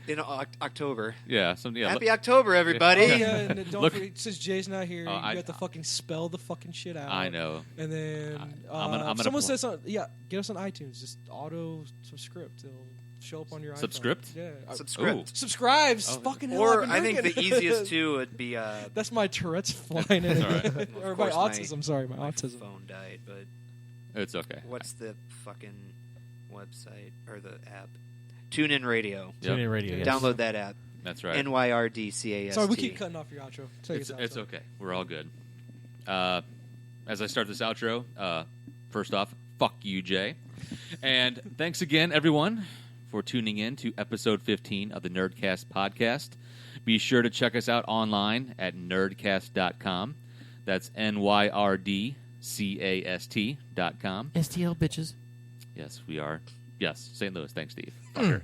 [SPEAKER 2] in October.
[SPEAKER 1] Yeah.
[SPEAKER 2] Happy October, everybody.
[SPEAKER 1] Okay.
[SPEAKER 5] Yeah, and then don't
[SPEAKER 1] Look-
[SPEAKER 5] forget, since Jay's not here, you
[SPEAKER 1] I-
[SPEAKER 5] have to fucking spell the fucking shit out.
[SPEAKER 1] I know.
[SPEAKER 5] And then
[SPEAKER 1] I'm gonna
[SPEAKER 5] someone
[SPEAKER 1] pl-
[SPEAKER 5] says something. Yeah, get us on iTunes. Just auto subscript. It'll show up on your iPhone.
[SPEAKER 1] Subscript?
[SPEAKER 5] Yeah.
[SPEAKER 2] Subscribe.
[SPEAKER 1] Ooh.
[SPEAKER 5] Subscribes.
[SPEAKER 1] Oh.
[SPEAKER 5] Fucking hell,
[SPEAKER 2] Or
[SPEAKER 5] I've been
[SPEAKER 2] I think
[SPEAKER 5] drinking.
[SPEAKER 2] the easiest too would be.
[SPEAKER 5] That's my Tourette's flying in.
[SPEAKER 1] All right.
[SPEAKER 5] Or
[SPEAKER 2] Of
[SPEAKER 5] my
[SPEAKER 2] course
[SPEAKER 5] autism. Sorry, my
[SPEAKER 2] My
[SPEAKER 5] autism.
[SPEAKER 2] phone died, but
[SPEAKER 1] It's okay.
[SPEAKER 2] what's the fucking website or the app? TuneIn Radio.
[SPEAKER 1] Yep.
[SPEAKER 3] TuneIn Radio. Yes.
[SPEAKER 2] Download that app.
[SPEAKER 1] That's right.
[SPEAKER 2] NYRDCAST.
[SPEAKER 5] Sorry, we keep cutting off your outro. Take us out.
[SPEAKER 1] It's okay. We're all good. As I start this outro, first off, fuck you, Jay. And thanks again, everyone, for tuning in to episode 15 of the Nerdcast podcast. Be sure to check us out online at nerdcast.com. That's NYRDCAST.com.
[SPEAKER 3] STL bitches.
[SPEAKER 1] Yes, we are. Yes, St. Louis. Thanks, Steve. Fucker.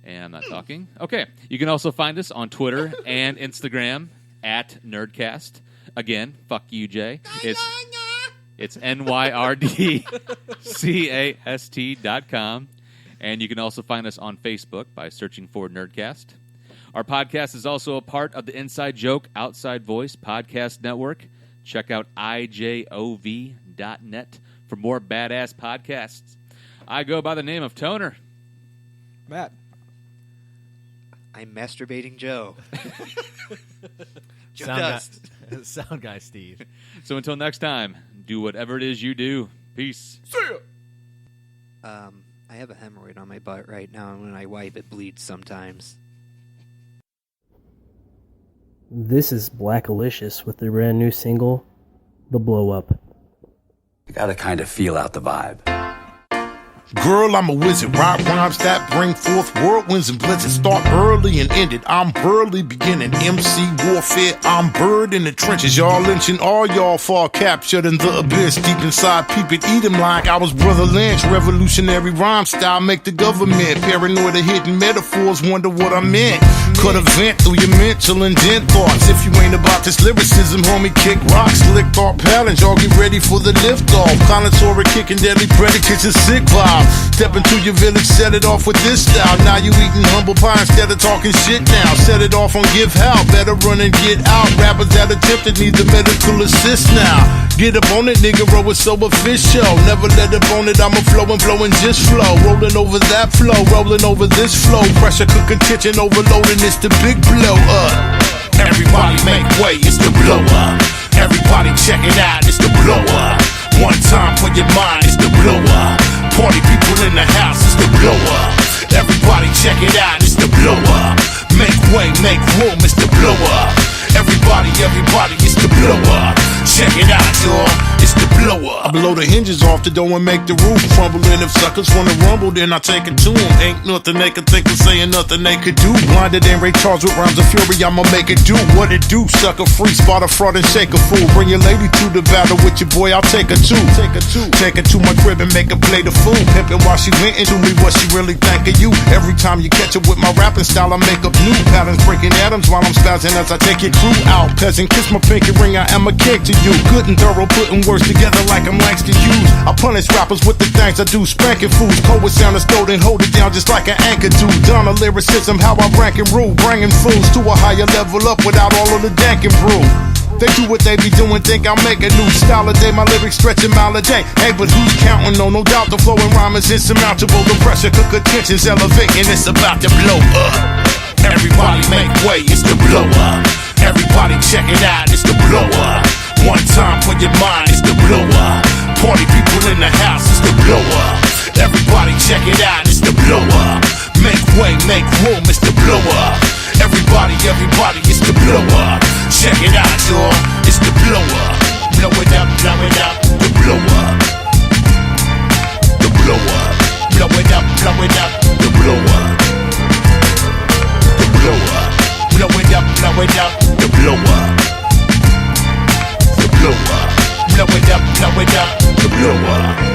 [SPEAKER 1] And I'm not talking. Okay. You can also find us on Twitter and Instagram at Nerdcast. Again, fuck you, Jay. It's NYRDCAST.com. And you can also find us on Facebook by searching for Nerdcast. Our podcast is also a part of the Inside Joke Outside Voice podcast network. Check out IJOV.net for more badass podcasts. I go by the name of Toner.
[SPEAKER 5] Matt.
[SPEAKER 2] I'm masturbating Joe. Joe
[SPEAKER 3] Sound
[SPEAKER 2] Dust.
[SPEAKER 3] guy, sound guy Steve.
[SPEAKER 1] So until next time, do whatever it is you do. Peace.
[SPEAKER 2] I have a hemorrhoid on my butt right now, and when I wipe, it bleeds sometimes.
[SPEAKER 6] This is Blackalicious with their brand new single, The Blowup.
[SPEAKER 7] You gotta kind of feel out the vibe.
[SPEAKER 4] Girl, I'm a wizard. Ride rhymes that bring forth whirlwinds and blizzards. Start early and end it. I'm burly beginning. MC warfare. I'm bird in the trenches. Y'all lynching all y'all fall captured in the abyss. Deep inside, peep it, eat 'em like I was Brother Lynch. Revolutionary rhyme style make the government paranoid of hidden metaphors. Wonder what I meant. Could have vent through your mental indent thoughts. If you ain't about this lyricism, homie, kick rocks. Slick thought patterns. Y'all get ready for the lift off. Connoisseur kicking deadly predicates and sick vibe. Step into your village, set it off with this style. Now you eating humble pie instead of talking shit now. Set it off on give how. Better run and get out. Rappers that attempted need the medical assist now. Get up on it, nigga, roll it so official. Never let up on it, I'ma flow and just flow. Rolling over that flow, rolling over this flow. Pressure cooking kitchen overloading, it's the big blow up. Everybody make way, it's the blow up. Everybody check it out, it's the blow up. One time for your mind, it's the blow up. Party people in the house, it's the blow up. Everybody check it out, it's the blow up. Make way, make room, it's the blow up. Everybody, it's the blow up. Check it out, y'all, it's the blow up. I blow the hinges off the door and make the roof crumble. And if suckers wanna rumble, then I take it to them. Ain't nothing they can think of saying, nothing they could do. Blinded and Ray Charles with rhymes of fury, I'ma make it do what it do. Sucker free, spot a fraud and shake a fool. Bring your lady to the battle with your boy, I'll take her too. Take her to my crib and make her play the fool. Pimpin' while she ventin' to me what she really think of you. Every time you catch her with my rapping style, I make up new patterns, breaking atoms while I'm spazzing as I take your crew out. Peasant, kiss my pinky ring, I am a king to you. Good and thorough, putting words together like I'm Langston Hughes. I punish rappers with the things I do, spanking fools. Cold with sound and stole, then hold it down just like an anchor do. Donna lyricism, how I rank and rule, bringing fools to a higher level up without all of the dank and brew. They do what they be doing, think I'll make a new style a day. My lyrics stretch a mile a day. Hey, but who's counting? No doubt the flow and rhyme is insurmountable. The pressure cooker tension's elevating, it's about to blow up. Everybody make way, it's the blow up. Everybody check it out, it's the blow up. One time for your mind, it's the blow up. Party people in the house, it's the blow up. Everybody check it out, it's the blow up. Make way, make room, it's the blow up. Everybody, it's the blow up. Check it out, y'all, it's the blow up. Blow it up, the blow up. The blow up. Blow it up, the blow up. The blow up. Blow it up, the blow up. The blow up. Blow it up, the blow up.